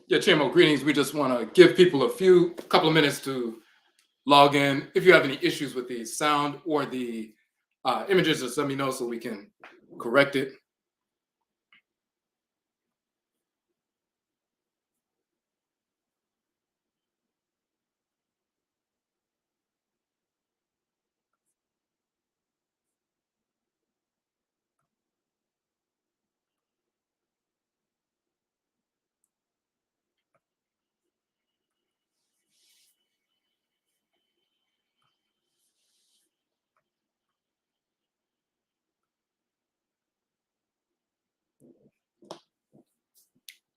Yeah, Chimo, greetings. We just want to give people a couple of minutes to log in. If you have any issues with the sound or the images, just let me know so we can correct it.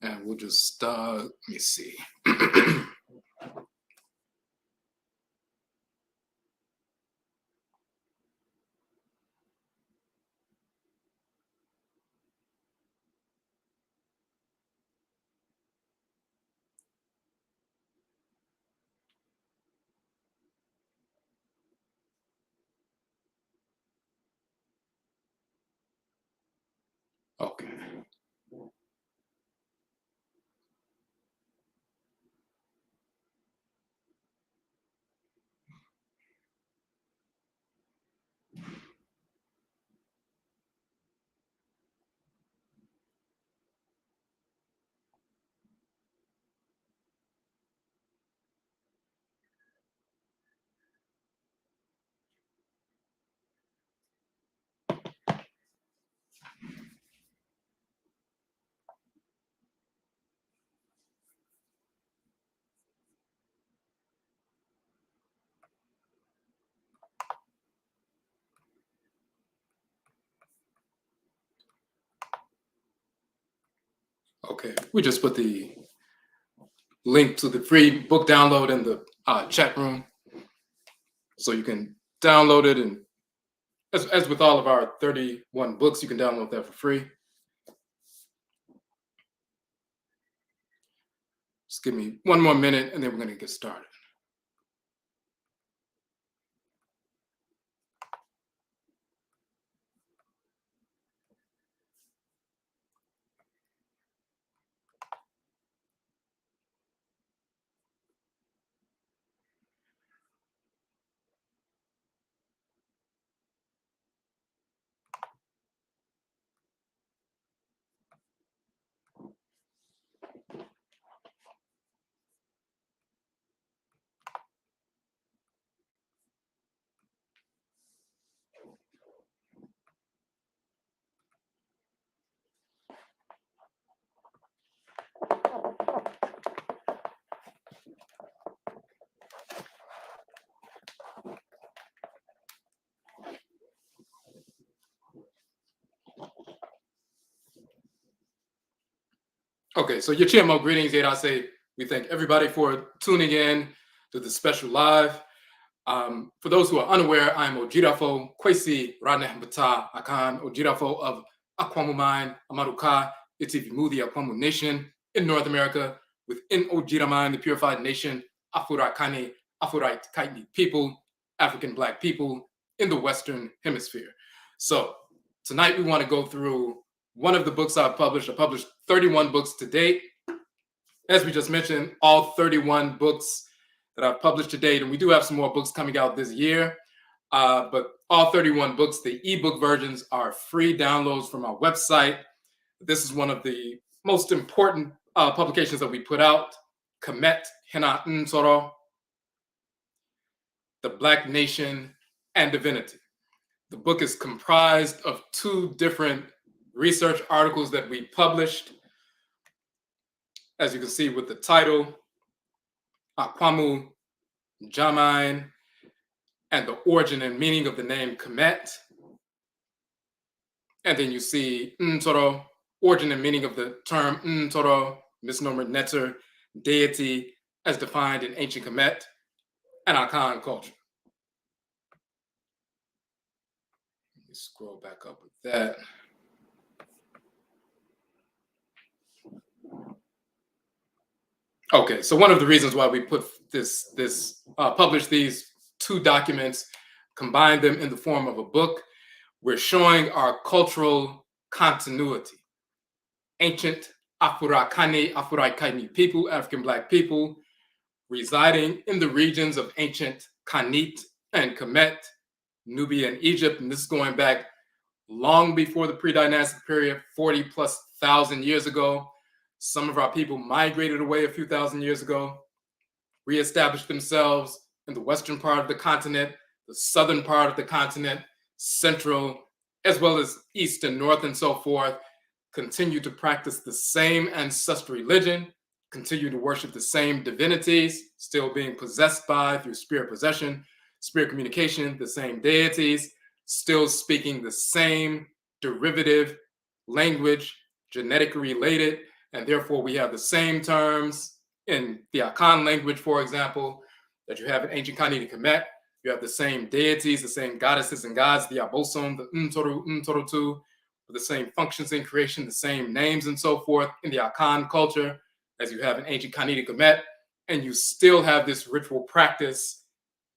And we'll just, let me see. Okay. Okay, we just put the link to the free book download in the chat room, so you can download it. And as with all of our 31 books, you can download that for free. Just give me one more minute, and then we're going to get started. Okay, so Yachimo, greetings, Yedase. We thank everybody for tuning in to this special live. For those who are unaware, I'm Odwirafo, Kwesi Radnehmbata Akan, Odwirafo of Akwamuman, Amaruka, Itivimudi Akwamu Nation in North America, within Ojiraman, the purified nation, Afurakani, Afuraitkaitnut people, African Black people in the Western Hemisphere. So tonight we want to go through one of the books I've published. I published 31 books to date. As we just mentioned, all 31 books that I've published to date, and we do have some more books coming out this year, but all 31 books, the ebook versions are free downloads from our website. This is one of the most important publications that we put out, KAMIT HENA NTORO, the Black Nation and Divinity. The book is comprised of 2 different research articles that we published. As you can see with the title, Akwamu Jamain and the origin and meaning of the name Kemet. And then you see Ntoro, origin and meaning of the term Ntoro, misnomer netter, deity, as defined in ancient Kemet, and Akan culture. Let me scroll back up with that. Okay, so one of the reasons why we put published these 2 documents, combined them in the form of a book, we're showing our cultural continuity. Ancient Afurakani, Afuraitkaitnut people, African Black people, residing in the regions of ancient Khanit and Kamit, Nubia and Egypt, and this is going back long before the pre-dynastic period, 40,000+ years ago. Some of our people migrated away a few thousand years ago, reestablished themselves in the western part of the continent, the southern part of the continent, central, as well as east and north and so forth, continue to practice the same ancestral religion, continue to worship the same divinities, still being possessed by, through spirit possession, spirit communication, the same deities, still speaking the same derivative language, genetically related, and therefore we have the same terms in the Akan language, for example, that you have in ancient Khanit and Kemet. You have the same deities, the same goddesses and gods, the Abosom, the Ntoro, with the same functions in creation, the same names and so forth in the Akan culture as you have in ancient Khanit and Kemet. And you still have this ritual practice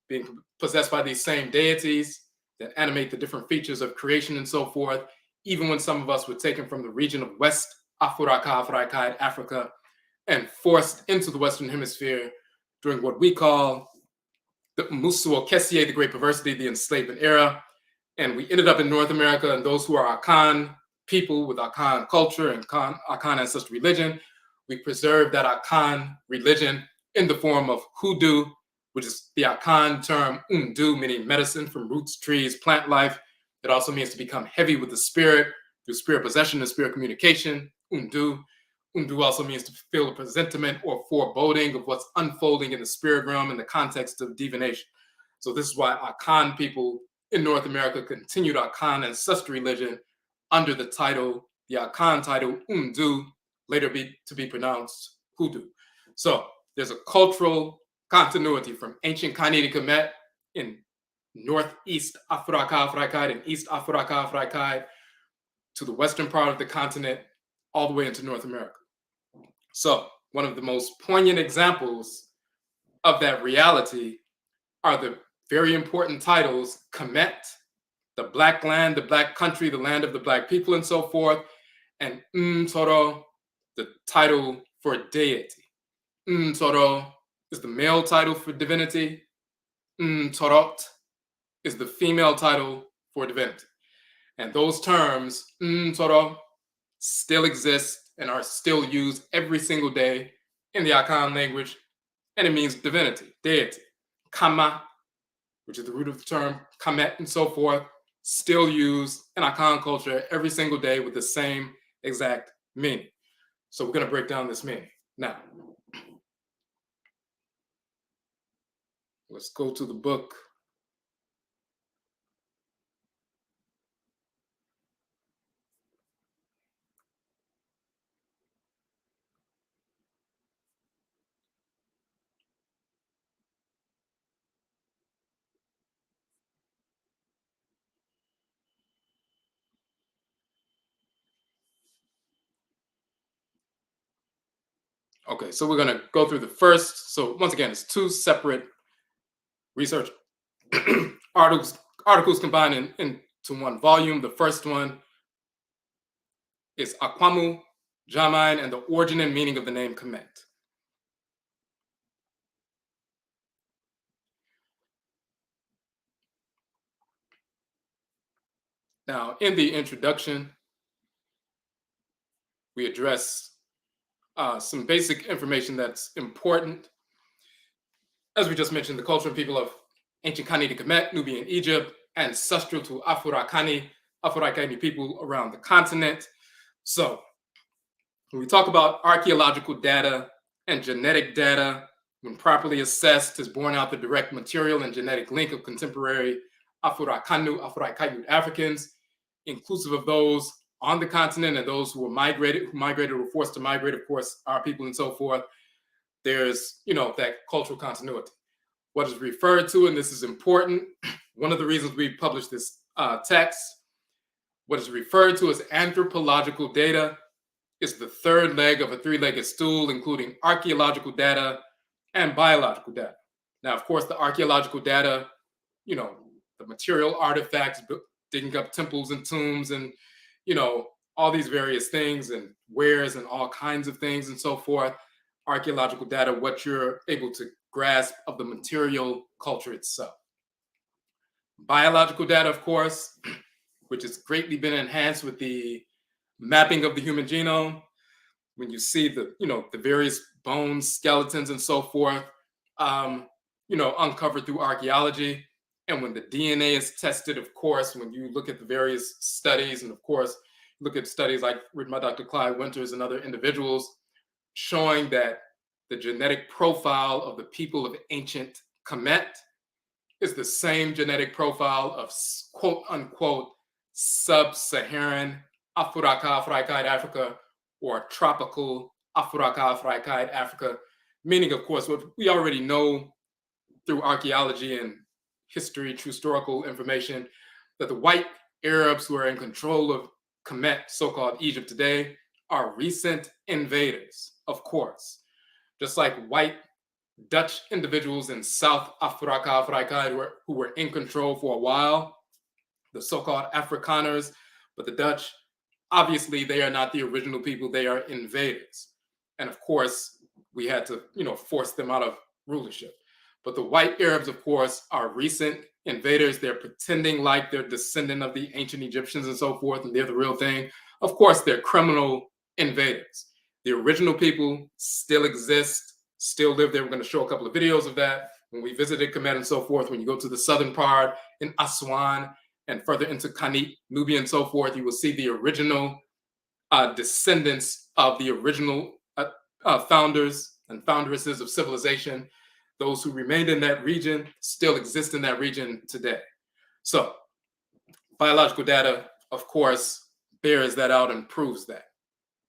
being possessed by these same deities that animate the different features of creation and so forth, even when some of us were taken from the region of West Afuraka, Afuraitkait, Africa, and forced into the Western Hemisphere during what we call the Musuo Kessie, the Great Perversity, the enslavement era. And we ended up in North America, and those who are Akan people with Akan culture and Akan ancestral religion, we preserve that Akan religion in the form of hoodoo, which is the Akan term undu, meaning medicine from roots, trees, plant life. It also means to become heavy with the spirit through spirit possession and spirit communication, undu. Undu also means to feel a presentiment or foreboding of what's unfolding in the spirit realm in the context of divination. So this is why Akan people in North America continued Akan ancestral religion under the title, the Akan title, undu, later to be pronounced hoodoo. So there's a cultural continuity from ancient Khanit and Kemet in northeast Afuraka, Afuraitkait, and east Afuraka, Afuraitkait, to the western part of the continent, all the way into North America. So one of the most poignant examples of that reality are the very important titles, Kemet, the Black land, the Black country, the land of the Black people, and so forth, and Ntoro, the title for deity. Ntoro is the male title for divinity. Ntorot is the female title for divinity. And those terms, Ntoro, still exist and are still used every single day in the Akan language, and it means divinity, deity. Kama, which is the root of the term Kamet and so forth, still used in Akan culture every single day with the same exact meaning. So we're going to break down this meaning. Now, let's go to the book. Okay, so we're going to go through the first. So once again, it's 2 separate research articles combined into one volume. The first one is Akwamu Jamain and the origin and meaning of the name Kemet. Now, in the introduction, we address some basic information that's important. As we just mentioned, the culture and people of ancient Khanit and Kemet, Nubia and Egypt, ancestral to Afurakani, Afuraitkaitnut people around the continent. So when we talk about archaeological data and genetic data, when properly assessed, is borne out the direct material and genetic link of contemporary Afurakanu, Afuraitkaitnut Africans, inclusive of those on the continent and those who migrated or were forced to migrate, of course, our people and so forth. There's, that cultural continuity. What is referred to, and this is important, one of the reasons we published this text, what is referred to as anthropological data is the third leg of a three-legged stool, including archaeological data and biological data. Now, of course, the archaeological data, the material artifacts, digging up temples and tombs and, all these various things and wares and all kinds of things and so forth. Archaeological data, what you're able to grasp of the material culture itself. Biological data, of course, which has greatly been enhanced with the mapping of the human genome. When you see the various bones, skeletons, and so forth, uncovered through archaeology. And when the DNA is tested, of course, when you look at the various studies, and of course, look at studies like written by Dr. Clyde Winters and other individuals, showing that the genetic profile of the people of ancient Kemet is the same genetic profile of quote unquote sub-Saharan Afuraka, Afuraitkait Africa, or tropical Afuraka, Afuraitkait Africa, meaning, of course, what we already know through archaeology and history, true historical information, that the white Arabs who are in control of Kemet, so-called Egypt today, are recent invaders, of course. Just like white Dutch individuals in South Afuraka, Afuraitkai, who were in control for a while, the so-called Afrikaners, but the Dutch, obviously they are not the original people, they are invaders. And of course, we had to, force them out of rulership. But the white Arabs, of course, are recent invaders. They're pretending like they're descendant of the ancient Egyptians and so forth, and they're the real thing. Of course, they're criminal invaders. The original people still exist, still live there. We're going to show a couple of videos of that when we visited Kemet and so forth. When you go to the southern part in Aswan and further into Khanit, Nubia and so forth, you will see the original descendants of the original founders and foundresses of civilization. Those who remained in that region still exist in that region today. So biological data, of course, bears that out and proves that.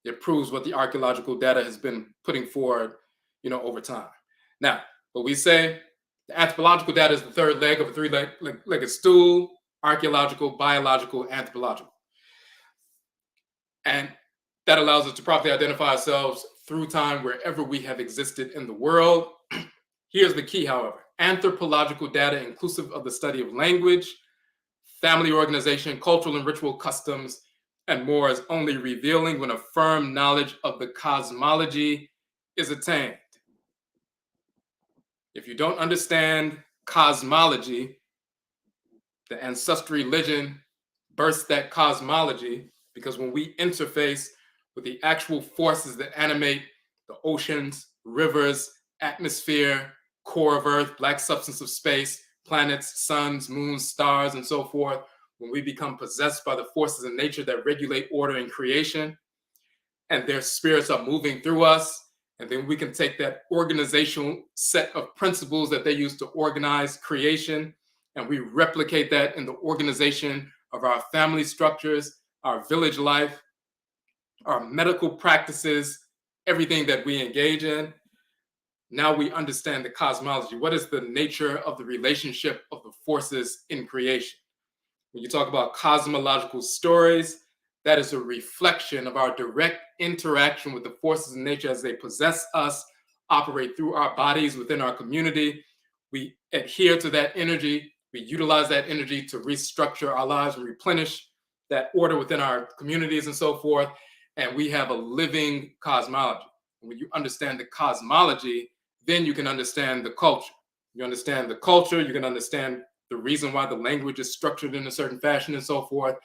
It proves what the archaeological data has been putting forward, over time. Now, what we say, the anthropological data is the third leg of a three-legged stool: archaeological, biological, anthropological. And that allows us to properly identify ourselves through time wherever we have existed in the world. Here's the key, however. Anthropological data, inclusive of the study of language, family organization, cultural and ritual customs, and more, is only revealing when a firm knowledge of the cosmology is attained. If you don't understand cosmology, the ancestral religion bursts that cosmology, because when we interface with the actual forces that animate the oceans, rivers, atmosphere, core of Earth, black substance of space, planets, suns, moons, stars, and so forth, when we become possessed by the forces in nature that regulate order and creation, and their spirits are moving through us, and then we can take that organizational set of principles that they use to organize creation, and we replicate that in the organization of our family structures, our village life, our medical practices, everything that we engage in. Now we understand the cosmology. What is the nature of the relationship of the forces in creation? When you talk about cosmological stories, that is a reflection of our direct interaction with the forces in nature as they possess us, operate through our bodies within our community. We adhere to that energy. We utilize that energy to restructure our lives and replenish that order within our communities and so forth. And we have a living cosmology. When you understand the cosmology, then you can understand the culture. You understand the culture, you can understand the reason why the language is structured in a certain fashion and so forth.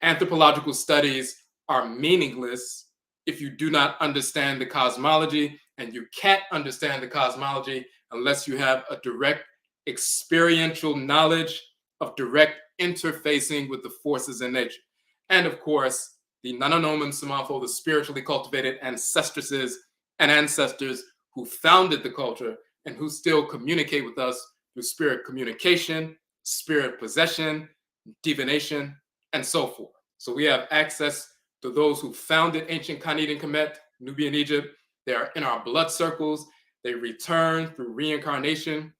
Anthropological studies are meaningless if you do not understand the cosmology, and you can't understand the cosmology unless you have a direct experiential knowledge of direct interfacing with the forces in nature. And of course, the Nanonoman Samafo, the spiritually cultivated ancestresses and ancestors who founded the culture and who still communicate with us through spirit communication, spirit possession, divination, and so forth. So we have access to those who founded ancient Khanit and Kemet, Nubia and Egypt. They are in our blood circles. They return through reincarnation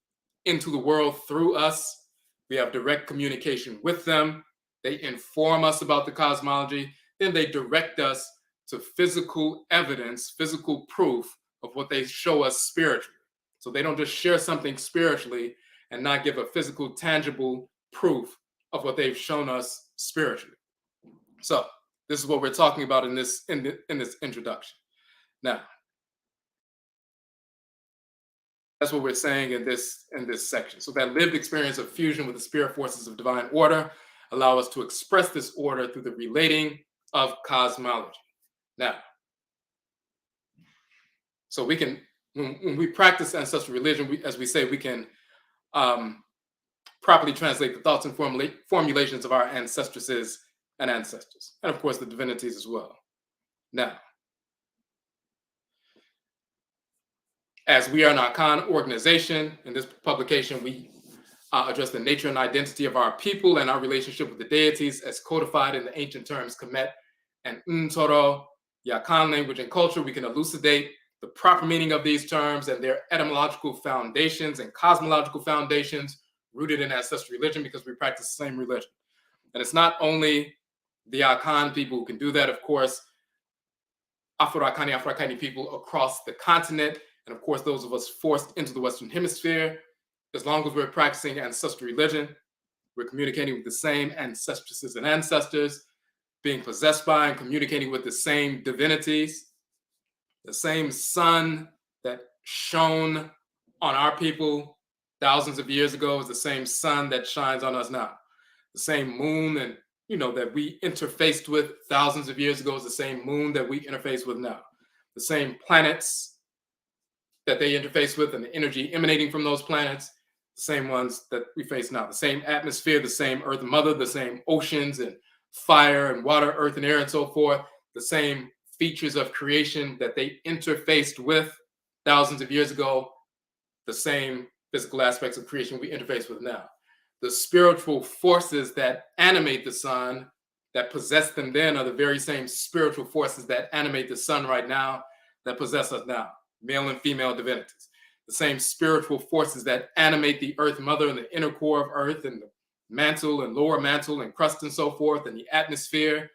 into the world through us. We have direct communication with them. They inform us about the cosmology. Then they direct us to physical evidence, physical proof of what they show us spiritually. So they don't just share something spiritually and not give a physical, tangible proof of what they've shown us spiritually. So this is what we're talking about in this introduction. Now, that's what we're saying in this section. So that lived experience of fusion with the spirit forces of divine order allow us to express this order through the relating of cosmology. Now, so we can, when we practice ancestral religion, as we say, we can properly translate the thoughts and formulations of our ancestresses and ancestors, and of course the divinities as well. Now, as we are an Akan organization, in this publication, we address the nature and identity of our people and our relationship with the deities as codified in the ancient terms Kamet and Ntoro, the Akan language and culture. We can elucidate the proper meaning of these terms and their etymological foundations and cosmological foundations rooted in ancestral religion, because we practice the same religion. And it's not only the Akan people who can do that, of course, Afurakani, Afuraitkaitnut people across the continent, and of course, those of us forced into the Western Hemisphere. As long as we're practicing ancestral religion, we're communicating with the same ancestresses and ancestors, being possessed by and communicating with the same divinities. The same sun that shone on our people thousands of years ago is the same sun that shines on us now. The same moon and that we interfaced with thousands of years ago is the same moon that we interface with now. The same planets that they interface with and the energy emanating from those planets, the same ones that we face now. The same atmosphere, the same earth mother, the same oceans and fire and water, earth and air and so forth, the same features of creation that they interfaced with thousands of years ago, the same physical aspects of creation we interface with now. The spiritual forces that animate the sun, that possess them then, are the very same spiritual forces that animate the sun right now, that possess us now, male and female divinities. The same spiritual forces that animate the earth mother and the inner core of earth and the mantle and lower mantle and crust and so forth, and the atmosphere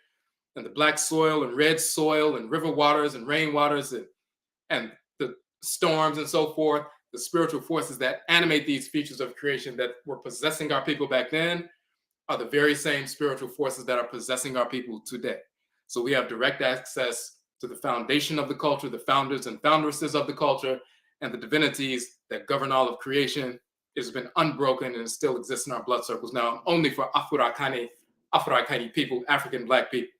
and the black soil and red soil and river waters and rain waters and the storms and so forth. The spiritual forces that animate these features of creation that were possessing our people back then are the very same spiritual forces that are possessing our people today. So we have direct access to the foundation of the culture, the founders and foundresses of the culture, and the divinities that govern all of creation. It has been unbroken and it still exists in our blood circles now, only for Afurakani, Afuraitkaitnut people, African Black people.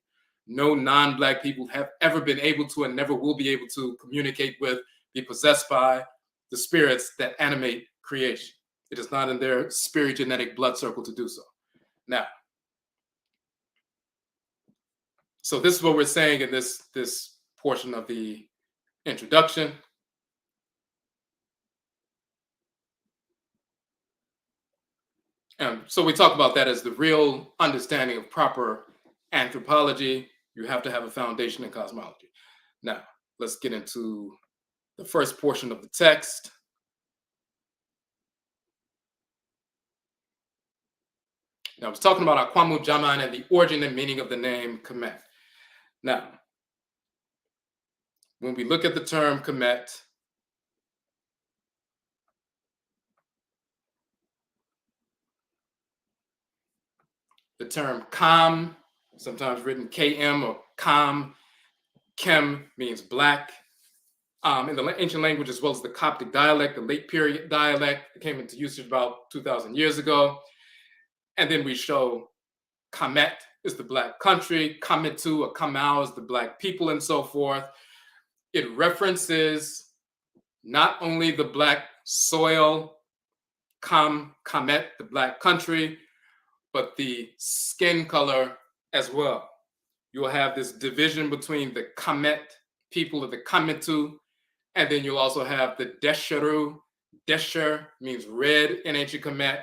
No non-Black people have ever been able to and never will be able to communicate with, be possessed by the spirits that animate creation. It is not in their spirit genetic blood circle to do so. Now, so this is what we're saying in this portion of the introduction. And so we talk about that as the real understanding of proper anthropology. You have to have a foundation in cosmology. Now, let's get into the first portion of the text. Now, I was talking about Akwamu Jaman and the origin and meaning of the name Kemet. Now, when we look at the term Kemet, the term Kam, sometimes written KM or Kam, Kem means black. In the ancient language, as well as the Coptic dialect, the late period dialect that came into usage about 2,000 years ago. And then we show Kamet, is the black country. Kamitu or Kamau is the black people and so forth. It references not only the black soil, Kamet, the black country, but the skin color as well. You'll have this division between the Kamet people of the Kamitu, and then you'll also have the Desheru. Desher means red in ancient Kemet.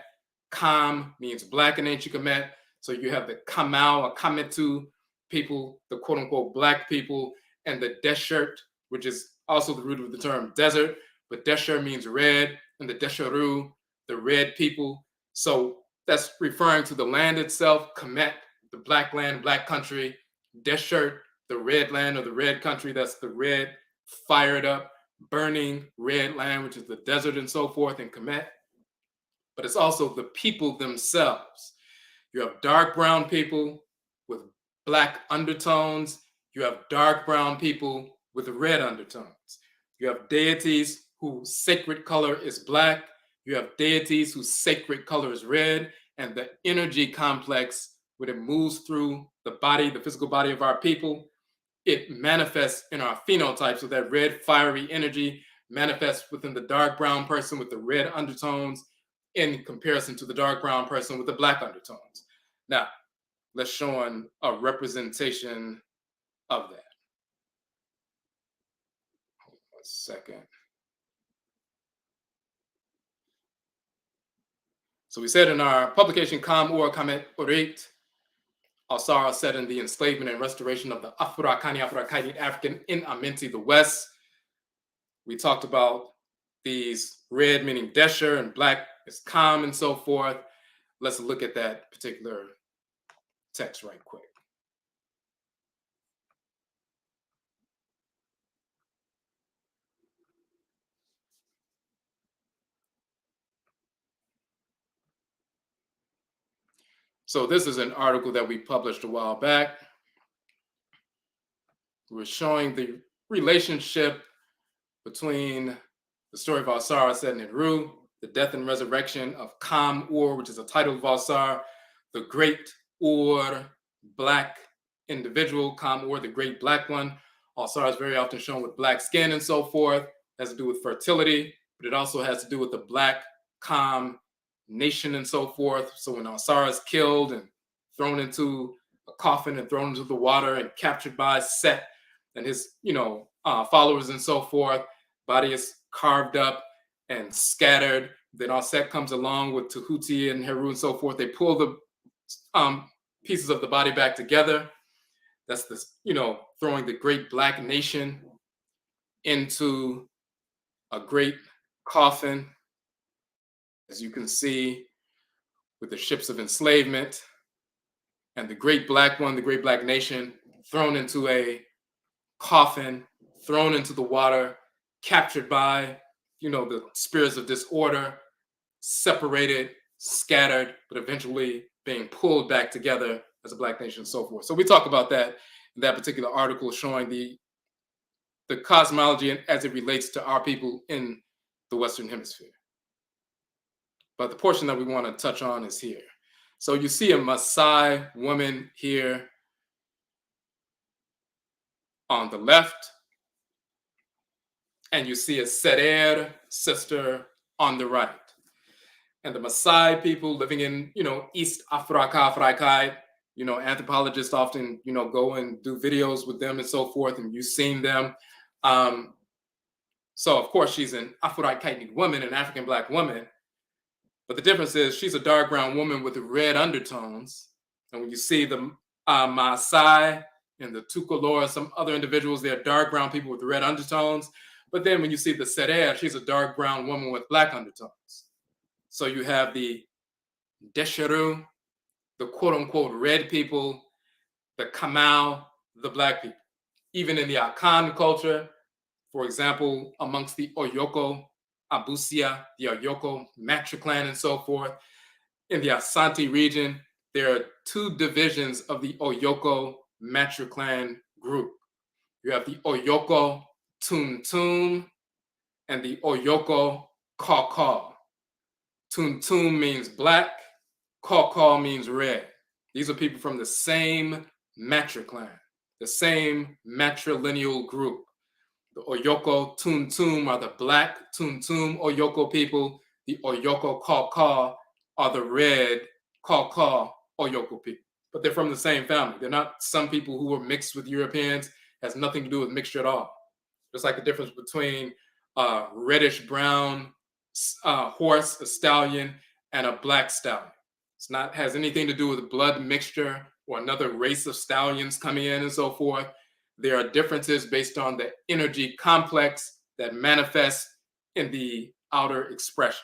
Kam means black in ancient Kemet. So you have the Kamau or Kamitu people, the quote unquote black people, and the Deshert, which is also the root of the term desert, but Desher means red, and the Desheru, the red people. So that's referring to the land itself, Kemet, the black land, black country, Deshert, the red land or the red country, that's the red, fired up, burning red land, which is the desert and so forth in Kemet. But it's also the people themselves. You have dark brown people with black undertones. You have dark brown people with red undertones. You have deities whose sacred color is black. You have deities whose sacred color is red. And the energy complex, when it moves through the body, the physical body of our people, it manifests in our phenotype. So that red fiery energy manifests within the dark brown person with the red undertones in comparison to the dark brown person with the black undertones. Now, let's show a representation of that. Hold on 1 second. So we said in our publication, Kamet Orit, Alsara said in the enslavement and restoration of the Afurakani, Afuraitkaitnut African in Amenti, the West. We talked about these red meaning Desher and black is Kam and so forth. Let's look at that particular text right quick. So this is an article that we published a while back. We're showing the relationship between the story of Alsara set in Ru, the death and resurrection of Kam Ur, which is a title of Alsar, the great Ur, black individual, Kam Ur, the great black one. Alsar is very often shown with black skin and so forth. It has to do with fertility, but it also has to do with the black Kam nation and so forth. So when Alsara is killed and thrown into a coffin and thrown into the water and captured by Set and his, followers and so forth, body is carved up and scattered. Then Set comes along with Tahuti and Heru and so forth. They pull the pieces of the body back together. That's this, throwing the great black nation into a great coffin, as you can see, with the ships of enslavement, and the great black one, the great black nation, thrown into a coffin, thrown into the water, captured by, the spirits of disorder, separated, scattered, but eventually being pulled back together as a black nation and so forth. So we talk about that in that particular article, showing the cosmology as it relates to our people in the Western Hemisphere. But the portion that we want to touch on is here. So you see a Maasai woman here on the left, and you see a Serer sister on the right. And the Maasai people living in, East Afuraka, Afuraitkait, anthropologists often, go and do videos with them and so forth, and you've seen them. So of course she's an Afuraitkaitnit woman, an African black woman. But the difference is she's a dark brown woman with red undertones. And when you see the Maasai and the Tukolora, some other individuals, they're dark brown people with red undertones. But then when you see the Serer, she's a dark brown woman with black undertones. So you have the Desheru, the quote unquote red people, the Kamau, the black people. Even in the Akan culture, for example, amongst the Oyoko, Abusia, the Oyoko, Matra clan, and so forth. In the Asante region, there are two divisions of the Oyoko Matra clan group. You have the Oyoko Tum and the Oyoko Kaw. Tum means black, Kaw means red. These are people from the same matriclan, the same matrilineal group. The Oyoko Tuntum are the black Tuntum Oyoko people. The Oyoko Kaka are the red Kaka Oyoko people. But they're from the same family. They're not some people who were mixed with Europeans. It has nothing to do with mixture at all. Just like the difference between a reddish brown horse, a stallion, and a black stallion. It's not has anything to do with blood mixture or another race of stallions coming in and so forth. There are differences based on the energy complex that manifests in the outer expression.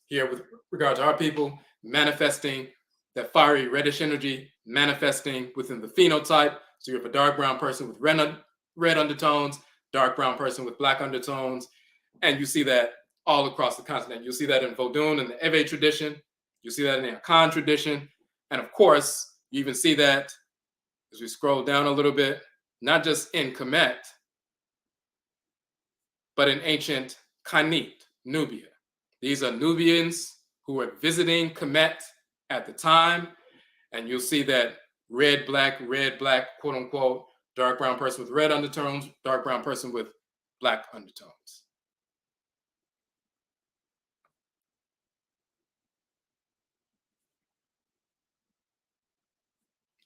Here, with regard to our people, manifesting that fiery reddish energy, manifesting within the phenotype. So you have a dark brown person with red undertones, dark brown person with black undertones, and you see that all across the continent. You'll see that in Vodun and the Ewe tradition. You see that in the Akan tradition. And of course, you even see that as we scroll down a little bit, not just in Kemet, but in ancient Khanit, Nubia. These are Nubians who were visiting Kemet at the time. And you'll see that red, black, quote unquote, dark brown person with red undertones, dark brown person with black undertones.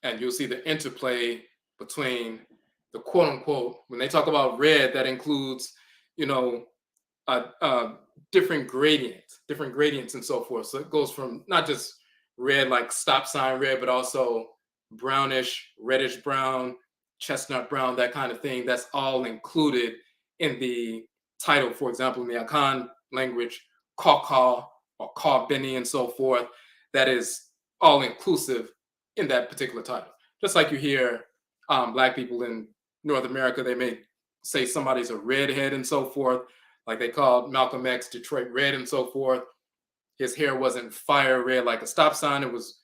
And you'll see the interplay between the quote unquote, when they talk about red, that includes, different gradients and so forth. So it goes from not just red like stop sign red, but also brownish, reddish brown, chestnut brown, that kind of thing. That's all included in the title. For example, in the Akan language, Kaka or Ka-Beni and so forth, that is all inclusive in that particular title. Just like you hear Black people in North America, they may say somebody's a redhead and so forth, like they called Malcolm X Detroit Red and so forth. His hair wasn't fire red like a stop sign. It was,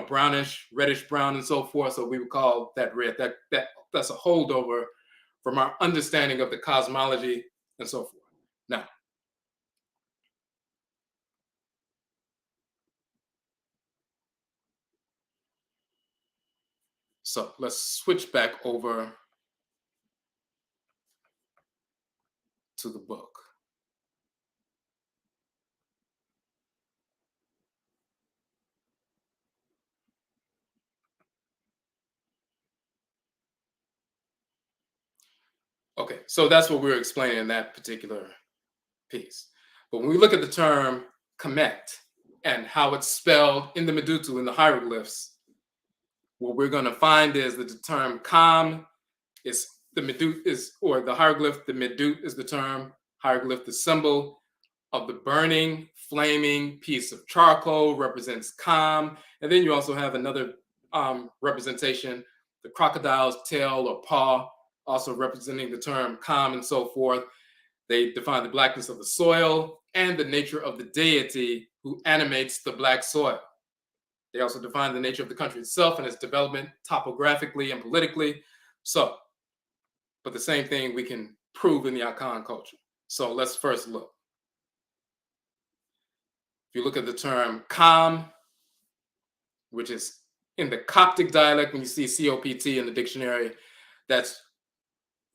brownish, reddish brown and so forth. So we would call that red. That's a holdover from our understanding of the cosmology and so forth. Now, so let's switch back over to the book. Okay, so that's what we were explaining in that particular piece. But when we look at the term Kemet and how it's spelled in the Medutu, in the hieroglyphs, what we're going to find is that the term Kam is the Medut is, or the hieroglyph, the Medut is the term, hieroglyph, the symbol of the burning, flaming piece of charcoal represents Kam. And then you also have another representation, the crocodile's tail or paw, also representing the term Kam and so forth. They define the blackness of the soil and the nature of the deity who animates the black soil. They also define the nature of the country itself and its development topographically and politically. So, but the same thing we can prove in the Akan culture. So let's first look. If you look at the term Kam, which is in the Coptic dialect, when you see COPT in the dictionary, that's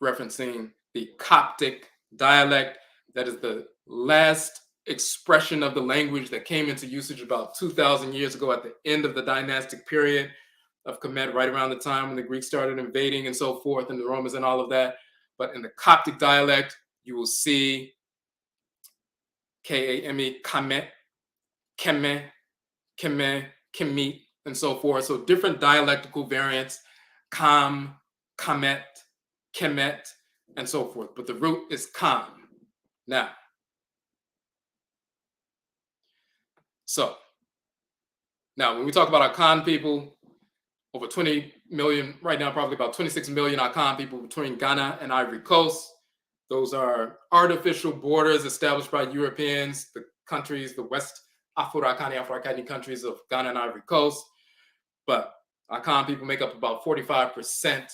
referencing the Coptic dialect. That is the last expression of the language that came into usage about 2,000 years ago at the end of the dynastic period of Kemet, right around the time when the Greeks started invading and so forth, and the Romans and all of that. But in the Coptic dialect, you will see K-A-M-E, Kamet, Keme, Keme, Kemit, and so forth. So different dialectical variants, Kam, Kamet, Kemet, and so forth. But the root is Kam. Now, when we talk about Akan people, over 20 million, right now probably about 26 million Akan people between Ghana and Ivory Coast. Those are artificial borders established by Europeans, the countries, the West Afurakani, Afuraitkaitnut countries of Ghana and Ivory Coast. But Akan people make up about 45%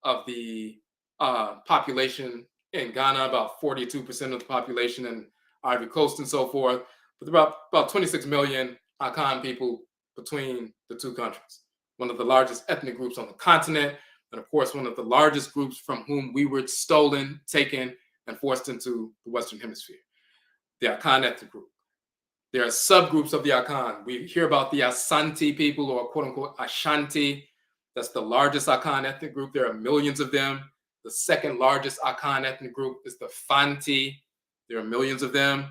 of the population in Ghana, about 42% of the population in Ivory Coast and so forth, with about 26 million Akan people between the two countries. one of the largest ethnic groups on the continent, and of course, one of the largest groups from whom we were stolen, taken, and forced into the Western Hemisphere, the Akan ethnic group. There are subgroups of the Akan. We hear about the Asante people, or quote unquote Ashanti. That's the largest Akan ethnic group. There are millions of them. The second largest Akan ethnic group is the Fanti. There are millions of them.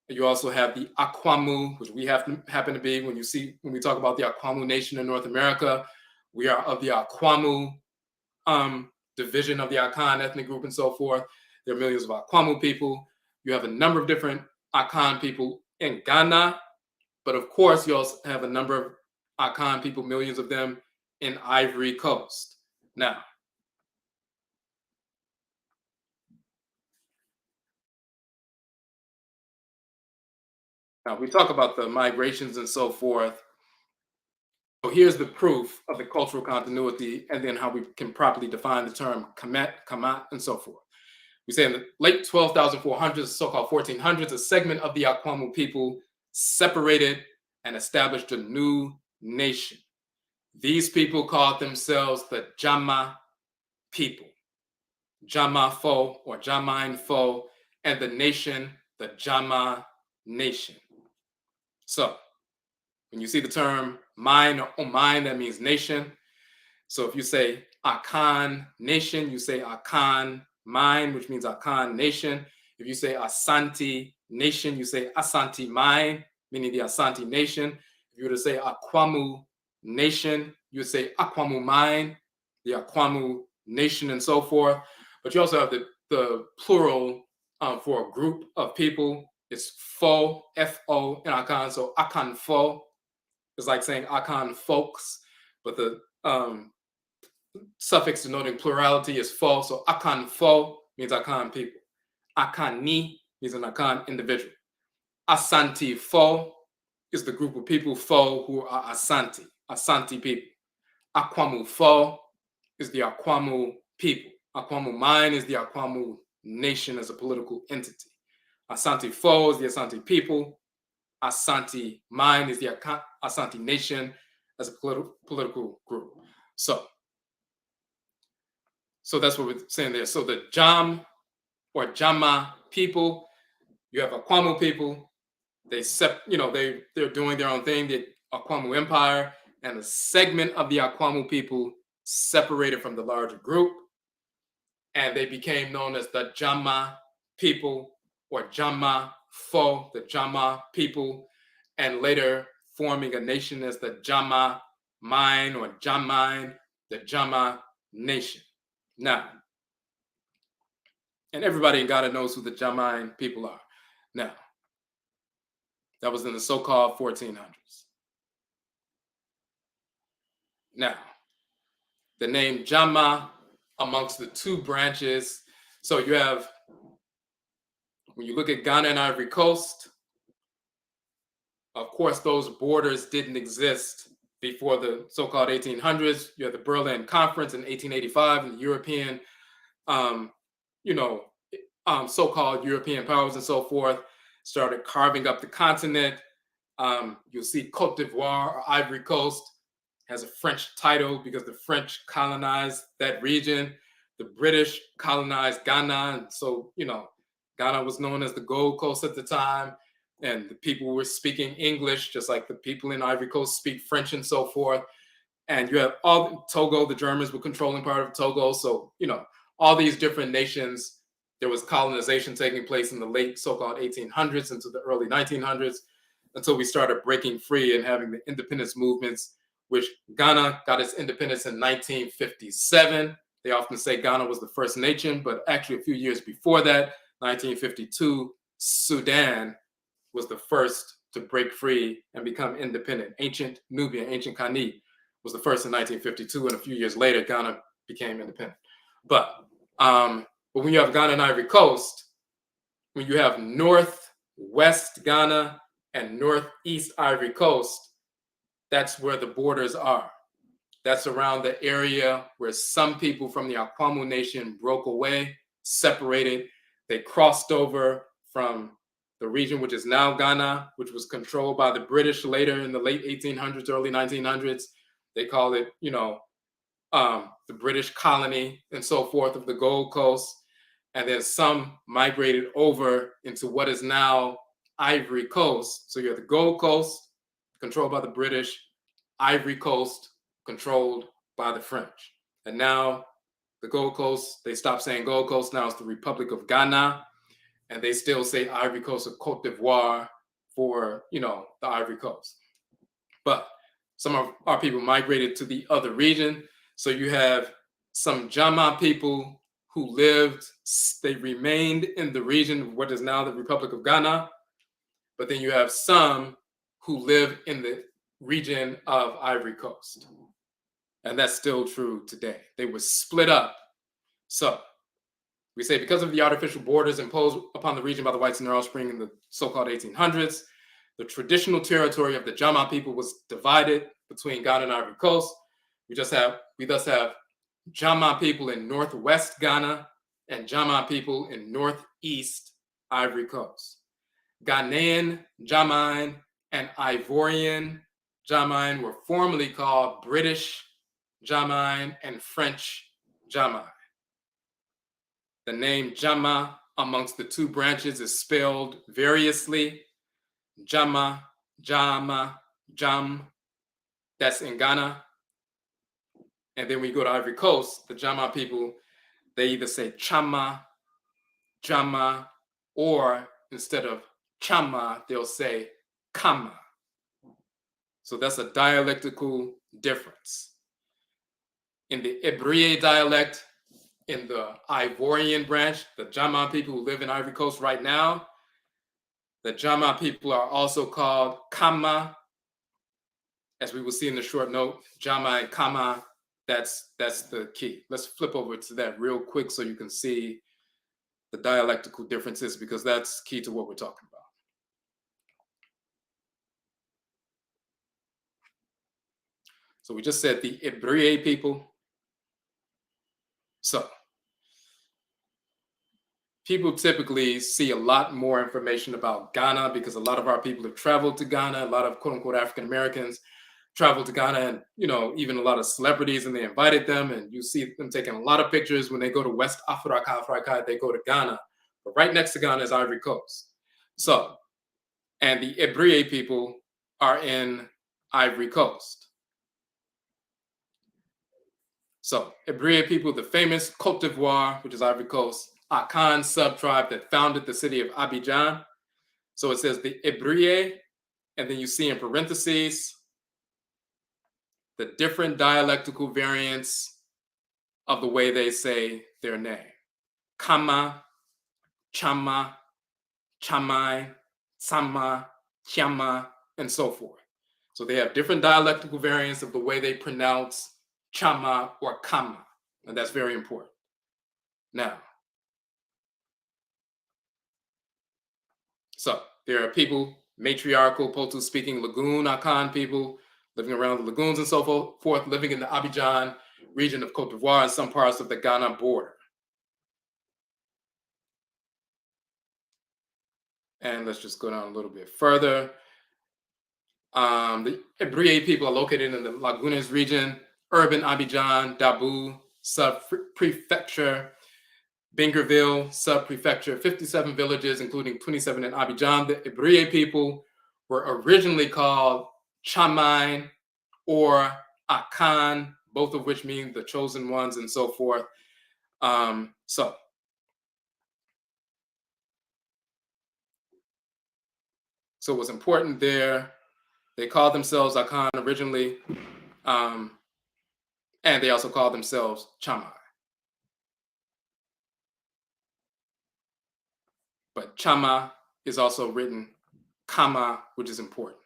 You also have the Akwamu, which we happen to be. When we talk about the Akwamu nation in North America, we are of the Akwamu division of the Akan ethnic group and so forth. There are millions of Akwamu people. You have a number of different Akan people in Ghana, but of course you also have a number of Akan people, millions of them, in Ivory Coast. Now, we talk about the migrations and so forth. So here's the proof of the cultural continuity, and then how we can properly define the term Kemet, Kamat, and so forth. We say in the late 12,400s, so-called 1400s, a segment of the Akwamu people separated and established a new nation. These people called themselves the Jama people, Jama Fo or Jamain Fo, and the nation, the Jama nation. So when you see the term mine or Omain, that means nation. So if you say Akan nation, you say Akan mine, which means Akan nation. If you say Asante nation, you say Asante mine, meaning the Asante nation. If you were to say Akwamu nation, you would say Akwamu mine, the Akwamu nation, and so forth. But you also have the plural for a group of people. It's Fo, F-O in Akan. So Akan Fo is like saying Akan folks, but the suffix denoting plurality is Fo. So Akan Fo means Akan people. Akani means an Akan individual. Asante Fo is the group of people, Fo, who are Asante, Asante people. Akwamu Fo is the Akwamu people. Akwamu mine is the Akwamu nation as a political entity. Asante Fo is the Asante people. Asante mine is the Asante nation as a political group. So that's what we're saying there. So the Jam or Jama people, you have Akwamu people. They're doing their own thing. The Akwamu Empire, and a segment of the Akwamu people separated from the larger group, and they became known as the Jama people or Jama Fo, the Jama people, and later forming a nation as the Jama Mine or Jamain, the Jama nation. Now, and everybody in Ghana knows who the Jamain people are. Now, that was in the so-called 1400s. Now, the name Jama amongst the two branches. So you have, when you look at Ghana and Ivory Coast, of course, those borders didn't exist before the so-called 1800s. You had the Berlin Conference in 1885, and the European, so-called European powers and so forth started carving up the continent. You'll see Cote d'Ivoire or Ivory Coast has a French title because the French colonized that region. The British colonized Ghana. And so, Ghana was known as the Gold Coast at the time. And the people were speaking English, just like the people in Ivory Coast speak French and so forth. And you have Togo, the Germans were controlling part of Togo. So, all these different nations, there was colonization taking place in the late so-called 1800s into the early 1900s, until we started breaking free and having the independence movements, which Ghana got its independence in 1957. They often say Ghana was the first nation, but actually a few years before that, 1952, Sudan was the first to break free and become independent. Ancient Nubia, ancient Khanit was the first in 1952, and a few years later, Ghana became independent. But when you have Ghana and Ivory Coast, when you have northwest Ghana and northeast Ivory Coast, that's where the borders are. That's around the area where some people from the Akwamu nation broke away, separated. They crossed over from the region which is now Ghana, which was controlled by the British later in the late 1800s, early 1900s. They call it, the British colony and so forth of the Gold Coast. And then some migrated over into what is now Ivory Coast. So you have the Gold Coast, controlled by the British, Ivory Coast, controlled by the French. And now the Gold Coast, they stopped saying Gold Coast, now it's the Republic of Ghana. And they still say Ivory Coast or Cote d'Ivoire for, the Ivory Coast. But some of our people migrated to the other region. So you have some Jama people who they remained in the region of what is now the Republic of Ghana. But then you have some who live in the region of Ivory Coast. And that's still true today. They were split up. So we say because of the artificial borders imposed upon the region by the whites and their offspring in the so-called 1800s, the traditional territory of the Jama people was divided between Ghana and Ivory Coast. We thus have Jama people in northwest Ghana and Jama people in northeast Ivory Coast. Ghanaian Jamine and Ivorian Jamine were formerly called British Jamine and French Jamine. The name Jama amongst the two branches is spelled variously. Jama, Jama, Jam, that's in Ghana. And then we go to Ivory Coast, the Jama people, they either say Chama, Jama, or instead of Chama, they'll say Kama. So that's a dialectical difference. In the Ebriye dialect, in the Ivorian branch, the Jama people who live in Ivory Coast right now, the Jama people are also called Kama. As we will see in the short note, Jama and Kama, that's the key. Let's flip over to that real quick so you can see the dialectical differences, because that's key to what we're talking about. So we just said the Ebriye people. So people typically see a lot more information about Ghana because a lot of our people have traveled to Ghana. A lot of quote unquote African Americans traveled to Ghana, and even a lot of celebrities, and they invited them, and you see them taking a lot of pictures when they go to West Afuraka, Afuraitkait, they go to Ghana. But right next to Ghana is Ivory Coast. So, and the Ebriye people are in Ivory Coast. So, Ebriye people, the famous Cote d'Ivoire, which is Ivory Coast, Akan sub-tribe that founded the city of Abidjan. So it says the Ebriye, and then you see in parentheses the different dialectical variants of the way they say their name. Kama, Chama, Chamai, Sama, Chiama, and so forth. So they have different dialectical variants of the way they pronounce Chama or Kama, and that's very important. Now, so there are people, matriarchal, Poto-speaking Lagoon Akan people, living around the lagoons and so forth, living in the Abidjan region of Cote d'Ivoire and some parts of the Ghana border. And let's just go down a little bit further. The Ebriye people are located in the Lagunes region, urban Abidjan, Dabu, sub-prefecture, Bingerville, sub-prefecture, 57 villages, including 27 in Abidjan. The Ebriye people were originally called Chamine or Akan, both of which mean the chosen ones and so forth. So what's important there, they called themselves Akan originally, and they also called themselves Chamai. But Chama is also written Kama, which is important.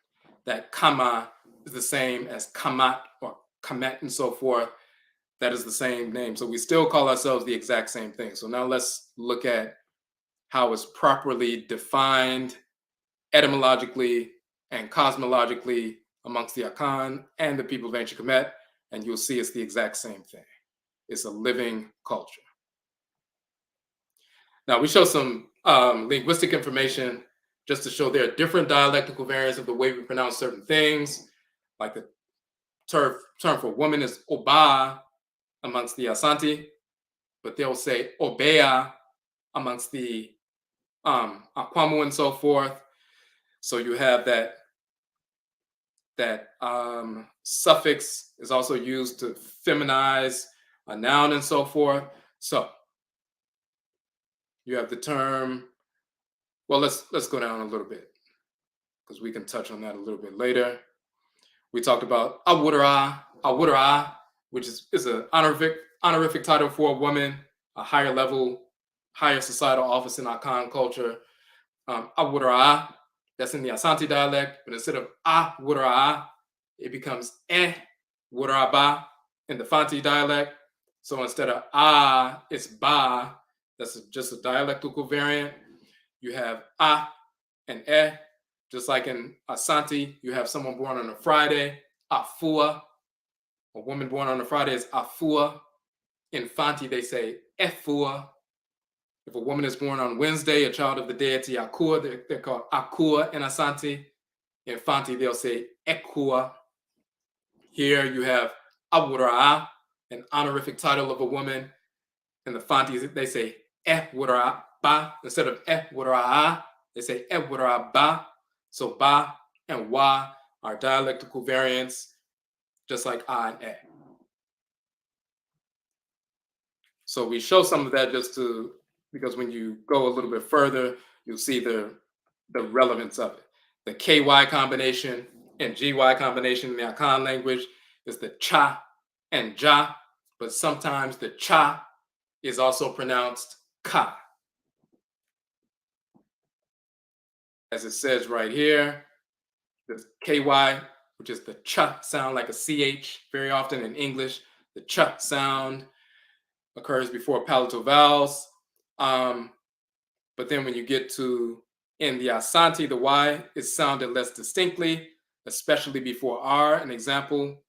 That Kama is the same as Kamat or Kemet and so forth. That is the same name. So we still call ourselves the exact same thing. So now let's look at how it's properly defined etymologically and cosmologically amongst the Akan and the people of ancient Kemet, and you'll see it's the exact same thing. It's a living culture. Now we show some linguistic information just to show there are different dialectical variants of the way we pronounce certain things, like the term for woman is oba amongst the Asante, but they'll say obea amongst the Akwamu and so forth. So you have that suffix is also used to feminize a noun and so forth. So you have the term. Well, let's go down a little bit because we can touch on that a little bit later. We talked about awudara, which is an honorific title for a woman, a higher level, higher societal office in Akan culture. Awudara, that's in the Asante dialect, but instead of awudara, it becomes wuraba in the Fanti dialect. So instead of it's ba. That's just a dialectical variant. You have and just like in Asante, you have someone born on a Friday, afua. A woman born on a Friday is afua. In Fanti, they say efua. If a woman is born on Wednesday, a child of the deity Akua, they're called Akua in Asante. In Fanti, they'll say Ekua. Here you have Awura'a, an honorific title of a woman. In the Fanti, they say Ewura'ba. Instead of Ewura'a, they say Ewura'ba. So ba and wa are dialectical variants, just like a and e. So we show some of that because when you go a little bit further, you'll see the relevance of it. The KY combination and GY combination in the Akan language is the cha and ja, but sometimes the cha is also pronounced ka. As it says right here, the KY, which is the cha sound like a CH, very often in English, the cha sound occurs before palatal vowels. But then when you get to in the Asante, the Y is sounded less distinctly, especially before R. An example,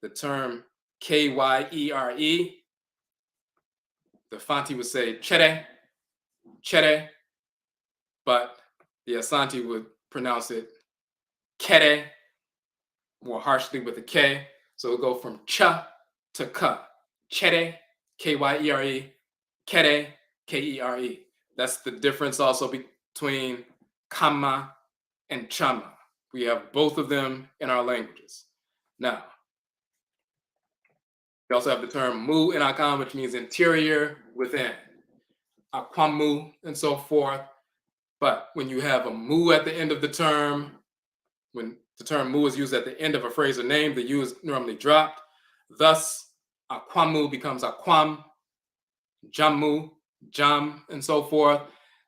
the term Kyere, the Fanti would say chere, chere, but the Asante would pronounce it kere, more harshly with a K. So it'll go from cha to ka. Chere, Kyere, kere, Kere. That's the difference also between kama and chama. We have both of them in our languages. Now, we also have the term mu in Akan, which means interior, within. Akwamu, and so forth. But when you have a mu at the end of the term, when the term mu is used at the end of a phrase or name, the u is normally dropped. Thus, akwamu becomes akwam, jamu, jam, and so forth.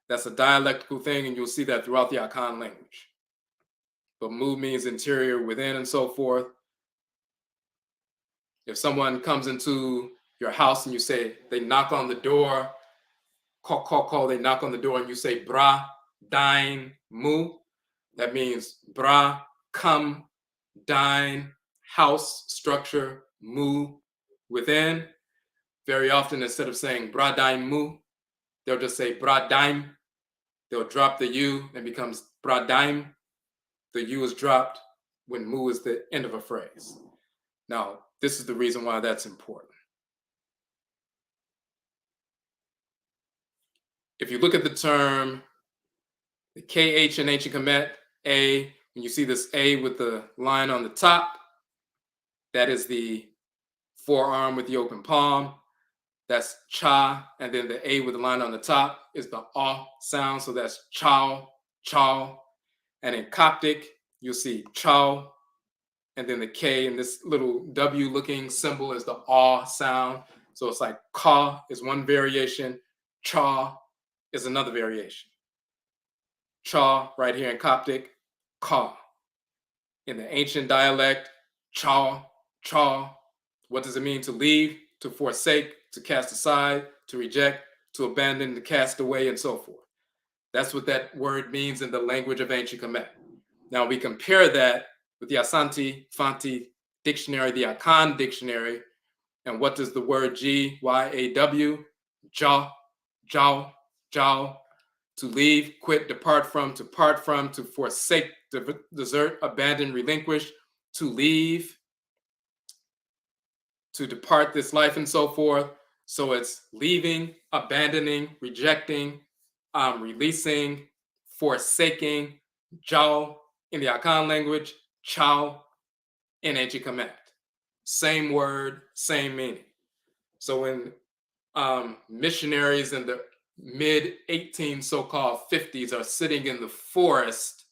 That's a dialectical thing, and you'll see that throughout the Akan language. But mu means interior, within, and so forth. If someone comes into your house and you say, they knock on the door, call, they knock on the door and you say, bra, dine, mu, that means bra, come, dine, house, structure, mu, within. Very often, instead of saying bra, dine, mu, they'll just say bra, dime. They'll drop the u and it becomes bra, dime. The u is dropped when mu is the end of a phrase. Now, this is the reason why that's important. If you look at the term, the KH in Ancient Kemet, A, when you see this A with the line on the top, that is the forearm with the open palm. That's cha, and then the A with the line on the top is the ah sound, so that's chow, chow. And in Coptic, you'll see chow, and then the K and this little W looking symbol is the ah sound. So it's like ka is one variation, cha is another variation. Cha right here in Coptic, ka. In the ancient dialect, cha, cha. What does it mean to leave, to forsake, to cast aside, to reject, to abandon, to cast away, and so forth? That's what that word means in the language of ancient Kemet. Now we compare that with the Asante Fanti dictionary, the Akan dictionary, and what does the word G-Y-A-W, ja, jaw, jaw, to leave, quit, depart from, to part from, to forsake, to desert, abandon, relinquish, to leave. to depart this life and so forth. So it's leaving, abandoning, rejecting, releasing, forsaking, Jao in the Akan language, Chao in Ancient Kemet. Same word, same meaning. So when missionaries in the mid 18 so-called 50s are sitting in the forest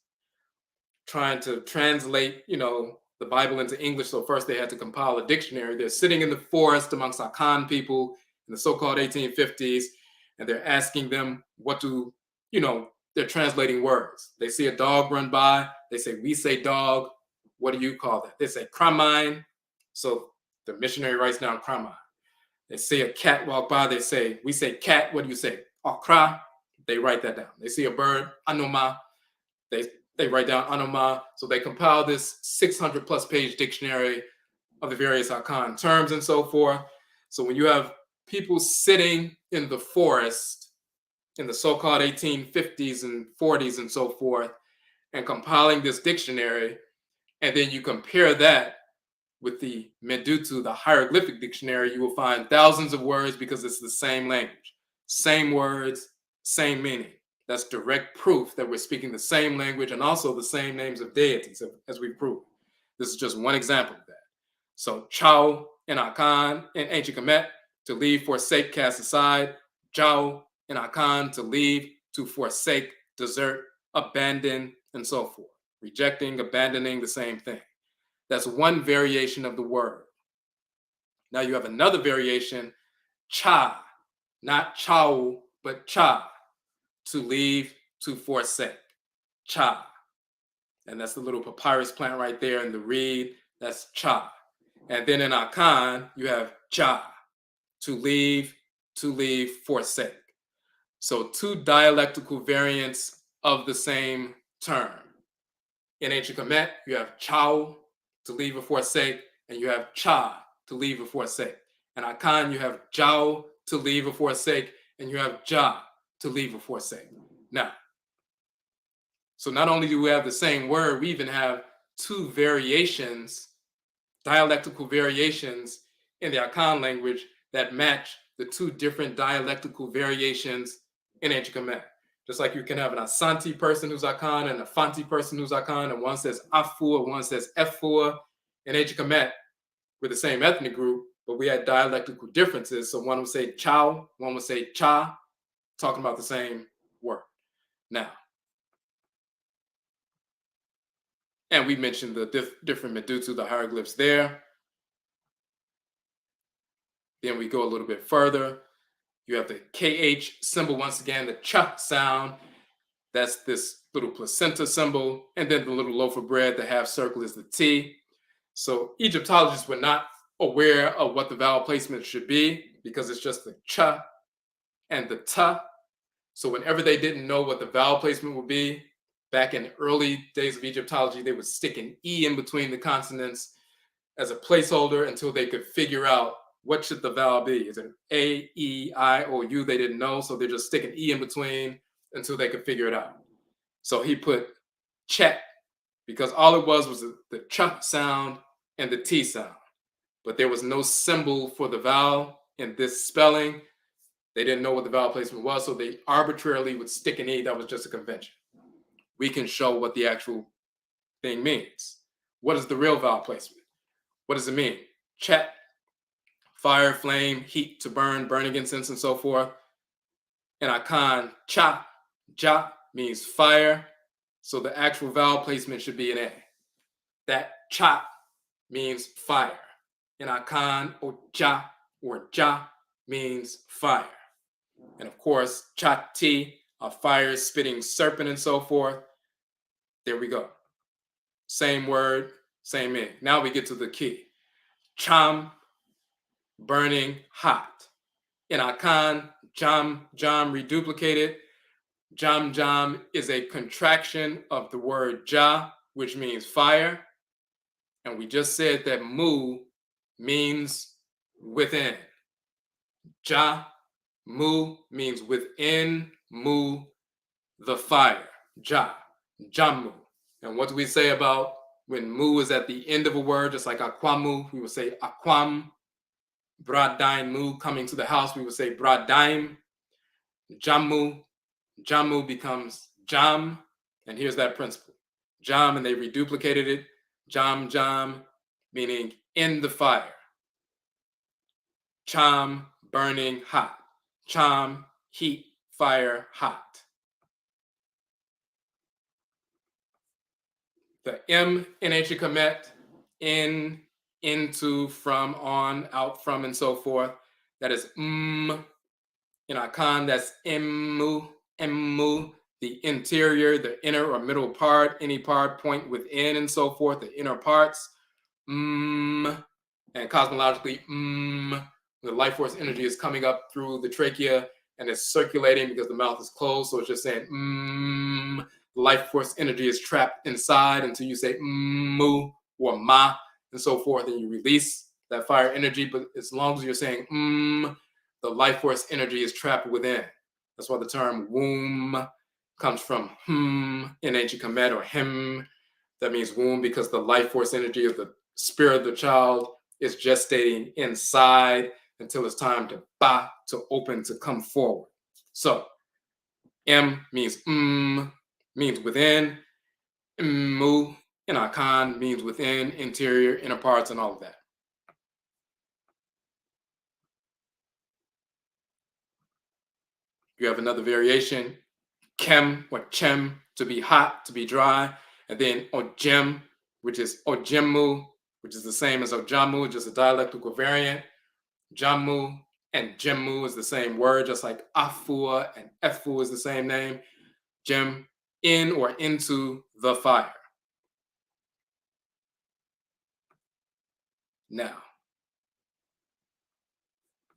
trying to translate, the Bible into English. So first they had to compile a dictionary. They're sitting in the forest amongst Akan people in the so-called 1850s, and they're asking them they're translating words. They see a dog run by. They say, we say dog. What do you call that? They say kramine. So the missionary writes down kramine. They see a cat walk by. We say cat. What do you say? Okra. They write that down. They see a bird, anoma. They write down anoma. So they compile this 600 plus page dictionary of the various Akan terms and so forth. So when you have people sitting in the forest in the so-called 1850s and 40s and so forth and compiling this dictionary, and then you compare that with the Medutu, the hieroglyphic dictionary, you will find thousands of words because it's the same language, same words, same meaning. That's direct proof that we're speaking the same language and also the same names of deities, as we proved. This is just one example of that. So Chao in Akan in Ancient Kemet, to leave, forsake, cast aside. Jao in Akan, to leave, to forsake, desert, abandon, and so forth. Rejecting, abandoning, the same thing. That's one variation of the word. Now you have another variation, cha, not chao, but cha, to leave, to forsake, cha. And that's the little papyrus plant right there in the reed, that's cha. And then in Akan, you have ja, to leave, forsake. So two dialectical variants of the same term. In Ancient Kemet, you have chao, to leave or forsake, and you have cha, to leave or forsake. And Akan, you have jao, to leave or forsake, and you have ja, to leave or forsake. Now, so not only do we have the same word, we even have two variations, dialectical variations in the Akan language that match the two different dialectical variations in Ancient Kemet. Just like you can have an Asante person who's Akan and a Fanti person who's Akan, and one says Afua, one says Efua. In Ancient Kemet, we're the same ethnic group, but we had dialectical differences. So one would say Chow, one would say Cha, talking about the same word. Now, and we mentioned the different Medutu, the hieroglyphs there. Then we go a little bit further. You have the KH symbol, once again, the Cha sound. That's this little placenta symbol. And then the little loaf of bread, the half circle, is the T. So Egyptologists were not aware of what the vowel placement should be because it's just the Cha and the Ta. So whenever they didn't know what the vowel placement would be, back in early days of Egyptology, they would stick an E in between the consonants as a placeholder until they could figure out what should the vowel be. Is it A, E, I, or U? They didn't know, so they just stick an E in between until they could figure it out. So he put Chet because all it was the ch sound and the T sound. But there was no symbol for the vowel in this spelling. They didn't know what the vowel placement was, so they arbitrarily would stick an E. That was just a convention. We can show what the actual thing means. What is the real vowel placement? What does it mean? Chet, fire, flame, heat, to burn, burning incense, and so forth. And Akan, cha, ja, means fire. So the actual vowel placement should be an A. That cha means fire. In Akan, or ja means fire. And of course, chati, a fire spitting serpent and so forth. There we go. Same word, same meaning. Now we get to the key. Cham, burning hot. In Akan, jam reduplicated. Jam is a contraction of the word ja, which means fire. And we just said that mu means within. Ja, mu means within mu, the fire. Ja, jamu. And what do we say about when mu is at the end of a word, just like akwamu, we would say akwam. Bradaim mu, coming to the house, we would say Bradaim. Jammu, Jammu becomes Jam, and here's that principle. Jam, and they reduplicated it. Jam, Jam, meaning in the fire. Cham, burning hot. Cham, heat, fire, hot. The M in Ancient Kemet, in, into, from, on, out from, and so forth. That is in Akan, that's emu, emu, the interior, the inner or middle part, any part, point within, and so forth, the inner parts. And cosmologically, the life force energy is coming up through the trachea and it's circulating because the mouth is closed. So it's just saying the life force energy is trapped inside until you say mu or ma and so forth, and you release that fire energy. But as long as you're saying the life force energy is trapped within. That's why the term womb comes from in Ancient Kemet, or him. That means womb, because the life force energy of the spirit of the child is gestating inside until it's time to ba, to open, to come forward. So M means means within. Mu in Akan means within, interior, inner parts, and all of that. You have another variation, kem or chem, to be hot, to be dry, and then ojem, which is ojemu, which is the same as ojamu, just a dialectical variant. Jamu and Jemu is the same word, just like Afua and Efu is the same name. Jem, in or into the fire. Now,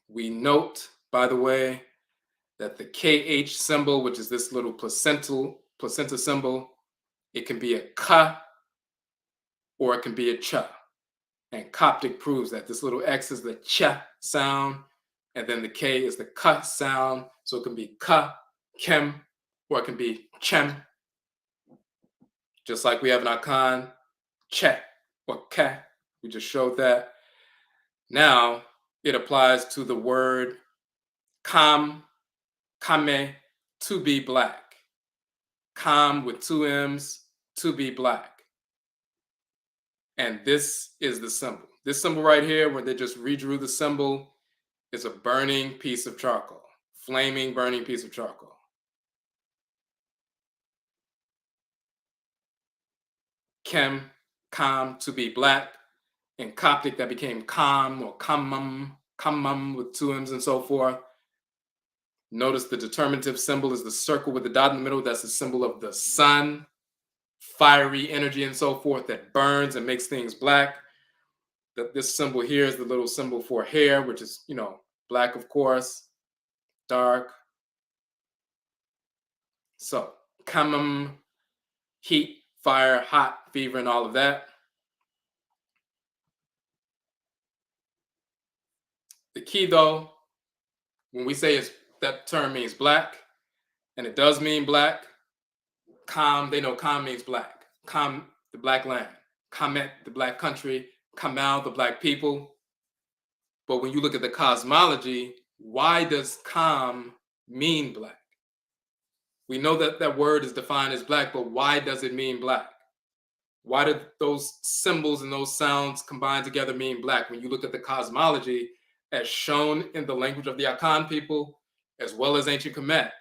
we note, by the way, that the KH symbol, which is this little placenta symbol, it can be a ka or it can be a cha. And Coptic proves that this little X is the cha sound, and then the K is the ka sound. So it can be ka, kem, or it can be chem. Just like we have in Akan, che or ke. We just showed that. Now it applies to the word kam, kame, to be black. Kam with two M's, to be black. And this is the symbol. This symbol right here, where they just redrew the symbol, is a burning piece of charcoal, flaming, burning piece of charcoal. Kem, kam, to be black. In Coptic, that became kam or kamam with two M's and so forth. Notice the determinative symbol is the circle with the dot in the middle. That's the symbol of the sun, fiery energy and so forth that burns and makes things black. This symbol here is the little symbol for hair, which is, black, of course, dark. So, kamam, heat, fire, hot, fever, and all of that. The key, though, when we say that term means black, and it does mean black, Kam, they know Kam means black. Kam, the black land. Kamet, the black country. Kamal, the black people. But when you look at the cosmology, why does Kam mean black? We know that that word is defined as black, but why does it mean black? Why do those symbols and those sounds combined together mean black? When you look at the cosmology as shown in the language of the Akan people, as well as Ancient Kemet,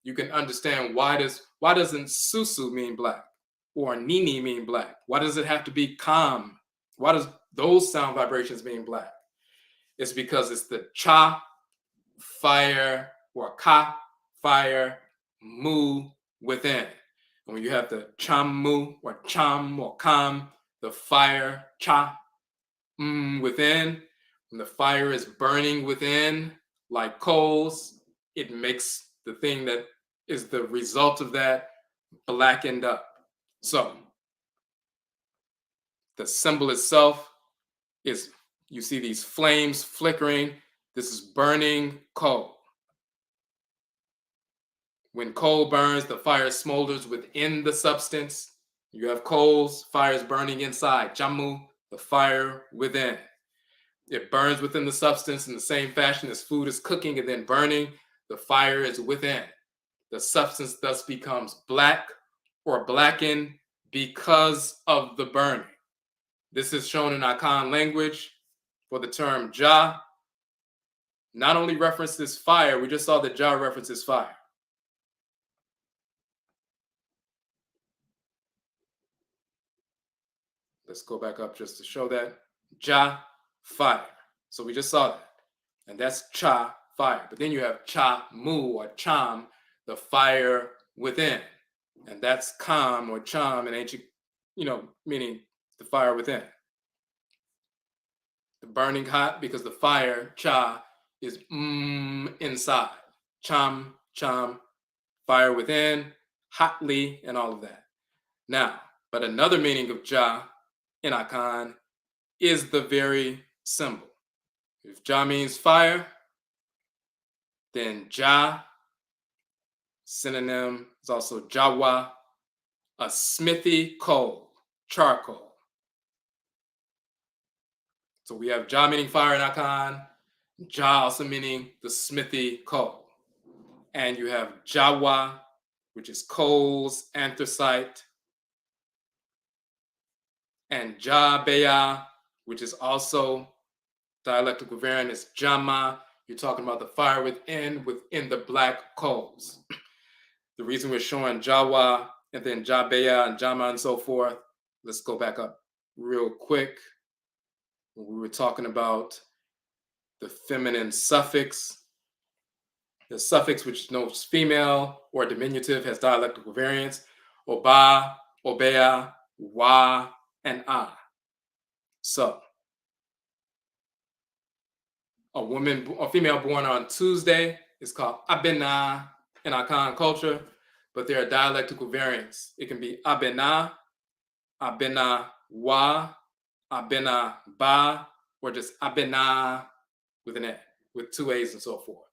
you can understand why doesn't Susu mean black or Nini mean black? Why does it have to be Kam? Why does those sound vibrations mean black? It's because it's the cha, fire, or ka, fire, mu, within. And when you have the chamu or cham or kam, the fire, cha, within, when the fire is burning within like coals, it makes the thing that is the result of that blackened up. So the symbol itself is, you see these flames flickering. This is burning coal. When coal burns, the fire smolders within the substance. You have coals, fires burning inside. Jamu, the fire within. It burns within the substance in the same fashion as food is cooking and then burning. The fire is within. The substance thus becomes black or blackened because of the burning. This is shown in Akan language for the term Ja. Not only references fire, we just saw that Ja references fire. Let's go back up just to show that. Ja, fire. So we just saw that. And that's Cha, fire. But then you have Cha Mu or Cham, the fire within. And that's Kam or Cham in ancient, meaning the fire within. The burning hot because the fire, Cha, is inside. Cham, Cham, fire within, hotly, and all of that. Now, but another meaning of Ja in Akan is the very symbol. If Ja means fire, then Ja, synonym is also Jawa, a smithy coal, charcoal. So we have Ja meaning fire in Akan, Ja also meaning the smithy coal. And you have Jawa, which is coals, anthracite, and Jabeya, which is also dialectical variant, is Jama. You're talking about the fire within the black coals. The reason we're showing Jawa and then Jabeya and Jama and so forth, let's go back up real quick. When we were talking about the feminine suffix, the suffix which denotes female or diminutive has dialectical variants, Oba, Obea, Wa, and A. So, a female born on Tuesday is called Abena in Akan culture, but there are dialectical variants. It can be Abena, Abena Wa, Abena Ba, or just Abena with an A, with two A's and so forth.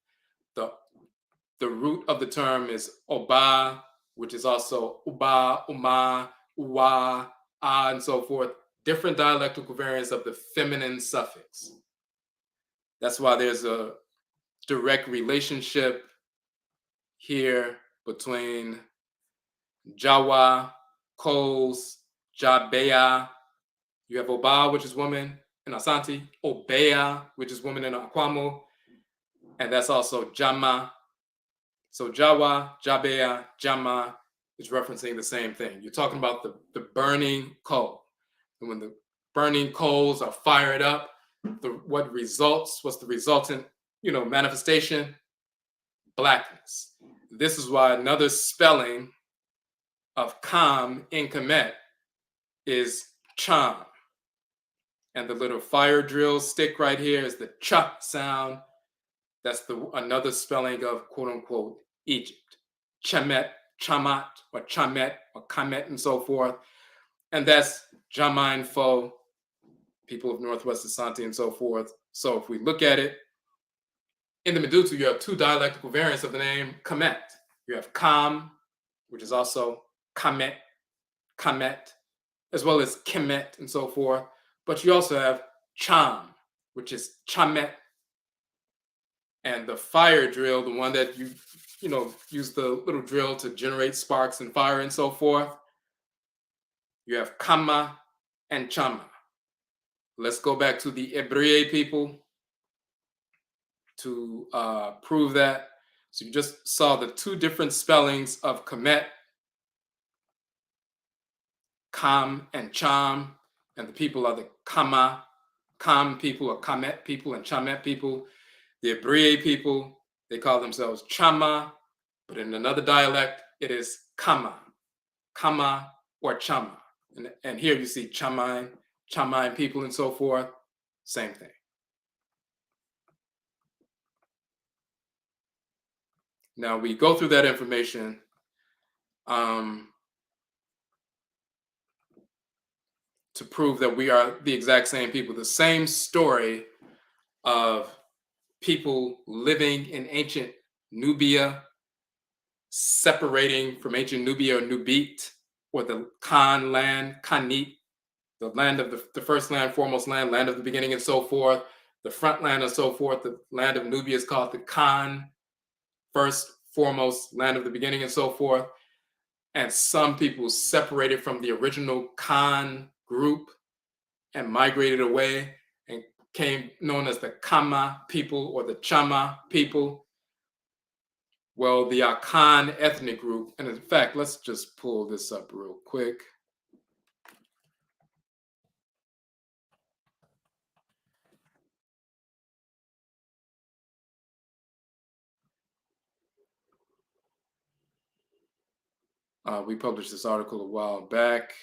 The root of the term is Oba, which is also Uba, Uma, Uwa, A, and so forth. Different dialectical variants of the feminine suffix. That's why there's a direct relationship here between Jawa, coals, Jabeya. You have Oba, which is woman in Asante, Obeya, which is woman in Akwamu, and that's also Jama. So Jawa, Jabeya, Jama is referencing the same thing. You're talking about the burning coal. And when the burning coals are fired up, what's the resultant, manifestation? Blackness. This is why another spelling of Kam in Kemet is Cham. And the little fire drill stick right here is the Cha sound. That's another spelling of quote unquote Egypt. Chemet, Chamat, or Chamet, or Kamet, and so forth. And that's Jamain Fo, people of Northwest Asante, and so forth. So if we look at it, in the Medutu, you have two dialectical variants of the name Kamet. You have Kam, which is also Kamet, Kamet, as well as Kemet, and so forth. But you also have Cham, which is Chamet. And the fire drill, the one that you use the little drill to generate sparks and fire and so forth, you have Kama and Chama. Let's go back to the Ebrei people to prove that. So you just saw the two different spellings of Kemet, Kam and Cham, and the people are the Kam people, or Kamet people, and Chamet people. The Ebrei people, they call themselves Chama, but in another dialect, it is Kama or Chama. And here you see Chamain people, and so forth, same thing. Now we go through that information to prove that we are the exact same people. The same story of people living in ancient Nubia, separating from ancient Nubia or Nubit, or the Khan land, Khanit, the land of the first land, foremost land of the beginning, and so forth, the front land and so forth. The land of Nubia is called the Khan, first, foremost, land of the beginning and so forth. And some people separated from the original Khan group and migrated away and came known as the Kama people or the Chama people. Well, the Akan ethnic group, and in fact, let's just pull this up real quick. We published this article a while back.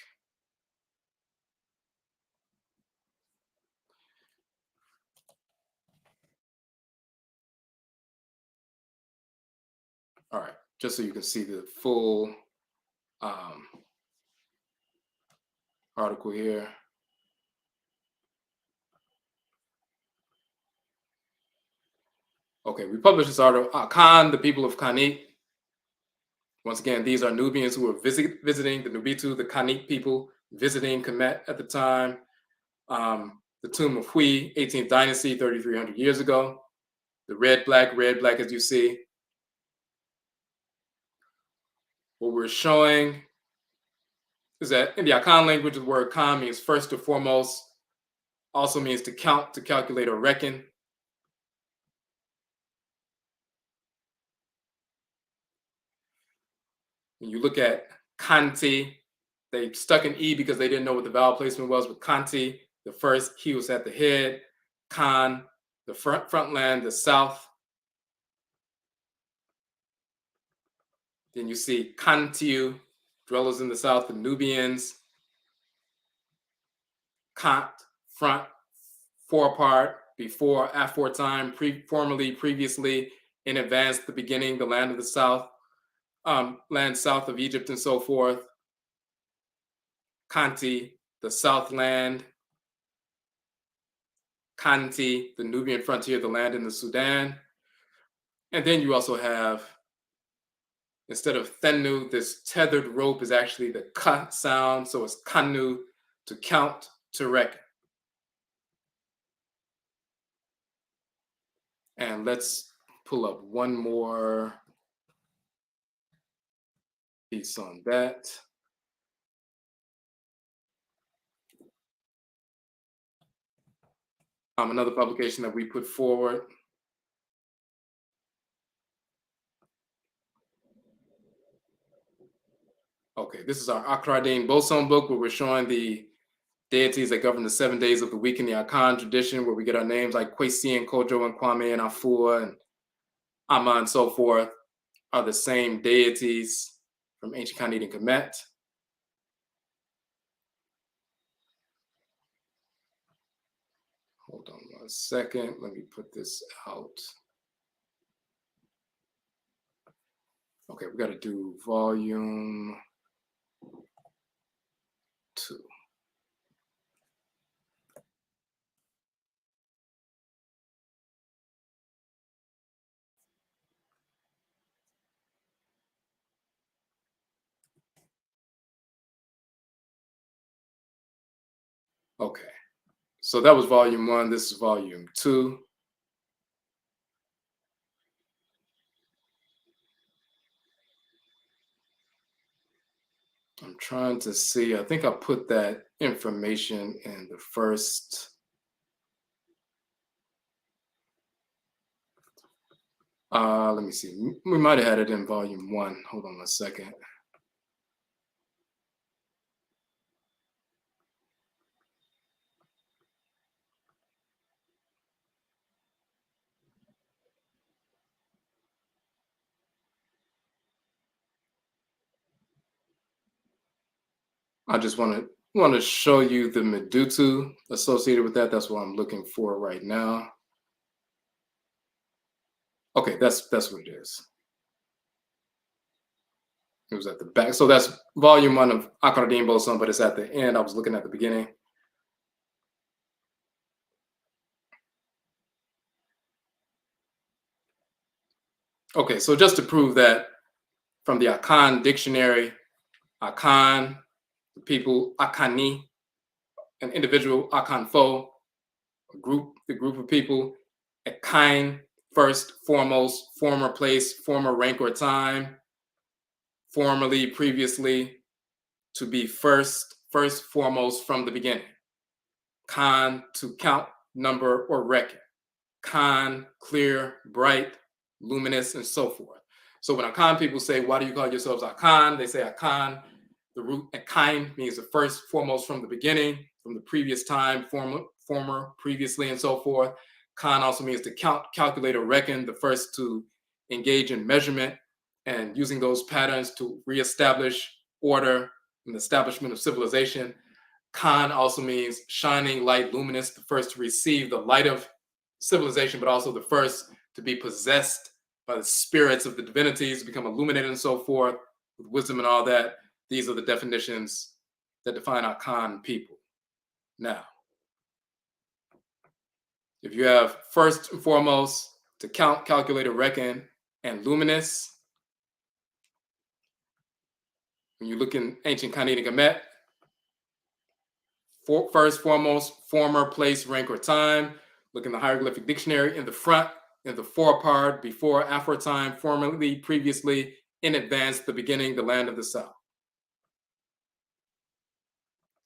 All right, just so you can see the full article here. Okay, we published this article, Akan, the people of Khanit. Once again, these are Nubians who were visiting the Nubitu, the Khanit people, visiting Kemet at the time. The tomb of Hui, 18th dynasty, 3,300 years ago. The red, black, as you see. What we're showing is that in the Akan language, the word Kan means first or foremost, also means to count, to calculate, or reckon. When you look at Kanti, they stuck an E because they didn't know what the vowel placement was with Kanti. The first, he was at the head. Khan, the front land, the south. Then you see Kantiu, dwellers in the south, the Nubians. Kant, front, forepart, before, afore time, formerly, previously, in advance, the beginning, the land of the south, land south of Egypt and so forth. Kanti, the southland. Kanti, the Nubian frontier, the land in the Sudan. And then you also have, instead of thenu, this tethered rope is actually the ka sound. So it's kanu, to count, to reckon. And let's pull up one more piece on that. Another publication that we put forward. Okay, this is our Akradin Boson book where we're showing the deities that govern the 7 days of the week in the Akan tradition, where we get our names like Kwesi and Kojo and Kwame and Afua and Ama and so forth, are the same deities from ancient Khanit and Kemet. Hold on 1 second. Let me put this out. Okay, we got to do volume 2. Okay, so that was volume 1. This is volume 2. I'm trying to see. I think I put that information in the first. Let me see. We might have had it in volume 1. Hold on 1 second. I just want to show you the Medutu associated with that. That's what I'm looking for right now. Okay, that's what it is. It was at the back. So that's volume 1 of Akaradim Boson, but it's at the end. I was looking at the beginning. Okay, so just to prove that from the Akan dictionary, Akan, the people, Akani, an individual, Akanfo, the group of people. A kind, first, foremost, former place, former rank or time, formerly, previously, to be first, foremost, from the beginning. Kan, to count, number, or reckon. Kan, clear, bright, luminous, and so forth. So when Akan people say, why do you call yourselves Akan? They say Akan. The root Akan means the first, foremost, from the beginning, from the previous time, former, previously, and so forth. Kan also means to count, calculate, or reckon, the first to engage in measurement and using those patterns to reestablish order and the establishment of civilization. Kan also means shining light, luminous, the first to receive the light of civilization, but also the first to be possessed by the spirits of the divinities, become illuminated and so forth, with wisdom and all that. These are the definitions that define Akan people. Now, if you have first and foremost to count, calculate, or reckon, and luminous, when you look in ancient Khanit and Kamit, first, foremost, former, place, rank, or time. Look in the hieroglyphic dictionary in the front, in the forepart, before, after time, formerly, previously, in advance, the beginning, the land of the south.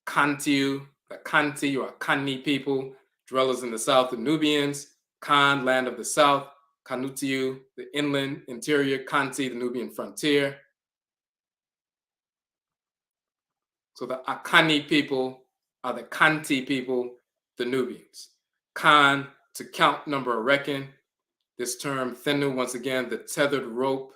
Kantiu, the Kanti or Akani people, dwellers in the south, the Nubians. Kan, land of the south. Kanutiu, the inland, interior. Kanti, the Nubian frontier. So the Akani people are the Kanti people, the Nubians. Kan, to count, number, or reckon. This term, thenu, once again, the tethered rope.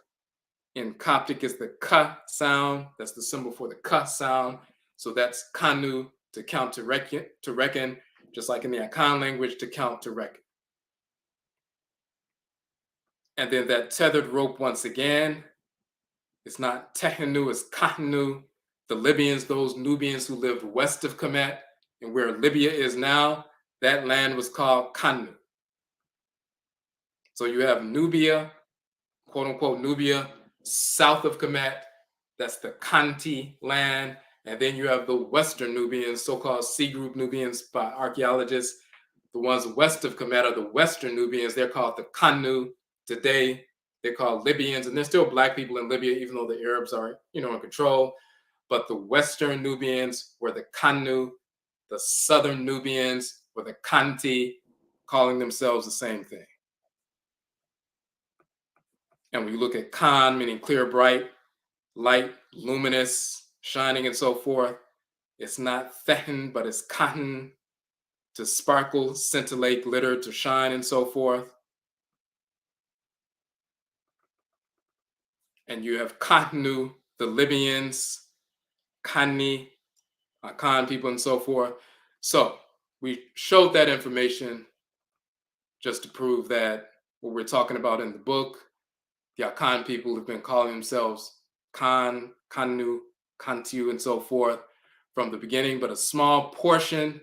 In Coptic is the ka sound. That's the symbol for the ka sound. So that's kanu, to count, to reckon, just like in the Akan language, to count, to reckon. And then that tethered rope, once again, it's not tehenu, it's kahnu. The Libyans, those Nubians who lived west of Kemet and where Libya is now, that land was called Kanu. So you have Nubia, quote unquote Nubia, south of Kemet. That's the Kanti land. And then you have the Western Nubians, so-called C group Nubians by archaeologists. The ones west of Kemet are the Western Nubians. They're called the Kanu. Today, they're called Libyans. And there's still Black people in Libya, even though the Arabs are, in control. But the Western Nubians were the Kanu. The Southern Nubians were the Kanti, calling themselves the same thing. And when you look at Kan, meaning clear, bright, light, luminous, shining, and so forth, it's not Thehen, but it's Kahan, to sparkle, scintillate, glitter, to shine, and so forth. And you have Kahnu, the Libyans, Kani, Akan people, and so forth. So we showed that information just to prove that what we're talking about in the book, the Akan people have been calling themselves Kan, Kanu, Kantiu, and so forth from the beginning, but a small portion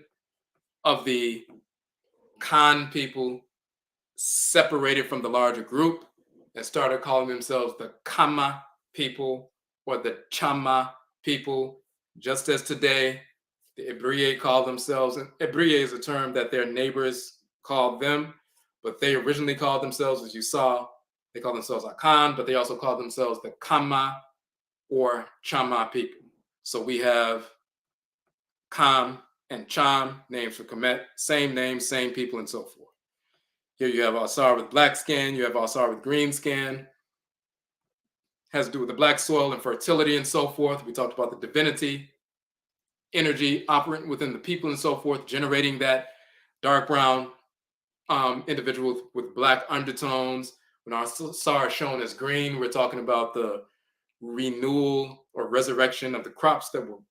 of the Kan people separated from the larger group and started calling themselves the Kama people or the Chama people, just as today the Ebriye call themselves, and Ebriye is a term that their neighbors called them, but they originally called themselves, as you saw, they call themselves Akan, but they also call themselves the Kama or Chama people. So we have Kam and Cham, names for Kemet, same name, same people, and so forth. Here you have Asar with black skin, you have Asar with green skin. Has to do with the black soil and fertility and so forth. We talked about the divinity, energy operating within the people and so forth, generating that dark brown individual with black undertones. When our Asar is shown as green, we're talking about the renewal or resurrection of the crops that will,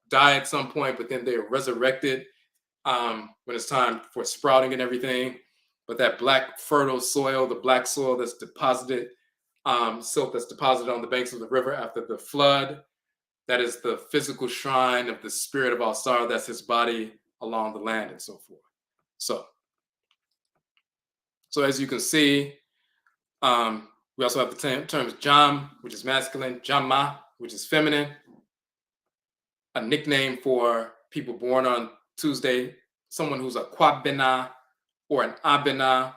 die at some point, but then they are resurrected when it's time for sprouting and everything. But that black fertile soil, the black soil that's deposited, silt that's deposited on the banks of the river after the flood, that is the physical shrine of the spirit of Asar. That's his body along the land and so forth. So as you can see, we also have the terms Jam, which is masculine, Jamma, which is feminine, a nickname for people born on Tuesday, someone who's a Kwabena, or an Abena.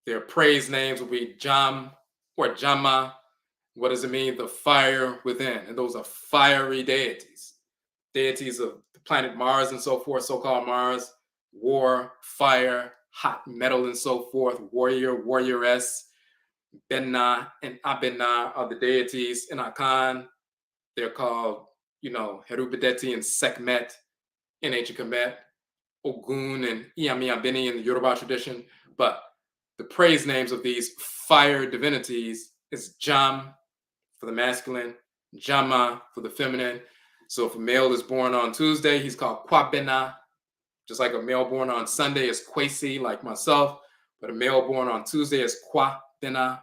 Their praise names will be Jam or Jama. What does it mean? The fire within. And those are fiery deities. Deities of the planet Mars and so forth, so-called Mars, war, fire, hot metal and so forth, warrior, warrioress. Benna and Abena are the deities in Akan. They're called, Herubedeti and Sekhmet in ancient Kemet, Ogun and Iyamiabeni in the Yoruba tradition. But the praise names of these fire divinities is Jam for the masculine, Jama for the feminine. So if a male is born on Tuesday, he's called Kwabena, just like a male born on Sunday is Kwesi, like myself, but a male born on Tuesday is Kwabena.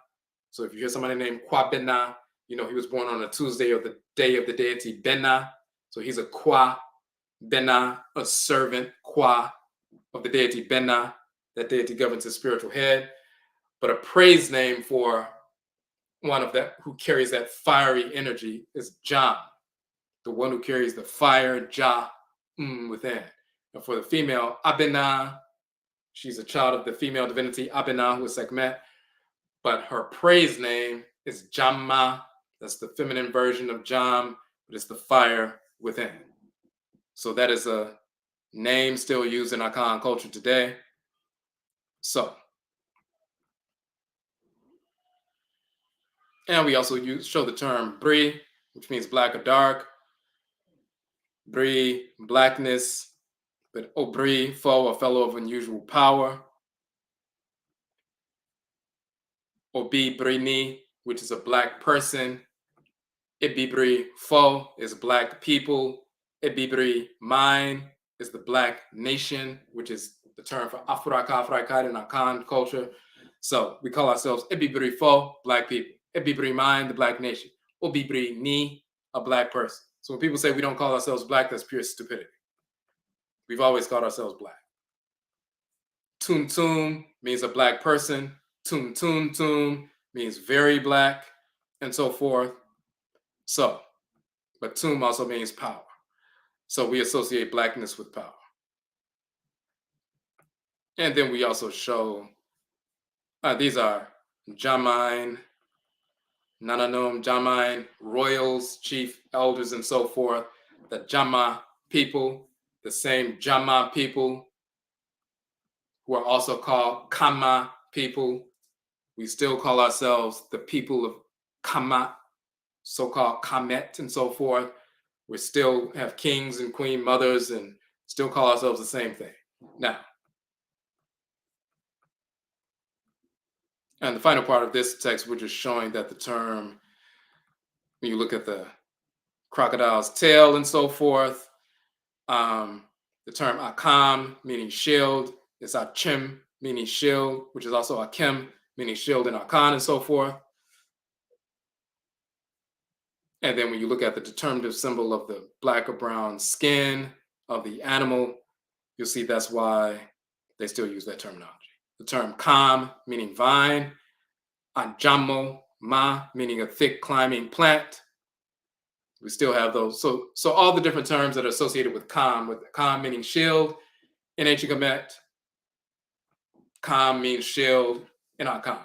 So if you hear somebody named Kwabena, he was born on a Tuesday or the day of the deity Bena. So he's a Kwabena, a servant Kwa of the deity Bena. That deity governs his spiritual head. But a praise name for one of that who carries that fiery energy is Jam, the one who carries the fire, within. And for the female, Abena, she's a child of the female divinity Abena, who is Sekhmet, but her praise name is Jamma. That's the feminine version of Jam, but it's the fire within. So that is a name still used in Akan culture today. So, and we also show the term Bri, which means black or dark. Bri, blackness, but Obri, foe, a fellow of unusual power. Obi Brini, which is a black person. Ibibri foe is black people. Ibibri mine is the Black Nation, which is the term for Afuraka, Afuraitkai, and Akan culture. So we call ourselves Ibibri foe, black people. Ibibri mine, the Black Nation. Obibri ni, a black person. So when people say we don't call ourselves black, that's pure stupidity. We've always called ourselves black. Tum Tum means a black person. Tum Tum Tum means very black, and so forth. So, but Tum also means power. So we associate blackness with power. And then we also show, these are Jamine, Nananom, Jamine, royals, chief elders, and so forth. The Jama people, the same Jama people who are also called Kama people. We still call ourselves the people of Kama, so-called Kamet and so forth. We still have kings and queen mothers and still call ourselves the same thing. Now, and the final part of this text, we're just showing that the term, when you look at the crocodile's tail and so forth, the term Akam, meaning shield, is Achim, meaning shield, which is also Akim, meaning shield and Akan and so forth. And then when you look at the determinative symbol of the black or brown skin of the animal, you'll see that's why they still use that terminology. The term Kam, meaning vine, Anjamo, Ma, meaning a thick climbing plant. We still have those. So all the different terms that are associated with Kam meaning shield in ancient Kemet, Kam means shield in Akan.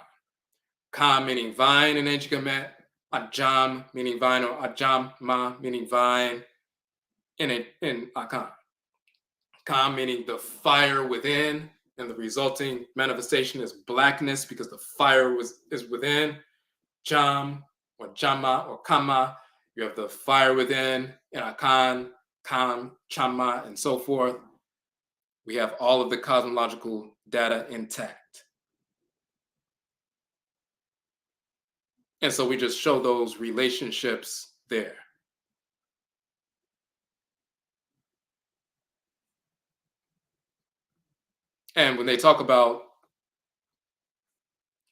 Kam meaning vine in ancient Kemet, Ajam meaning vine, or Ajam Ma meaning vine in Akan. Kam meaning the fire within, and the resulting manifestation is blackness because the fire is within. Jam or Jama or Kama, you have the fire within in Akan, Kam, Chama, and so forth. We have all of the cosmological data intact. And so we just show those relationships there. And when they talk about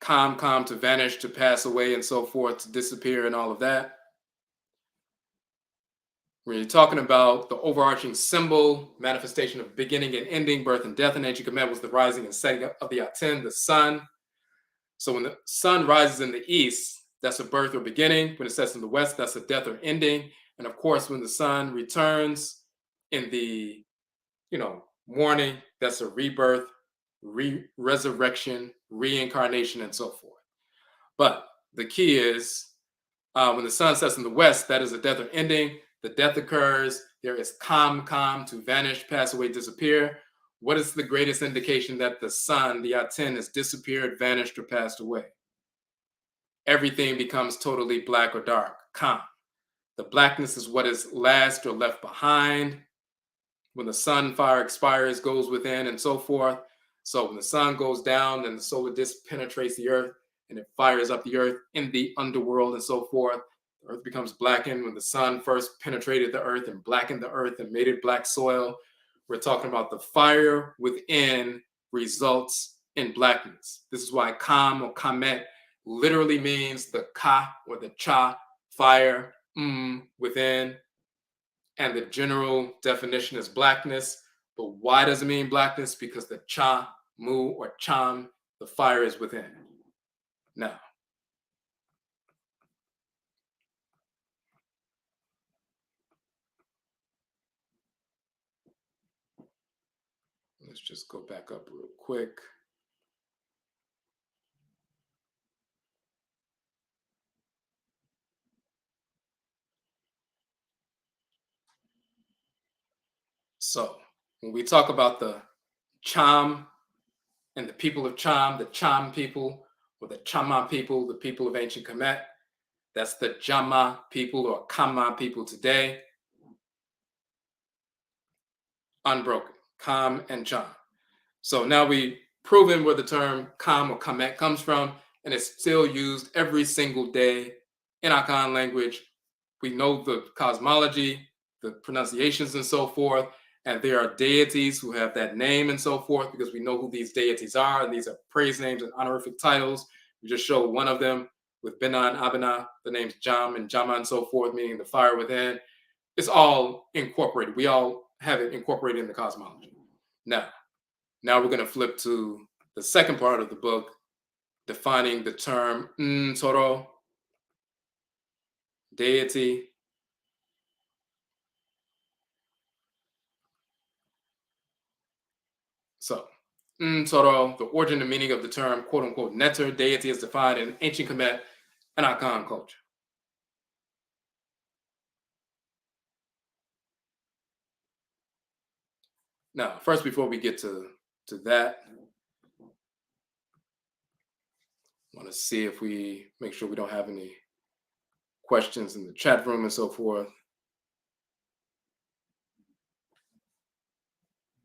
Kam, to vanish, to pass away, and so forth, to disappear, and all of that, when you're talking about the overarching symbol, manifestation of beginning and ending, birth and death in ancient Kemet was the rising and setting of the Aten, the sun. So when the sun rises in the east, that's a birth or beginning. When it sets in the west, that's a death or ending. And of course, when the sun returns in the morning, that's a rebirth resurrection, reincarnation, and so forth. But the key is when the sun sets in the west, that is a death or ending. The death occurs. There is kam, to vanish, pass away, disappear. What is the greatest indication that the sun, the aten, has disappeared, vanished, or passed away? Everything becomes totally black or dark, kam. The blackness is what is last or left behind. When the sun fire expires, goes within, and so forth. So when the sun goes down, then the solar disk penetrates the earth and it fires up the earth in the underworld and so forth. The earth becomes blackened when the sun first penetrated the earth and blackened the earth and made it black soil. We're talking about the fire within results in blackness. This is why kam or kamet literally means the ka or the cha, fire, within. And the general definition is blackness. But why does it mean blackness? Because the cha, mu, or cham, the fire is within. Now, let's just go back up real quick. So when we talk about the Cham and the people of Cham, the Cham people, or the Chama people, the people of ancient Kemet, that's the Jama people or Kama people today. Unbroken, Kam and Cham. So now we've proven where the term Kam or Kamet comes from, and it's still used every single day in Akan language. We know the cosmology, the pronunciations, and so forth. And there are deities who have that name and so forth because we know who these deities are. And these are praise names and honorific titles. We just show one of them with Bina and Abina, the names Jam and Jama and so forth, meaning the fire within. It's all incorporated. We all have it incorporated in the cosmology. Now we're going to flip to the second part of the book, defining the term Ntoro, deity. So, Ntoro, the origin and meaning of the term, quote unquote, netter, deity, is defined in ancient Kemet and Akan culture. Now, first, before we get to that, I want to see if we make sure we don't have any questions in the chat room and so forth.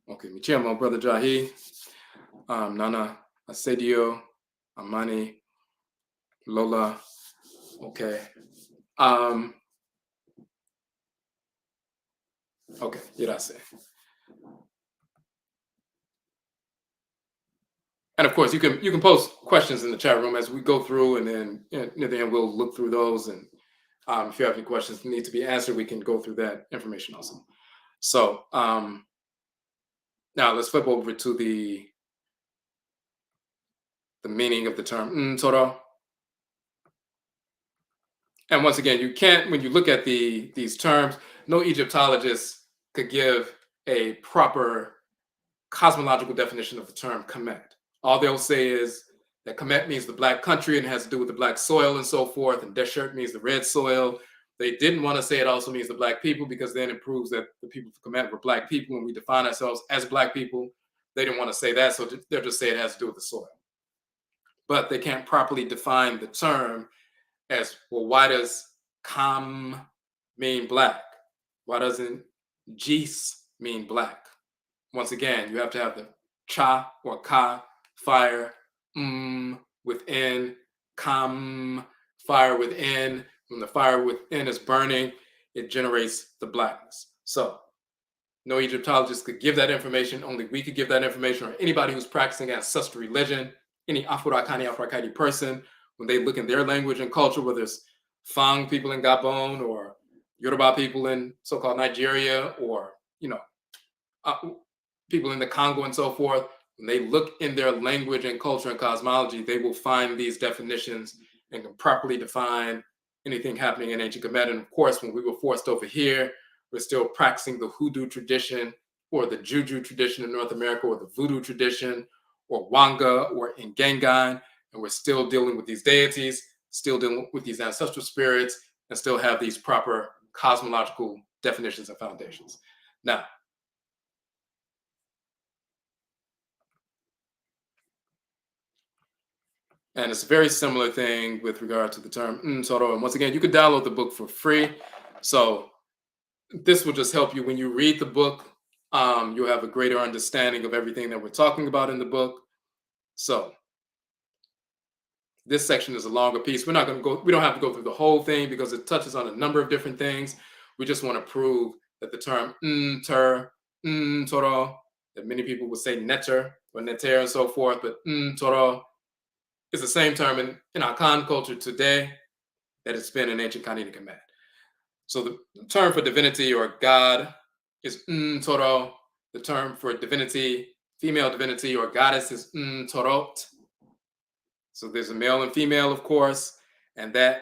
Okay, Michiamo, Brother Jahi, Nana, Asedio, Amani, Lola, okay. Okay, Irase. And of course, you can post questions in the chat room as we go through, and then near the end we'll look through those. And if you have any questions that need to be answered, we can go through that information also. So now let's flip over to the meaning of the term Toro. And once again, you can't, when you look at these terms, no Egyptologist could give a proper cosmological definition of the term Kemet. All they'll say is that Kemet means the black country and it has to do with the black soil and so forth, and Desert means the red soil. They didn't want to say it also means the black people because then it proves that the people of Kemet were black people and we define ourselves as black people. They didn't want to say that, so they'll just say it has to do with the soil. But they can't properly define the term as, well, why does Kam mean black? Why doesn't Jis mean black? Once again, you have to have the cha or ka, fire, within, kam, fire within. When the fire within is burning, it generates the blackness. So no Egyptologist could give that information. Only we could give that information, or anybody who's practicing ancestral religion, any Afurakani, Afuraitkaitnut person, when they look in their language and culture, whether it's Fang people in Gabon or Yoruba people in so-called Nigeria, or people in the Congo and so forth, when they look in their language and culture and cosmology, they will find these definitions and can properly define anything happening in ancient Kemet. And of course, when we were forced over here, we're still practicing the hoodoo tradition or the juju tradition in North America, or the voodoo tradition, or Wanga or Ngangan, and we're still dealing with these deities, still dealing with these ancestral spirits, and still have these proper cosmological definitions and foundations. Now, and it's a very similar thing with regard to the term Ntoro. And once again, you can download the book for free. So this will just help you when you read the book. You'll have a greater understanding of everything that we're talking about in the book. So this section is a longer piece. We're not going to go, we don't have to go through the whole thing because it touches on a number of different things. We just want to prove that the term Ntoro, that many people would say netter or neter and so forth, but Ntoro is the same term in Akan culture today that it's been in ancient Khanit and Kamit. So the term for divinity or God is Ntoro. The term for divinity, female divinity or goddess is Ntorot. So there's a male and female, of course, and that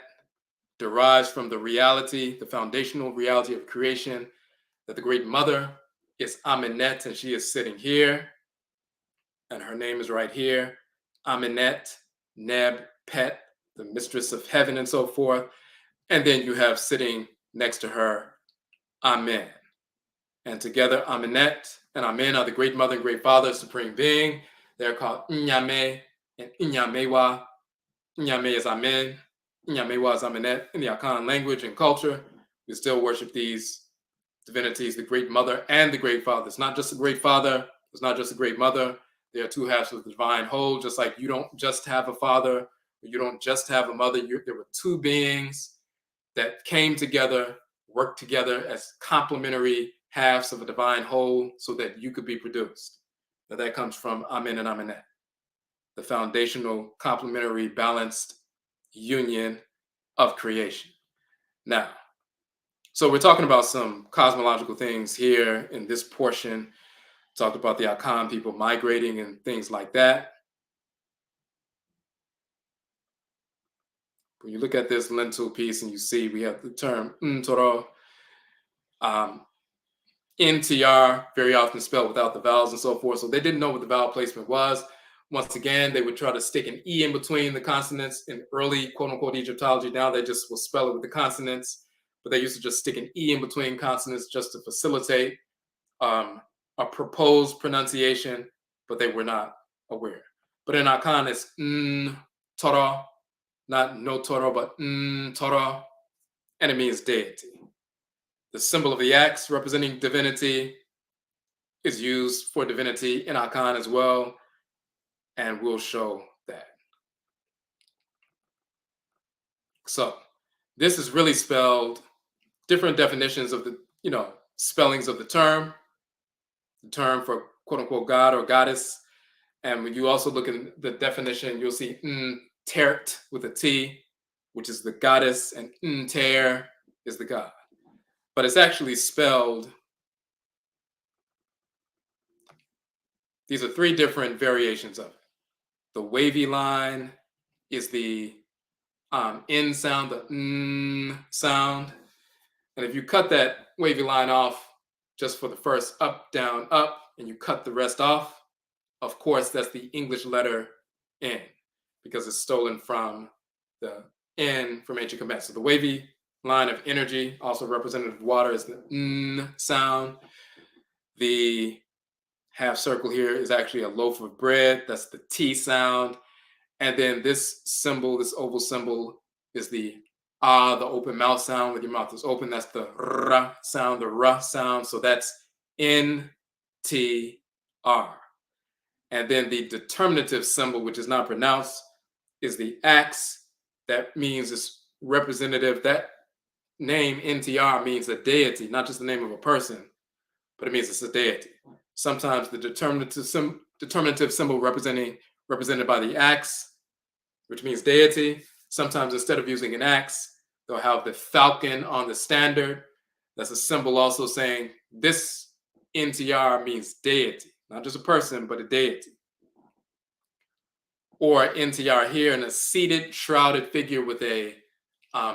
derives from the reality, the foundational reality of creation, that the great mother is Amenet, and she is sitting here, and her name is right here, Amenet, Neb, Pet, the mistress of heaven, and so forth. And then you have sitting next to her, Amen. And together, Amenet and Amen are the great mother and great father, supreme being. They're called Nyame and Inyamewa. Nyame is Amen. Inyamewa is Amenet. In the Akan language and culture, we still worship these divinities, the great mother and the great father. It's not just a great father. It's not just a great mother. They are two halves of the divine whole, just like you don't just have a father, you don't just have a mother. There were two beings that came together, worked together as complementary halves of a divine whole so that you could be produced. Now that comes from Amen and Amenet, the foundational, complementary, balanced union of creation. Now, so we're talking about some cosmological things here in this portion. Talked about the Akan people migrating and things like that. When you look at this lentil piece and you see we have the term Ntoro, NTR, very often spelled without the vowels and so forth. So they didn't know what the vowel placement was. Once again, they would try to stick an E in between the consonants in early quote unquote Egyptology. Now they just will spell it with the consonants, but they used to just stick an E in between consonants just to facilitate a proposed pronunciation, but they were not aware. But in Akan, it's Toro, not no Toro, but Toro, and it means deity. The symbol of the axe representing divinity is used for divinity in Akan as well, and we'll show that. So this is really spelled different definitions of the, spellings of the term for quote unquote God or goddess. And when you also look at the definition, you'll see Tert with a T, which is the goddess, and Ter is the god. But it's actually spelled, these are three different variations of it. The wavy line is the N sound, the sound. And if you cut that wavy line off just for the first up, down, up, and you cut the rest off, of course, that's the English letter N because it's stolen from the N from ancient Kemet. So the wavy line of energy, also representative of water, is the N sound. The half circle here is actually a loaf of bread. That's the T sound. And then this symbol, this oval symbol, is the the open mouth sound when your mouth is open. That's the R sound, the R sound. So that's N, T, R. And then the determinative symbol, which is not pronounced, is the axe. That means it's representative. That name, NTR, means a deity, not just the name of a person, but it means it's a deity. Sometimes the determinative symbol represented by the axe, which means deity. Sometimes instead of using an axe, they'll have the falcon on the standard. That's a symbol also saying this NTR means deity, not just a person, but a deity. Or NTR here in a seated, shrouded figure with a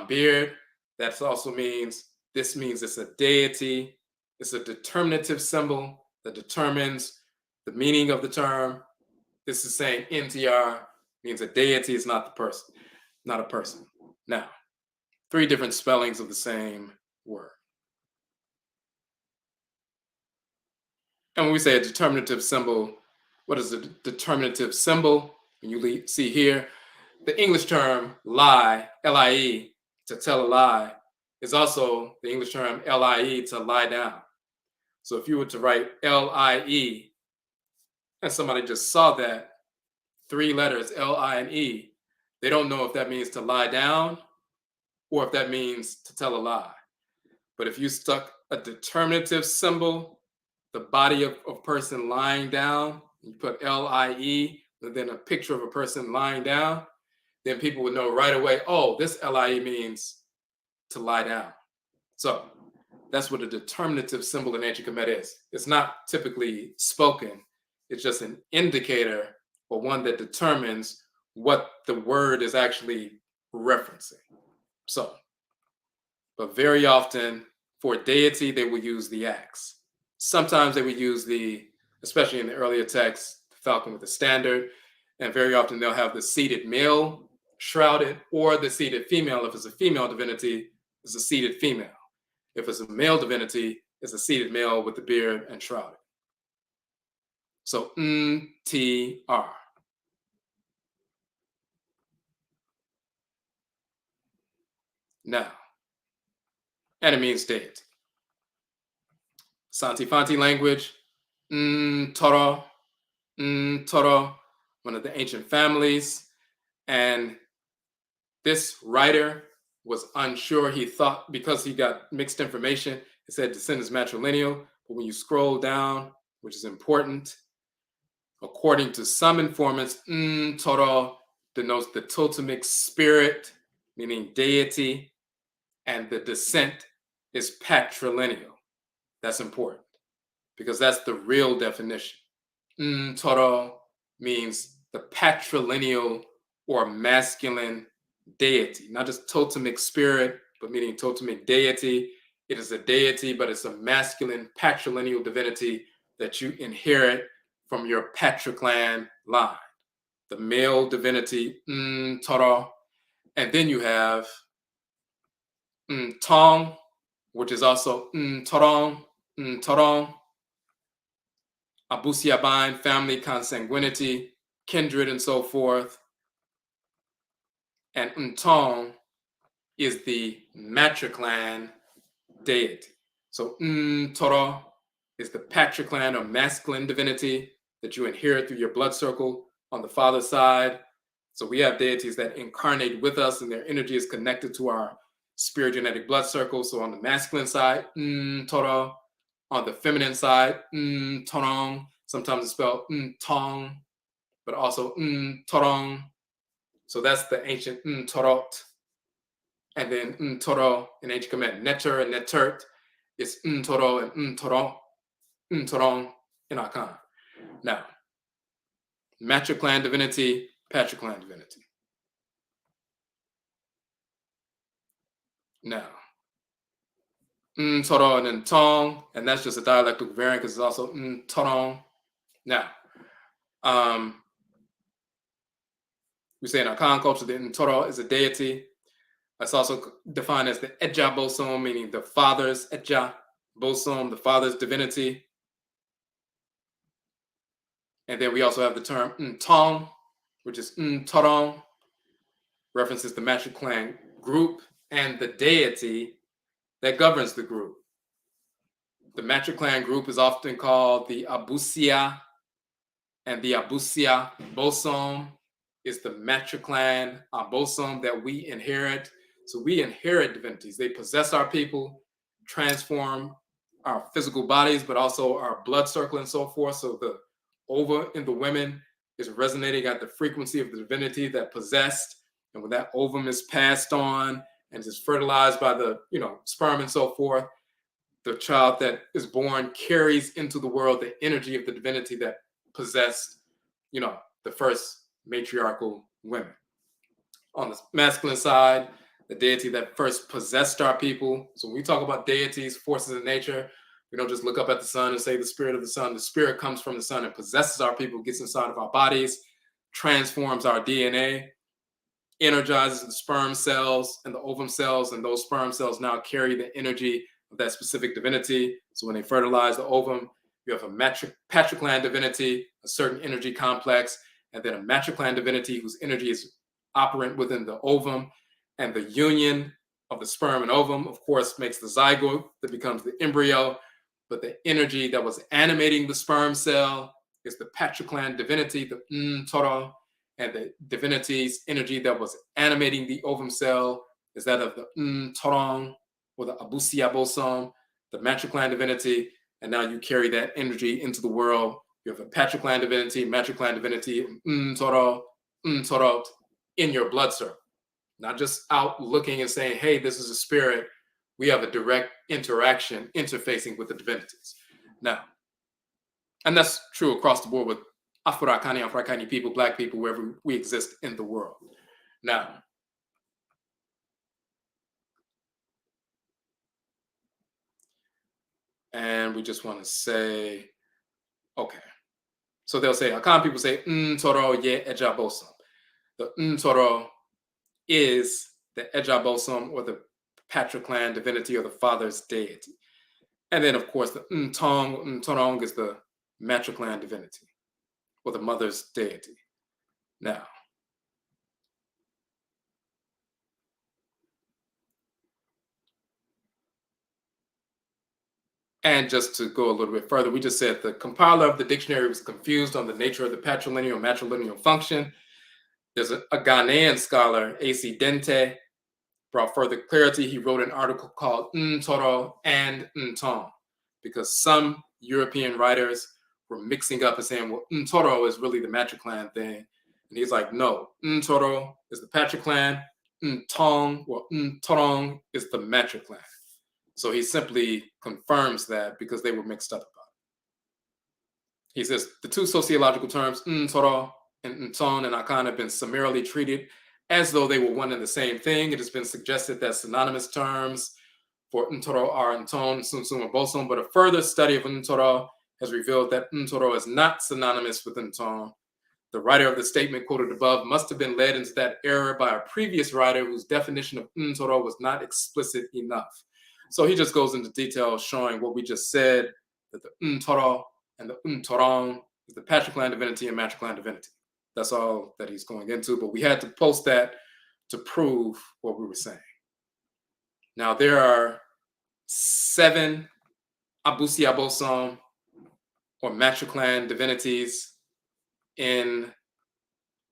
beard. That also means, this means it's a deity. It's a determinative symbol that determines the meaning of the term. This is saying NTR means a deity is not the person, not a person. Now, 3 different spellings of the same word. And when we say a determinative symbol, what is a determinative symbol? When you see here, the English term lie, L-I-E, to tell a lie, is also the English term L-I-E, to lie down. So if you were to write L-I-E, and somebody just saw that, 3 letters, L, I, and E, they don't know if that means to lie down or if that means to tell a lie. But if you stuck a determinative symbol, the body of a person lying down, you put L-I-E, and then a picture of a person lying down, then people would know right away, oh, this L-I-E means to lie down. So that's what a determinative symbol in ancient Kemet is. It's not typically spoken. It's just an indicator, or one that determines what the word is actually referencing. So, but very often for deity, they will use the axe. Sometimes they would use especially in the earlier texts, the falcon with the standard, and very often they'll have the seated male shrouded, or the seated female. If it's a female divinity, it's a seated female. If it's a male divinity, it's a seated male with the beard and shrouded. So N-T-R. Now, and it means deity. Santi Fanti language, Toro, Toro, one of the ancient families. And this writer was unsure. He thought, because he got mixed information, it said descendants matrilineal. But when you scroll down, which is important, according to some informants, Toro denotes the totemic spirit, meaning deity, and the descent is patrilineal. That's important because that's the real definition. Toro means the patrilineal or masculine deity, not just totemic spirit, but meaning totemic deity. It is a deity, but it's a masculine patrilineal divinity that you inherit from your patriclan line. The male divinity, Toro. And then you have Tong, which is also Torong, Torong. Abusiabine, family consanguinity, kindred, and so forth. And Ntong is the matriclan deity. So Toro is the patriclan or masculine divinity that you inherit through your blood circle on the father's side. So we have deities that incarnate with us, and their energy is connected to our spirogenetic blood circle. So on the masculine side, Toro. On the feminine side, Torong. Sometimes it's spelled Tong, but also Torong. So that's the ancient Torot. And then Toro in ancient Kemet, Neter and Netert is Toro and Torong, Torong in Akan. Now, matriclan divinity, patriclan divinity. Now, Toro and then Tong, and that's just a dialectical variant because it's also Torong. Now, we say in Akan culture that Toro is a deity. That's also defined as the Eja bosom, meaning the father's Eja bosom, the father's divinity. And then we also have the term Tong, which is Torong, references the matriclan group and the deity that governs the group. The matriclan group is often called the Abusia, and the Abusia bosom is the matriclan bosom that we inherit. So we inherit divinities. They possess our people, transform our physical bodies, but also our blood circle and so forth. So the ova in the women is resonating at the frequency of the divinity that possessed. And when that ovum is passed on and is fertilized by the sperm and so forth, the child that is born carries into the world the energy of the divinity that possessed, the first matriarchal women. On the masculine side, the deity that first possessed our people. So when we talk about deities, forces of nature, We don't just look up at the sun and say the spirit of the sun. The spirit comes from the sun and possesses our people, gets inside of our bodies, transforms our DNA, energizes the sperm cells and the ovum cells, and those sperm cells now carry the energy of that specific divinity. So when they fertilize the ovum, you have a patriclan divinity, a certain energy complex, and then a matriclan divinity whose energy is operant within the ovum, and the union of the sperm and ovum, of course, makes the zygote that becomes the embryo, but the energy that was animating the sperm cell is the patriclan divinity, the Ntoro, and the divinity's energy that was animating the ovum cell is that of the Ntorong, or the Abusiabosom, the matriclan divinity, and now you carry that energy into the world. You have a patriclan divinity, matriclan divinity, Ntoro in your blood circle. Not just out looking and saying, hey, this is a spirit. We have a direct interaction, interfacing with the divinities. Now, and that's true across the board with Afurakani, Afuraitkaitnut people, Black people, wherever we exist in the world. Now, and we just want to say, okay. So they'll say, Akan people say, Ntoro ye ejabosom. The Ntoro is the ejabosom, or the patriclan divinity, or the father's deity. And then, of course, the Ntorong is the matriclan divinity, or the mother's deity. Now, and just to go a little bit further, we just said the compiler of the dictionary was confused on the nature of the patrilineal and matrilineal function. There's a Ghanaian scholar, A.C. Dente, brought further clarity. He wrote an article called Ntoro and Ntong, because some European writers were mixing up and saying, well, Ntoro is really the matriclan thing. And he's like, no, Ntoro is the patriclan, Ntong, or Ntorong is the matriclan. So he simply confirms that because they were mixed up about it. He says the two sociological terms, Ntoro and Nton and Akan, have been summarily treated as though they were one and the same thing. It has been suggested that synonymous terms for Ntoro are Nton, Sunsum, and Bosom, but a further study of Ntoro has revealed that Ntoro is not synonymous with Nton. The writer of the statement quoted above must have been led into that error by a previous writer whose definition of Ntoro was not explicit enough. So he just goes into detail showing what we just said, that the Ntoro and the Ntorong is the patriclan divinity and matriclan divinity. That's all that he's going into, but we had to post that to prove what we were saying. Now, there are 7 Abusiabosom, or matriclan divinities, in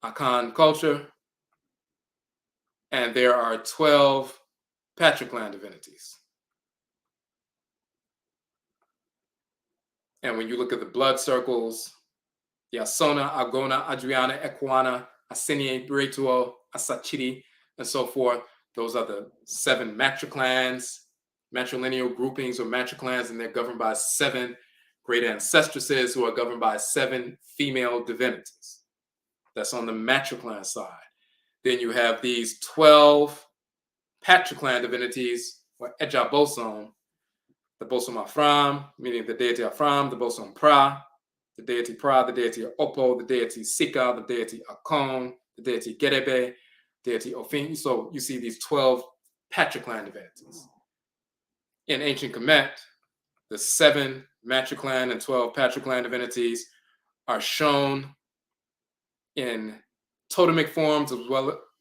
Akan culture, and there are 12 patriclan divinities. And when you look at the blood circles, the Asona, Agona, Adriana, Equana, Asinie, Bretuo, Asachiri, and so forth, those are the 7 matriclans, matrilineal groupings or matriclans, and they're governed by 7 great ancestresses who are governed by 7 female divinities. That's on the matriclan side. Then you have these 12 patriclan divinities, or Ejabosom, the Bosom Afram, meaning the deity Afram, the Bosom Pra, the deity Pra, the deity Opo, the deity Sika, the deity Akon, the deity Gerebe, deity Ofin. So you see these 12 patriclan divinities. In ancient Kemet, the 7 matriclan and 12 patriclan divinities are shown in totemic forms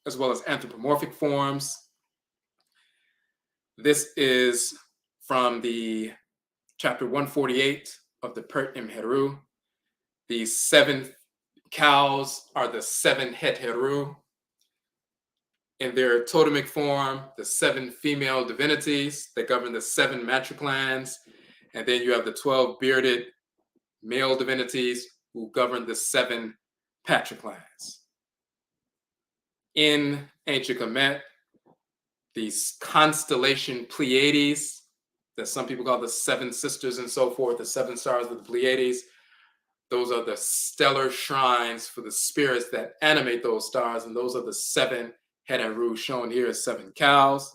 as well as anthropomorphic forms. This is from the chapter 148 of the Pert Im Heru. These 7 cows are the 7 Het Heru. In their totemic form, the 7 female divinities that govern the 7 matriclans. And then you have the 12 bearded male divinities who govern the 7 patriclans. In ancient Kemet, these constellation Pleiades, that some people call the 7 sisters and so forth, the 7 stars of the Pleiades, those are the stellar shrines for the spirits that animate those stars, and those are the 7 Het Heru, shown here as 7 cows.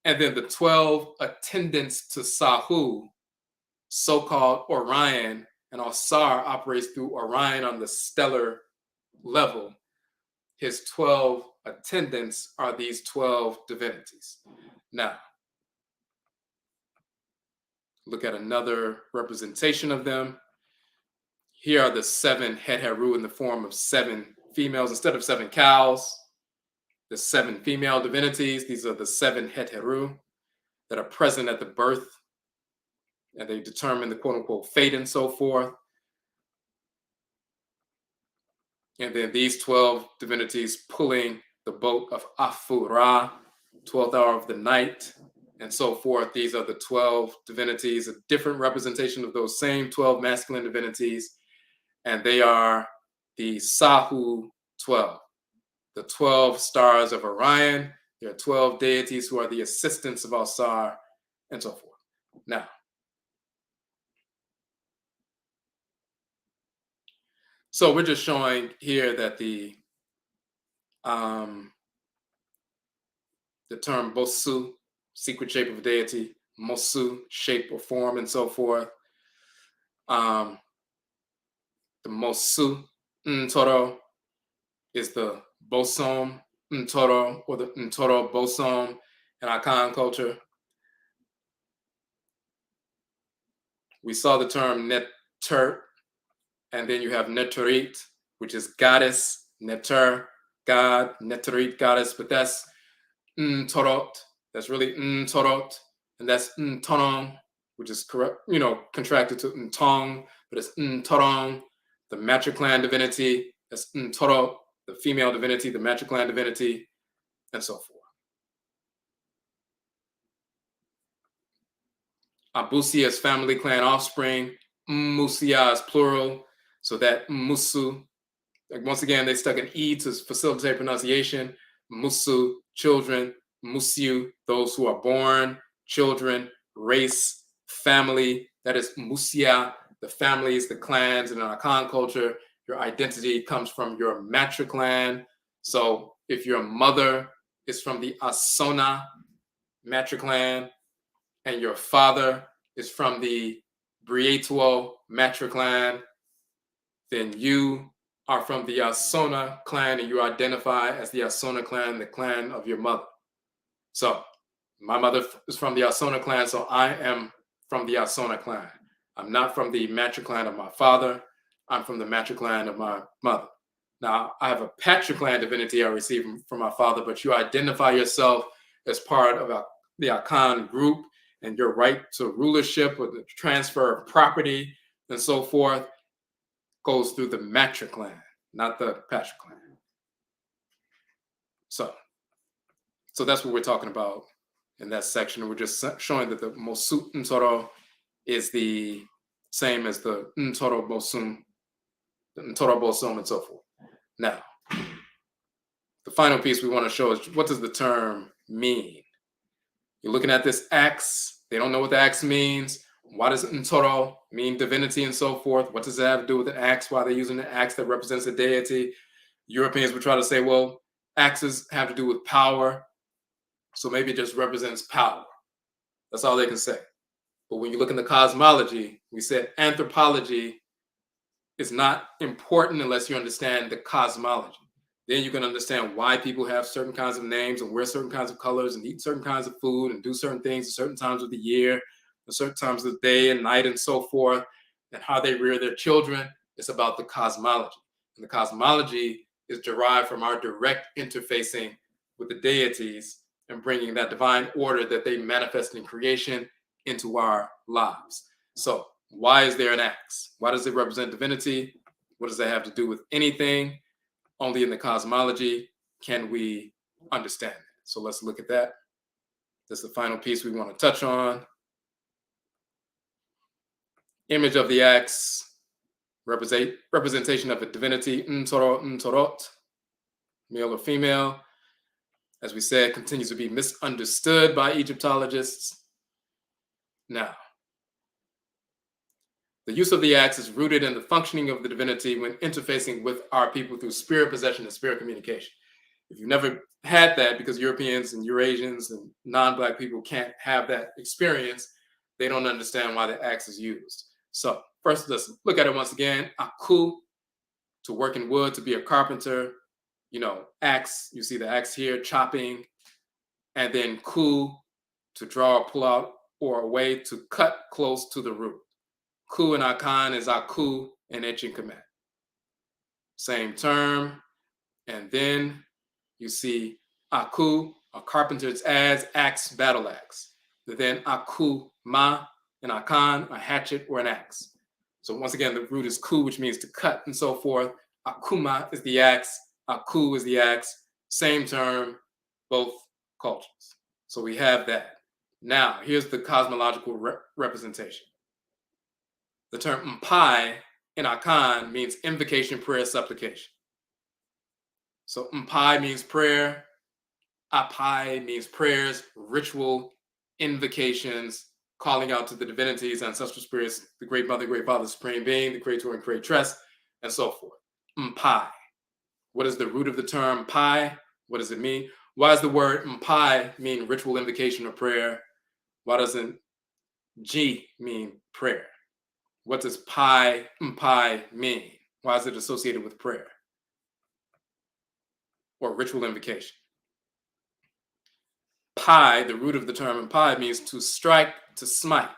And then the 12 attendants to Sahu so-called Orion, and Osar operates through Orion on the stellar level. His 12 attendants are these 12 divinities. Now, look at another representation of them. Here are the 7 Het Heru in the form of 7 females. Instead of 7 cows, the 7 female divinities. These are the 7 Het Heru that are present at the birth, and they determine the quote-unquote fate and so forth. And then these 12 divinities pulling the boat of Afura, 12th hour of the night, and so forth. These are the 12 divinities, a different representation of those same 12 masculine divinities, and they are the Sahu 12, the 12 stars of Orion. There are 12 deities who are the assistants of Alsar, and so forth. Now, so we're just showing here that the term Bosu, secret shape of deity, Mosu, shape or form, and so forth. The Mosu Ntoro is the bosom Ntoro, or the Ntoro bosom in Akan culture. We saw the term Neter, and then you have Neterit, which is goddess, Neter, God, Neterit, goddess, but that's Ntorot. That's really Ntorot, and that's Ntorong, which is correct, contracted to Ntong, but it's Ntorong, the matriclan divinity. That's Ntorot, the female divinity, the matriclan divinity, and so forth. Abusia is family, clan, offspring. Musia is plural, so that Musu, like once again, they stuck an E to facilitate pronunciation. Musu, children. Musiu, those who are born, children, race, family. That is Musia, the families, the clans. And in our Akan culture, your identity comes from your matriclan. So if your mother is from the Asona matriclan, and your father is from the Brietuo matriclan, then you are from the Asona clan, and you identify as the Asona clan, the clan of your mother. So my mother is from the Asona clan, so I am from the Asona clan. I'm not from the matriclan of my father. I'm from the matriclan of my mother. Now, I have a patriclan divinity I received from my father, but you identify yourself as part of the Akan group, and your right to rulership or the transfer of property and so forth goes through the matriclan, not the patriclan. So that's what we're talking about in that section. We're just showing that the Mosu Ntoro is the same as the Ntoro Bosum, the Ntoro Bosum, and so forth. Now, the final piece we want to show is, what does the term mean? You're looking at this axe. They don't know what the axe means. Why does Ntoro mean divinity and so forth? What does it have to do with an axe? Why are they using an axe that represents a deity? Europeans would try to say, well, axes have to do with power, so maybe it just represents power. That's all they can say. But when you look in the cosmology, we said anthropology is not important unless you understand the cosmology. Then you can understand why people have certain kinds of names and wear certain kinds of colors and eat certain kinds of food and do certain things at certain times of the year, at certain times of the day and night and so forth, and how they rear their children. It's about the cosmology. And the cosmology is derived from our direct interfacing with the deities and bringing that divine order that they manifest in creation into our lives. So why is there an axe? Why does it represent divinity? What does that have to do with anything? Only in the cosmology can we understand it. So let's look at that. That's the final piece we want to touch on. Image of the axe, representation of a divinity, Ntoro, Ntorot, male or female. As we said, continues to be misunderstood by Egyptologists. Now, the use of the axe is rooted in the functioning of the divinity when interfacing with our people through spirit possession and spirit communication. If you've never had that, because Europeans and Eurasians and non-Black people can't have that experience, they don't understand why the axe is used. So first, let's look at it once again. Aku, to work in wood, to be a carpenter. You know, axe, you see the axe here, chopping. And then ku, to draw or pull out, or a way to cut close to the root. Ku and Akan is Aku and Kemet. Same term. And then you see Aku, a carpenter's axe, battle axe. Then Aku ma and Akan, a hatchet or an axe. So once again, the root is ku, which means to cut and so forth. Akuma is the axe. Aku is the axe. Same term, both cultures. So we have that. Now, here's the cosmological representation. The term mpai in Akan means invocation, prayer, supplication. So mpai means prayer. Apai means prayers, ritual, invocations, calling out to the divinities, ancestral spirits, the great mother, great father, supreme being, the creator and creatress, and so forth. Mpai. What is the root of the term pai? What does it mean? Why does the word mpai mean ritual, invocation, or prayer? Why doesn't G mean prayer? What does mpai mean? Why is it associated with prayer or ritual invocation? Pi, the root of the term mpai, means to strike, to smite,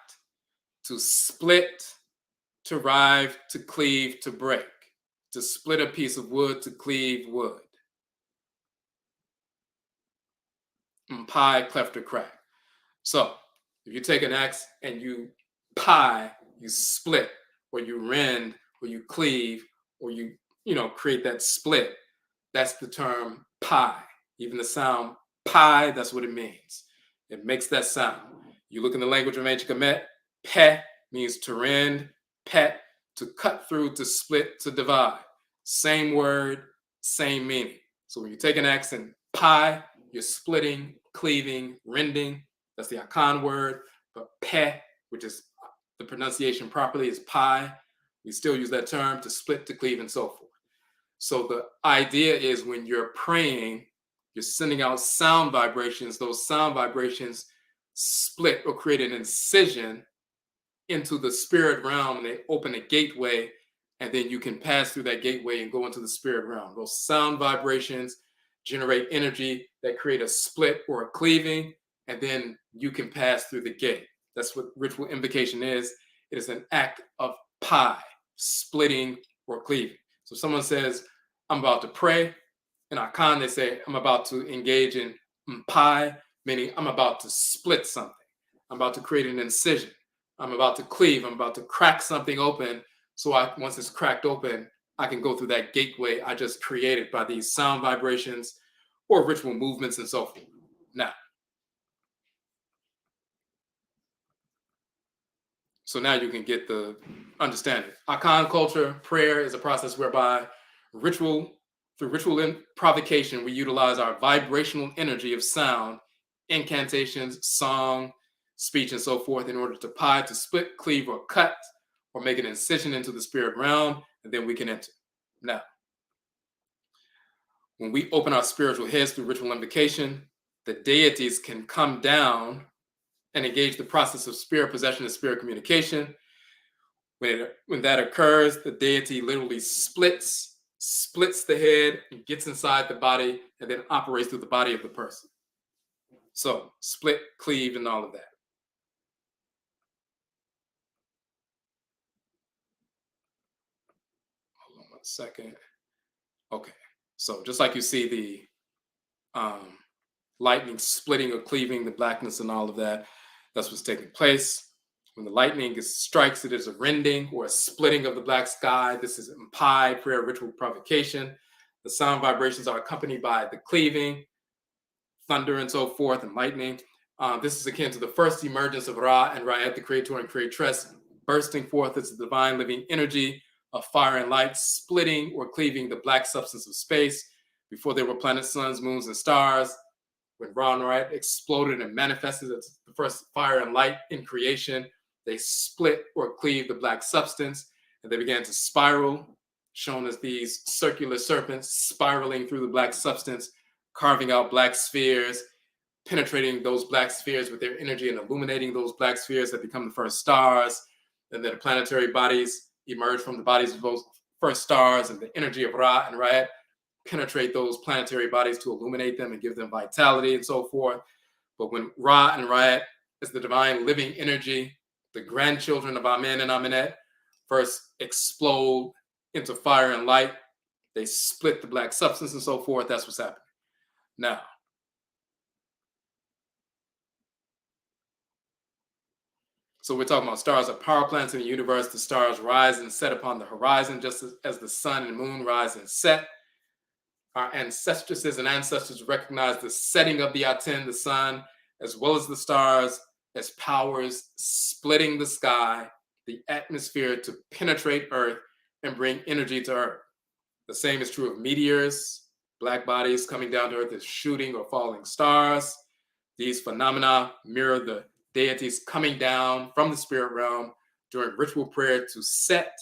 to split, to rive, to cleave, to break, to split a piece of wood, to cleave wood. Mpai, cleft or crack. So if you take an axe and you pi, you split, or you rend, or you cleave, or you create that split, that's the term pi. Even the sound pi, that's what it means. It makes that sound. You look in the language of ancient Kemet, pe means to rend, pet, to cut through, to split, to divide. Same word, same meaning. So when you take an axe and pi, you're splitting, cleaving, rending. That's the Akan word. But pe, which is the pronunciation properly, is pi. We still use that term to split, to cleave, and so forth. So the idea is when you're praying, you're sending out sound vibrations. Those sound vibrations split or create an incision into the spirit realm, and they open a gateway, and then you can pass through that gateway and go into the spirit realm. Those sound vibrations generate energy that create a split or a cleaving, and then you can pass through the gate. That's what ritual invocation is. It is an act of pi, splitting or cleaving. So someone says, I'm about to pray. In Akan, they say, I'm about to engage in mpai, meaning I'm about to split something. I'm about to create an incision. I'm about to cleave. I'm about to crack something open. So once it's cracked open, I can go through that gateway I just created by these sound vibrations or ritual movements and so forth. Now, so now you can get the understanding. Akan culture, prayer is a process whereby through ritual provocation, we utilize our vibrational energy of sound, incantations, song, speech, and so forth in order to pi, to split, cleave, or cut, or make an incision into the spirit realm, and then we can enter. Now, when we open our spiritual heads through ritual invocation, the deities can come down and engage the process of spirit possession and spirit communication. When that occurs, the deity literally splits the head, and gets inside the body, and then operates through the body of the person. So split, cleave, and all of that. Hold on one second. Okay, so just like you see the lightning splitting or cleaving, the blackness and all of that, that's what's taking place. When the lightning strikes, it is a rending or a splitting of the black sky. This is mpai, prayer, ritual provocation. The sound vibrations are accompanied by the cleaving, thunder, and so forth, and lightning. This is akin to the first emergence of Ra and Ra'et, the creator and creatress, bursting forth as the divine living energy of fire and light, splitting or cleaving the black substance of space. Before there were planets, suns, moons, and stars, when Ra and Ra'et exploded and manifested as the first fire and light in creation, they split or cleaved the black substance, and they began to spiral, shown as these circular serpents spiraling through the black substance, carving out black spheres, penetrating those black spheres with their energy and illuminating those black spheres that become the first stars. And then the planetary bodies emerge from the bodies of those first stars, and the energy of Ra and Ra'at penetrate those planetary bodies to illuminate them and give them vitality and so forth. But when Ra and Ra'at is the divine living energy, the grandchildren of Amen and Amenet first explode into fire and light. They split the black substance and so forth. That's what's happening. Now, so we're talking about stars are power plants in the universe. The stars rise and set upon the horizon, just as the sun and moon rise and set. Our ancestresses and ancestors recognize the setting of the Aten, the sun, as well as the stars, as powers splitting the sky, the atmosphere to penetrate Earth and bring energy to Earth. The same is true of meteors, black bodies coming down to Earth as shooting or falling stars. These phenomena mirror the deities coming down from the spirit realm during ritual prayer to set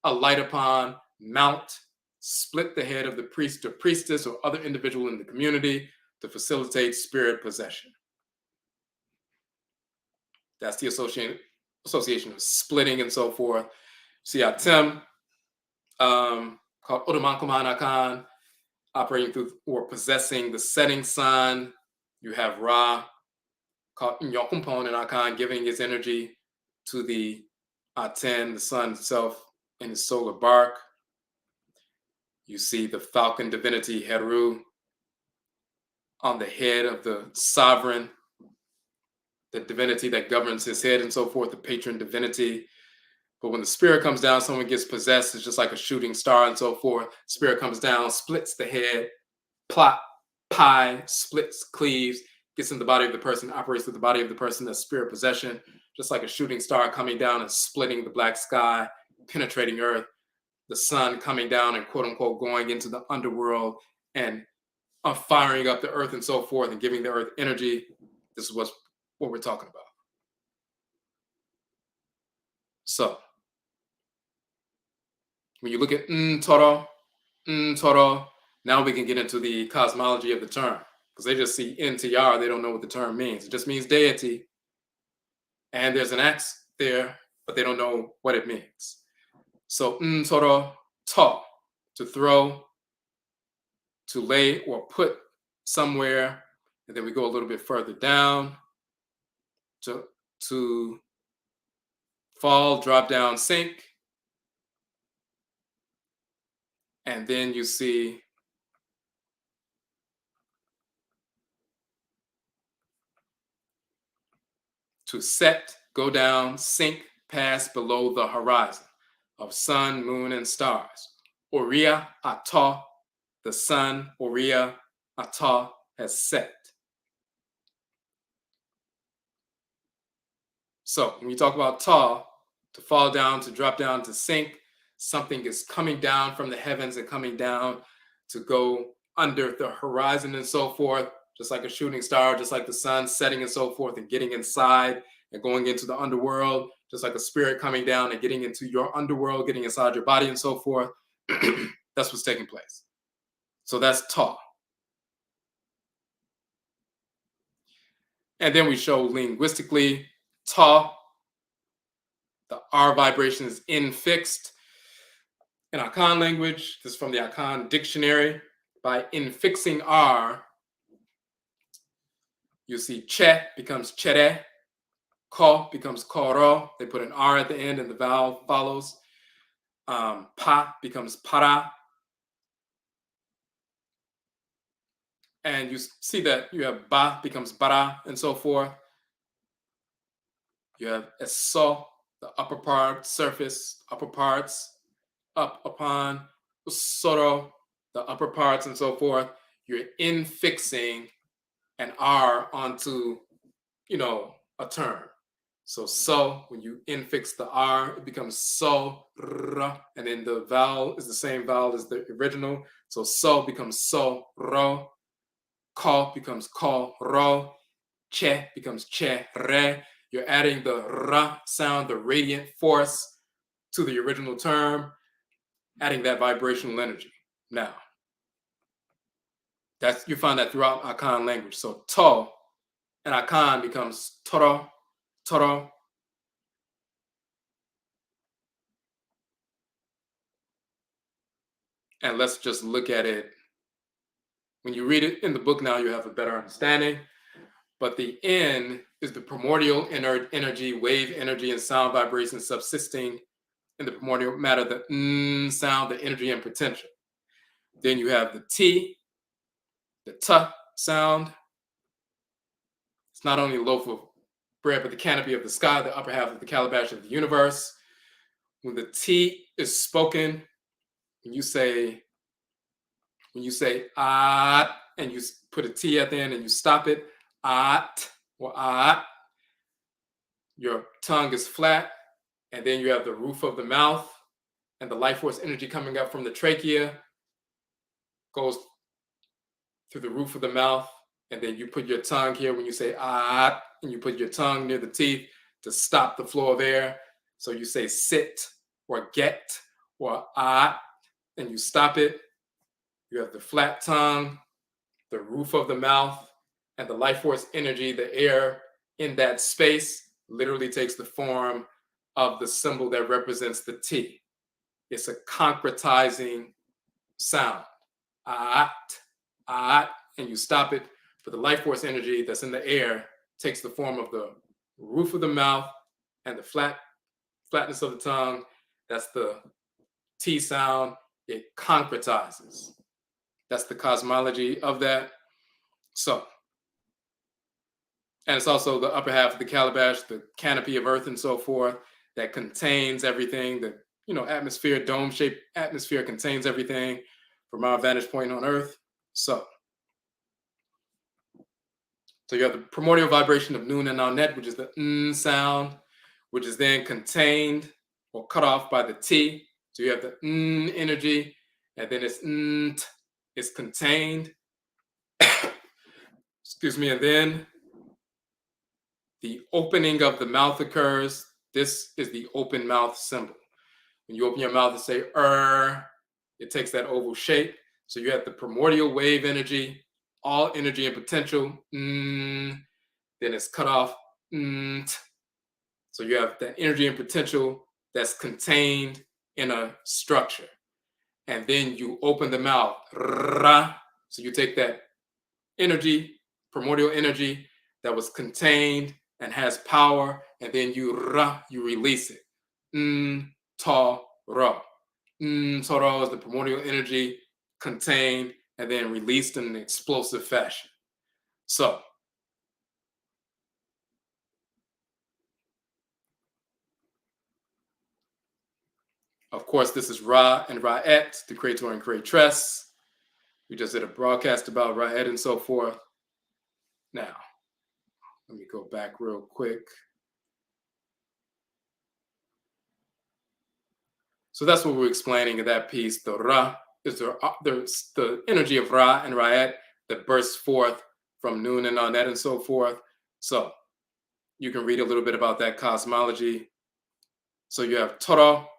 a light upon, mount, split the head of the priest or priestess or other individual in the community to facilitate spirit possession. That's the association of splitting and so forth. See Atem, called Odomankuman Akan, operating through or possessing the setting sun. You have Ra, called Nyokumpon and Akan, giving his energy to the Aten, the sun itself, in his solar bark. You see the falcon divinity Heru on the head of the sovereign, the divinity that governs his head and so forth, the patron divinity. But when the spirit comes down, someone gets possessed, it's just like a shooting star and so forth. Spirit comes down, splits the head, plot, pie, splits, cleaves, gets in the body of the person, operates through the body of the person. That's spirit possession, just like a shooting star coming down and splitting the black sky, penetrating Earth. The sun coming down and quote unquote going into the underworld and firing up the Earth and so forth and giving the Earth energy. This is what we're talking about. So when you look at Ntoro, now we can get into the cosmology of the term, because they just see Ntr, they don't know what the term means. It just means deity, and there's an X there, but they don't know what it means. So Ntoro, to, to throw, to lay or put somewhere, and then we go a little bit further down to fall, drop down, sink, and then you see to set, go down, sink, pass below the horizon of sun, moon, and stars. Oria Ata, the sun, Oria Ata has set. So when you talk about Ta, to fall down, to drop down, to sink, something is coming down from the heavens and coming down to go under the horizon and so forth, just like a shooting star, just like the sun setting and so forth, and getting inside and going into the underworld, just like a spirit coming down and getting into your underworld, getting inside your body and so forth. That's what's taking place. So that's Ta. And then we show linguistically Ta, the R vibration is infixed. In Akan language, this is from the Akan dictionary. By infixing R, you see che becomes chere, ko becomes koro. They put an R at the end and the vowel follows. Pa becomes para. And you see that you have ba becomes bara and so forth. You have eso, the upper part, surface, upper parts, up upon, soro, the upper parts and so forth. You're infixing an R onto, a term. So when you infix the R, it becomes so, and then the vowel is the same vowel as the original. So becomes so, ro. Ko becomes ko, ro. Che becomes che, re. You're adding the ra sound, the radiant force, to the original term, adding that vibrational energy. Now, you find that throughout Akan language. So to and Akan becomes toro, toro. And let's just look at it. When you read it in the book now, you have a better understanding. But the N is the primordial inert energy, wave energy, and sound vibration subsisting in the primordial matter, the N sound, the energy and potential. Then you have the T, the T sound. It's not only a loaf of bread, but the canopy of the sky, the upper half of the calabash of the universe. When the T is spoken, when you say at, and you put a T at the end and you stop it, at or at, your tongue is flat, and then you have the roof of the mouth, and the life force energy coming up from the trachea goes through the roof of the mouth, and then you put your tongue here when you say ah, and you put your tongue near the teeth to stop the flow of air. So you say sit or get or ah, and you stop it. You have the flat tongue, the roof of the mouth, and the life force energy, the air in that space literally takes the form of the symbol that represents the T. It's a concretizing sound. Ah, and you stop it. But the life force energy that's in the air takes the form of the roof of the mouth and the flatness of the tongue. That's the T sound. It concretizes. That's the cosmology of that. So, and it's also the upper half of the calabash, the canopy of earth and so forth, that contains everything. The atmosphere, dome-shaped atmosphere contains everything from our vantage point on earth. So you have the primordial vibration of Nun and Anet, which is the N sound, which is then contained or cut off by the T. So you have the N energy, and then it's Nt, it's contained. Excuse me, and then the opening of the mouth occurs. This is the open mouth symbol. When you open your mouth and say it takes that oval shape. So you have the primordial wave energy, all energy and potential. Then it's cut off. So you have that energy and potential that's contained in a structure. And then you open the mouth. So you take that energy, primordial energy that was contained and has power, and then you release it. Toro. Toro is the primordial energy contained and then released in an explosive fashion. So, of course, this is Ra and Ra'et, the creator and creatress. We just did a broadcast about Ra'et and so forth. Now, let me go back real quick. So that's what we're explaining in that piece. The Ra is the energy of Ra and Ra'et that bursts forth from Nun and Anet and so forth. So you can read a little bit about that cosmology. So you have Toro,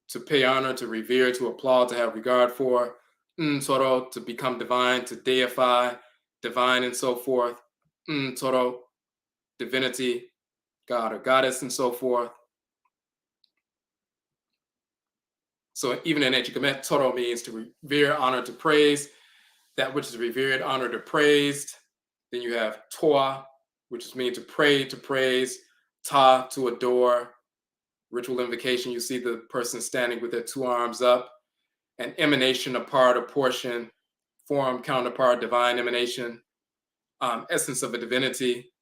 to pay honor, to revere, to applaud, to have regard for. Toro, to become divine, to deify, divine and so forth. Toro, divinity, god or goddess and so forth. So even in ancient Kemet, Toro means to revere, honor, to praise. That which is revered, honored, or praised. Then you have Toa, which means to pray, to praise. Ta, to adore. Ritual invocation, you see the person standing with their two arms up. An emanation, a part, a portion. Form, counterpart, divine emanation. Essence of a divinity.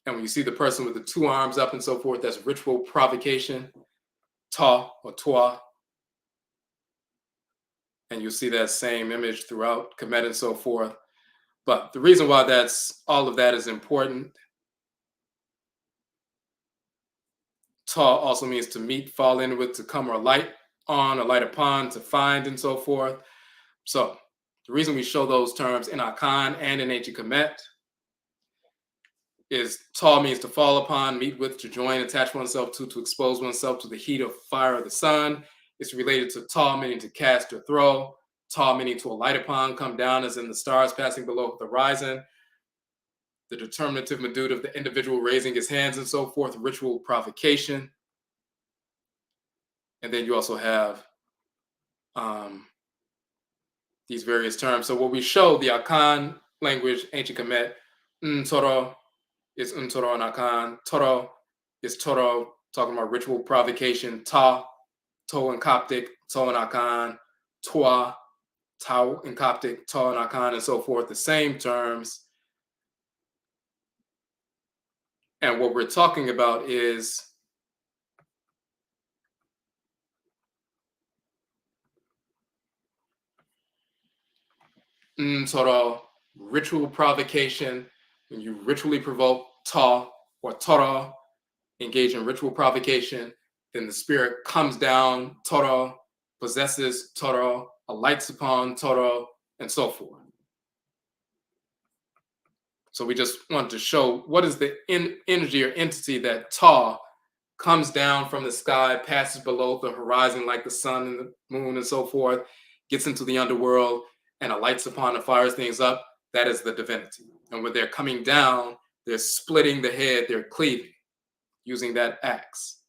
And when you see the person with the two arms up and so forth, that's ritual provocation. Ta or Toa. And you'll see that same image throughout Kemet and so forth. But the reason why all of that is important, Ta also means to meet, fall in with, to come or light on, or light upon, to find and so forth. So the reason we show those terms in Akan and in ancient Kemet is Ta means to fall upon, meet with, to join, attach oneself to expose oneself to the heat of fire of the sun. It's related to Ta, meaning to cast or throw. Ta meaning to alight upon, come down as in the stars passing below the horizon. The determinative mood of the individual raising his hands and so forth, ritual provocation. And then you also have these various terms. So what we show, the Akan language, ancient Kemet, Ntoro is Ntoro and Akan. Toro is Toro, talking about ritual provocation. Ta, To in Coptic, To and Akan. Tua, Tau in Coptic, To and Akan, and so forth, the same terms. And what we're talking about is Ntoro, ritual provocation. When you ritually provoke Ta or Toro, engage in ritual provocation, then the spirit comes down, Toro, possesses Toro, alights upon Toro, and so forth. So we just wanted to show what is the energy or entity that Ta comes down from the sky, passes below the horizon like the sun and the moon and so forth, gets into the underworld and alights upon and fires things up. That is the divinity. And when they're coming down, they're splitting the head, they're cleaving using that axe.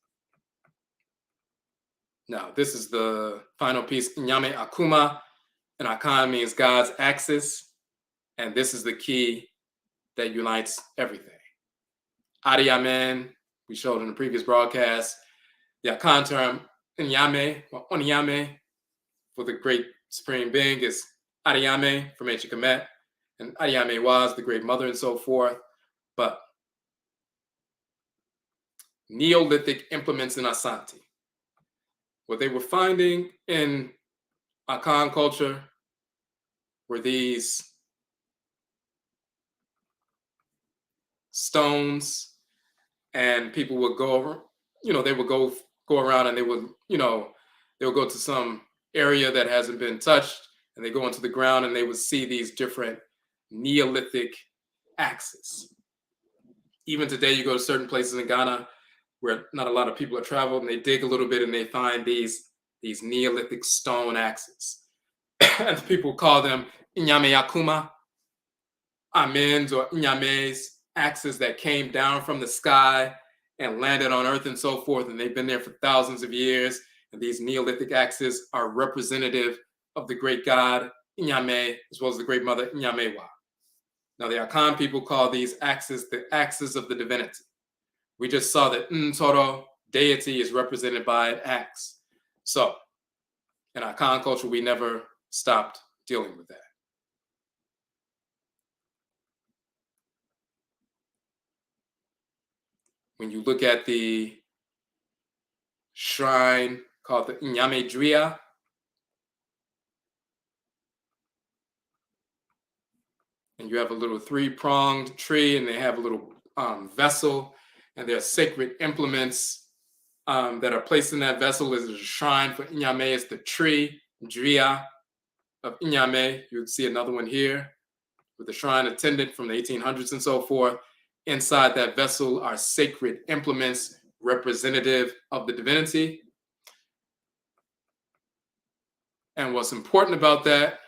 Now, this is the final piece, Nyame Akuma, and Akan means God's axis, and this is the key that unites everything. Ariamen, we showed in the previous broadcast, the Akan term, Nyame, or Onyame, for the great supreme being is Ariame from ancient Kemet, and Ariame was the great mother and so forth, but Neolithic implements in Asante. What they were finding in Akan culture were these stones, and people would go over, they would go around and they would, they would go to some area that hasn't been touched, and they go into the ground and they would see these different Neolithic axes. Even today, you go to certain places in Ghana where not a lot of people have traveled, and they dig a little bit and they find these Neolithic stone axes. And people call them Inyame Yakuma, Amens or Inyames, axes that came down from the sky and landed on earth and so forth, and they've been there for thousands of years. And these Neolithic axes are representative of the great god Inyame, as well as the great mother Inyamewa. Now, the Akan people call these axes the axes of the divinity. We just saw that Ntoro, deity, is represented by an axe. So, in Akan culture, we never stopped dealing with that. When you look at the shrine called the Inyame Dria, and you have a little three-pronged tree, and they have a little vessel, and there are sacred implements that are placed in that vessel. Is a shrine for Inyame. It's the tree, Dria of Inyame. You would see another one here with the shrine attendant from the 1800s and so forth. Inside that vessel are sacred implements representative of the divinity. And what's important about that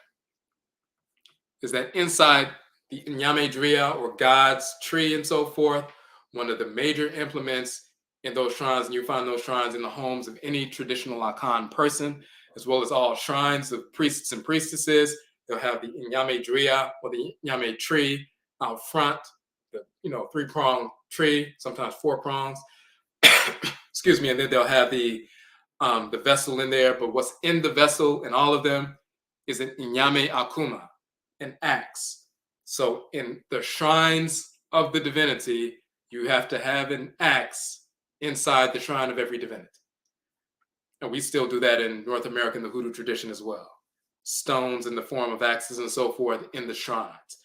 is that inside the Inyame Dria, or God's tree and so forth, one of the major implements in those shrines, and you find those shrines in the homes of any traditional Akan person, as well as all shrines of priests and priestesses. They'll have the Inyame Dria, or the Inyame tree out front, the three-pronged tree, sometimes four prongs. Excuse me, and then they'll have the vessel in there. But what's in the vessel in all of them is an Inyame Akuma, an axe. So in the shrines of the divinity, you have to have an axe inside the shrine of every divinity. And we still do that in North America in the Hoodoo tradition as well. Stones in the form of axes and so forth in the shrines.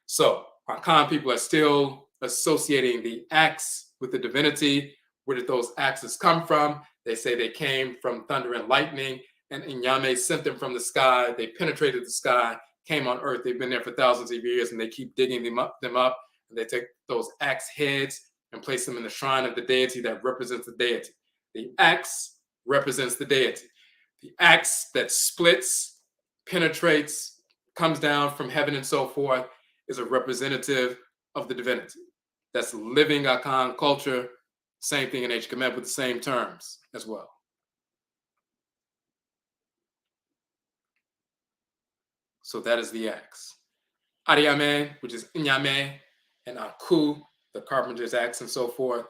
So Akan people are still associating the axe with the divinity. Where did those axes come from? They say they came from thunder and lightning, and Inyame sent them from the sky. They penetrated the sky, came on earth. They've been there for thousands of years, and they keep digging them up, and they take those axe heads and place them in the shrine of the deity that represents the deity. The axe represents the deity. The axe that splits penetrates, comes down from heaven and so forth, is a representative of the divinity. That's living Akan culture. Same thing in Ancient Kemet with the same terms as well. So that is the axe. Ariame, which is Inyame, and Aku, the carpenter's axe and so forth.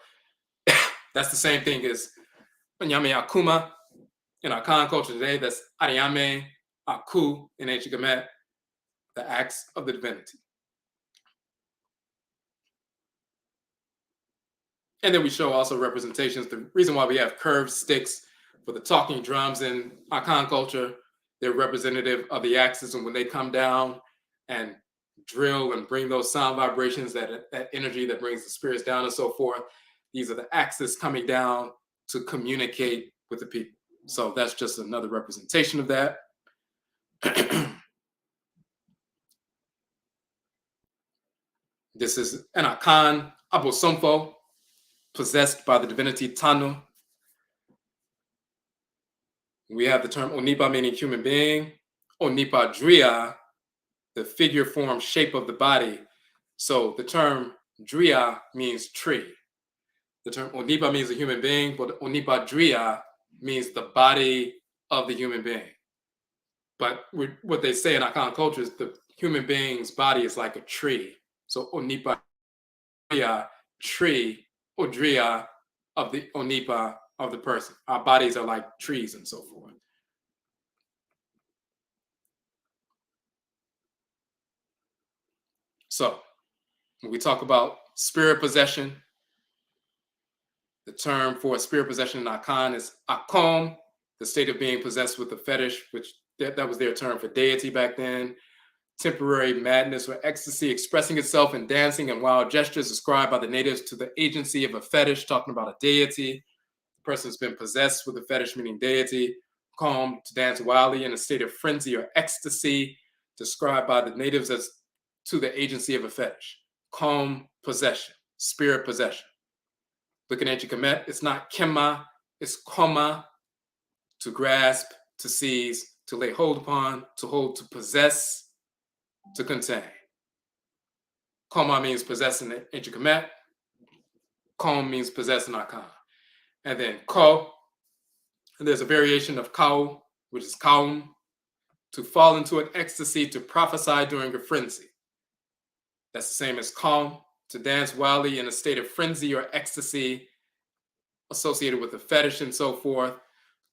That's the same thing as Inyame Akuma in Akan culture today. That's Ariame Aku in Ancient Kemet, the axe of the divinity. And then we show also representations. The reason why we have curved sticks for the talking drums in Akan culture, they're representative of the axes, and when they come down and drill and bring those sound vibrations, that energy that brings the spirits down and so forth, these are the axes coming down to communicate with the people. So that's just another representation of that. This is an Akan Abosomfo, possessed by the divinity Tanu. We have the term Onipa, meaning human being. Onipa Dria, the figure, form, shape of the body. So the term Dria means tree. The term Onipa means a human being, but Onipa Dria means the body of the human being. But what they say in Akan culture is the human being's body is like a tree. So Onipa Dria, tree, Odria of the Onipa of the person. Our bodies are like trees and so forth. So when we talk about spirit possession, the term for spirit possession in Akan is Akom, the state of being possessed with a fetish, which that was their term for deity back then. Temporary madness or ecstasy expressing itself in dancing and wild gestures ascribed by the natives to the agency of a fetish, talking about a deity. The person has been possessed with a fetish, meaning deity. Calm, to dance wildly in a state of frenzy or ecstasy, described by the natives as to the agency of a fetish. Calm possession, spirit possession. Looking at your Kemet, it's not Kema, it's Koma, to grasp, to seize, to lay hold upon, to hold, to possess, to contain. Koma means possess in Ancient Kemet. Kom means possess in Akan. And then Ko, and there's a variation of Kau, which is Kaum, to fall into an ecstasy, to prophesy during a frenzy. That's the same as Calm, to dance wildly in a state of frenzy or ecstasy associated with a fetish and so forth,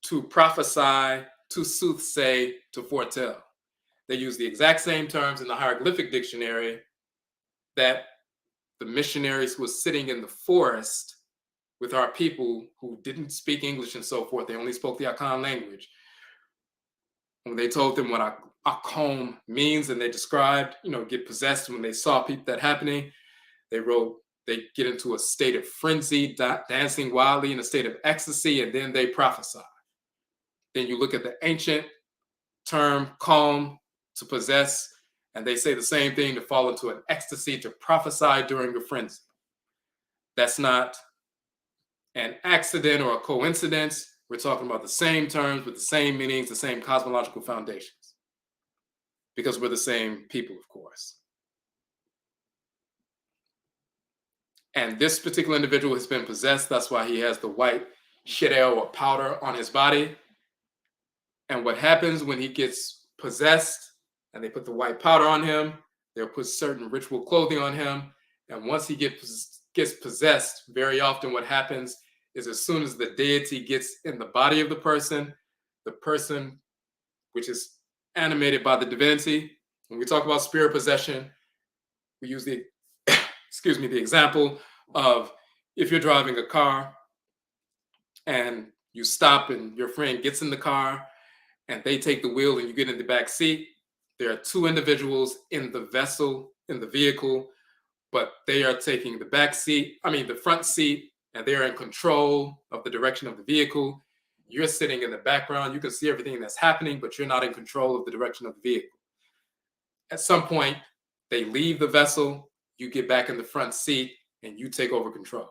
to prophesy, to soothsay, to foretell. They use the exact same terms in the hieroglyphic dictionary that the missionaries who were sitting in the forest with our people who didn't speak English and so forth. They only spoke the Akan language. When they told them what Akom means and they described, get possessed when they saw people that happening, they wrote, they get into a state of frenzy, dancing wildly in a state of ecstasy, and then they prophesy. Then you look at the ancient term, calm, to possess, and they say the same thing, to fall into an ecstasy, to prophesy during a frenzy. That's not an accident or a coincidence. We're talking about the same terms with the same meanings, the same cosmological foundations, because we're the same people, of course. And this particular individual has been possessed. That's why he has the white shidel or powder on his body. And what happens when he gets possessed and they put the white powder on him, they'll put certain ritual clothing on him. And once he gets possessed, very often what happens is as soon as the deity gets in the body of the person, which is animated by the divinity, when we talk about spirit possession, we use the the example of if you're driving a car and you stop and your friend gets in the car and they take the wheel and you get in the back seat. There are two individuals in the vessel, in the vehicle, but they are taking the front seat, and they're in control of the direction of the vehicle. You're sitting in the background. You can see everything that's happening, but you're not in control of the direction of the vehicle. At some point, they leave the vessel, you get back in the front seat, and you take over control.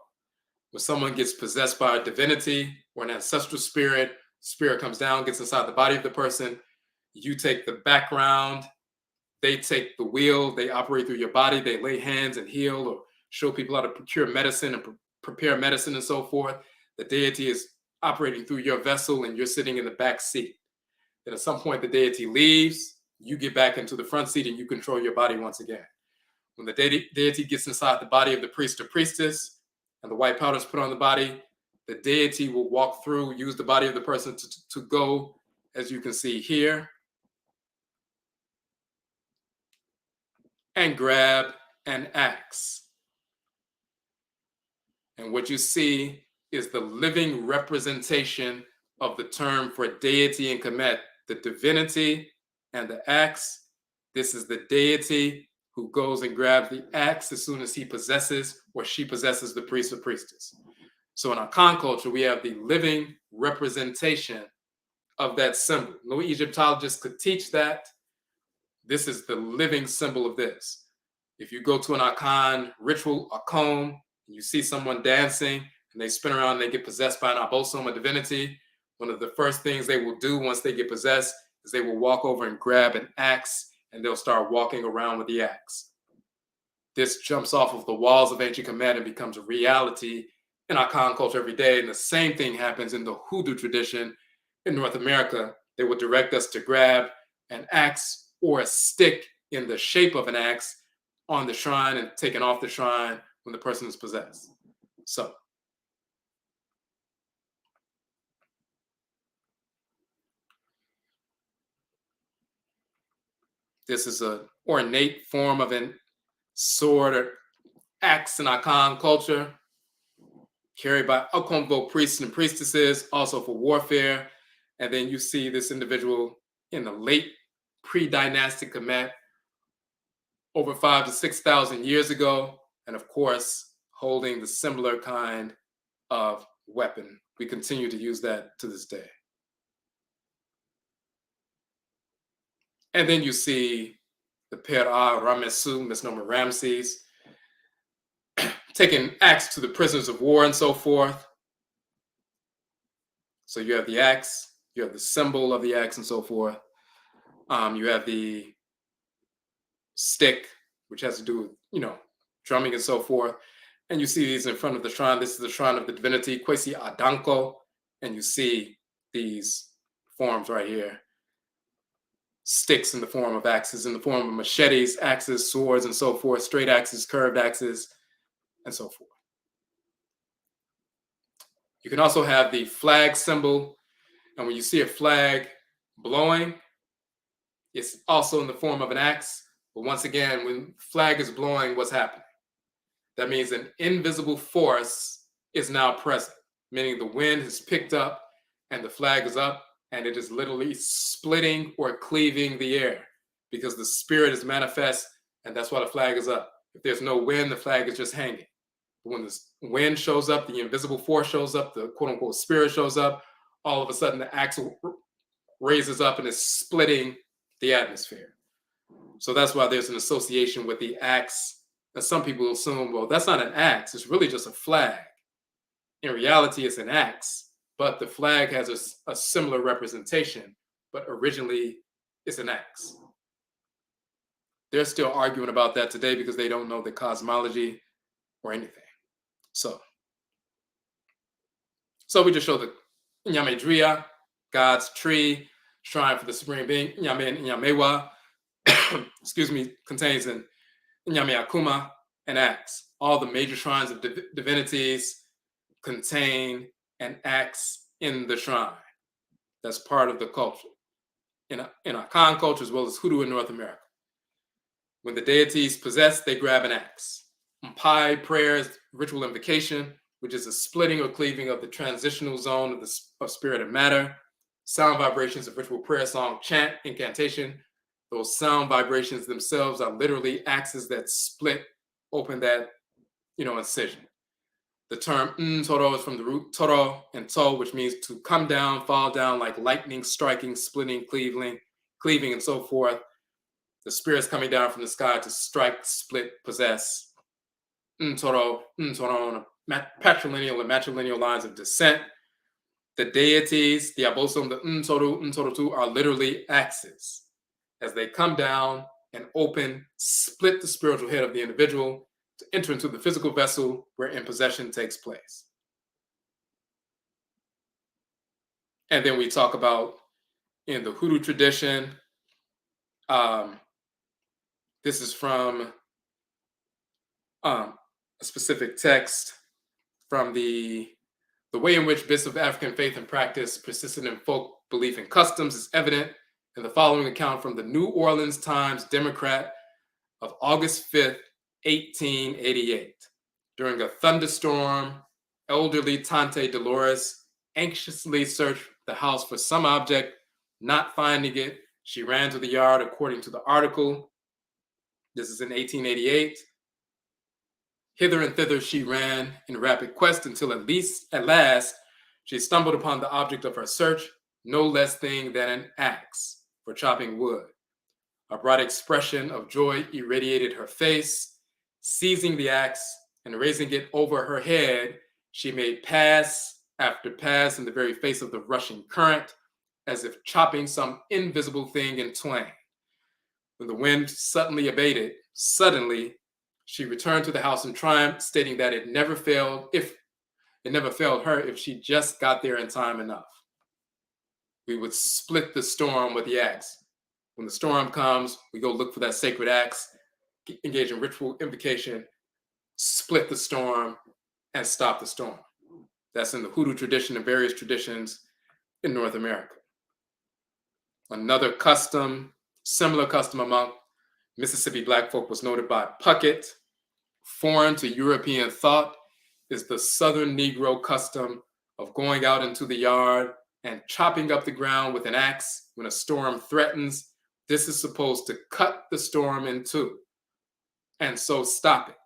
When someone gets possessed by a divinity or an ancestral spirit, spirit comes down, gets inside the body of the person, You take the background, they take the wheel, they operate through your body, they lay hands and heal or show people how to procure medicine and prepare medicine and so forth. The deity is operating through your vessel and you're sitting in the back seat. Then at some point the deity leaves, you get back into the front seat and you control your body once again. When the deity gets inside the body of the priest or priestess and the white powder is put on the body, the deity will walk through, use the body of the person to go, as you can see here, and grab an axe. And what you see is the living representation of the term for deity and Kemet, the divinity and the axe. This is the deity who goes and grabs the axe as soon as he possesses or she possesses the priest or priestess. So in Akan culture, we have the living representation of that symbol. No Egyptologist could teach that. This is the living symbol of this. If you go to an Akan ritual, Akom, and you see someone dancing and they spin around and they get possessed by an abosom, a divinity, one of the first things they will do once they get possessed is they will walk over and grab an axe and they'll start walking around with the axe. This jumps off of the walls of ancient Kemet and becomes a reality in Akan culture every day. And the same thing happens in the hoodoo tradition in North America. They would direct us to grab an axe or a stick in the shape of an axe on the shrine and taken off the shrine when the person is possessed. So this is an ornate form of an sword or axe in Akan culture, carried by Akonvo priests and priestesses, also for warfare. And then you see this individual in the late pre-dynastic Kemet, over 5,000 to 6,000 years ago, and of course, holding the similar kind of weapon. We continue to use that to this day. And then you see the Pera Ramesu, misnomer Ramses, taking axe to the prisoners of war and so forth. So you have the axe, you have the symbol of the axe and so forth. You have the stick, which has to do with, drumming and so forth. And you see these in front of the shrine. This is the shrine of the divinity, Kwesi Adanko. And you see these forms right here. Sticks in the form of axes, in the form of machetes, axes, swords, and so forth, straight axes, curved axes, and so forth. You can also have the flag symbol. And when you see a flag blowing, it's also in the form of an axe. But once again, when flag is blowing, what's happening? That means an invisible force is now present, meaning the wind has picked up and the flag is up and it is literally splitting or cleaving the air because the spirit is manifest and that's why the flag is up. If there's no wind, the flag is just hanging. But when the wind shows up, the invisible force shows up, the quote unquote spirit shows up, all of a sudden the axe raises up and is splitting the atmosphere. So that's why there's an association with the axe. And some people assume, well, that's not an axe. It's really just a flag. In reality, it's an axe, but the flag has a similar representation, but originally it's an axe. They're still arguing about that today because they don't know the cosmology or anything. So we just show the Nyamedria, God's tree, shrine for the supreme being, Nyame and Nyamewa, contains an Nyame Akuma and axe. All the major shrines of divinities contain an axe in the shrine. That's part of the culture. In Akan culture as well as Hoodoo in North America. When the deities possess, they grab an axe. Mpai prayers, ritual invocation, which is a splitting or cleaving of the transitional zone of spirit and matter. Sound vibrations of ritual prayer, song, chant, incantation. Those sound vibrations themselves are literally axes that split open that, incision. The term Ntoro is from the root Toro and To, which means to come down, fall down like lightning, striking, splitting, cleaving, and so forth. The spirits coming down from the sky to strike, split, possess. Ntoro, on patrilineal and matrilineal lines of descent. The deities, the Abosom, the Ntoro, are literally axes. As they come down and open, split the spiritual head of the individual to enter into the physical vessel where impossession takes place. And then we talk about in the Hoodoo tradition, this is from a specific text from the way in which bits of African faith and practice persisted in folk belief and customs is evident in the following account from the New Orleans Times Democrat of August 5th, 1888. During a thunderstorm, elderly Tante Dolores anxiously searched the house for some object. Not finding it, she ran to the yard according to the article. This is in 1888. Hither and thither she ran in rapid quest until at last she stumbled upon the object of her search, no less thing than an axe for chopping wood. A bright expression of joy irradiated her face. Seizing the axe and raising it over her head, she made pass after pass in the very face of the rushing current, as if chopping some invisible thing in twain. When the wind suddenly abated, she returned to the house in triumph, stating that it never failed her if she just got there in time enough. We would split the storm with the axe. When the storm comes, we go look for that sacred axe, engage in ritual invocation, split the storm, and stop the storm. That's in the Hoodoo tradition and various traditions in North America. Another custom, similar custom among Mississippi Black folk was noted by Puckett. Foreign to European thought is the Southern Negro custom of going out into the yard and chopping up the ground with an axe when a storm threatens. This is supposed to cut the storm in two and so stop it.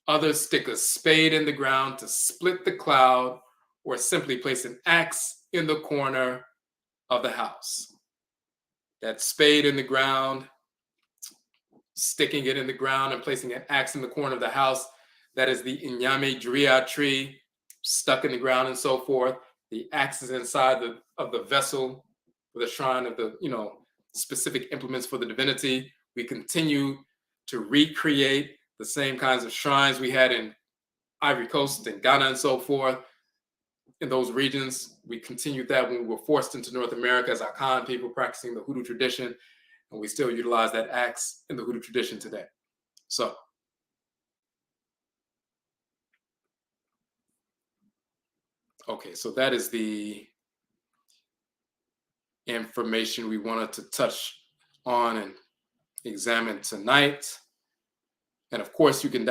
Others stick a spade in the ground to split the cloud or simply place an axe in the corner of the house. That spade in the ground, sticking it in the ground and placing an axe in the corner of the house, that is the Inyame Dria tree, stuck in the ground and so forth. The axe is inside of the vessel for the shrine of the, specific implements for the divinity. We continue to recreate the same kinds of shrines we had in Ivory Coast and Ghana and so forth. In those regions, we continued that when we were forced into North America as Akan people practicing the Hoodoo tradition, and we still utilize that axe in the Hoodoo tradition today. So, okay, so that is the information we wanted to touch on and examine tonight. And of course, you can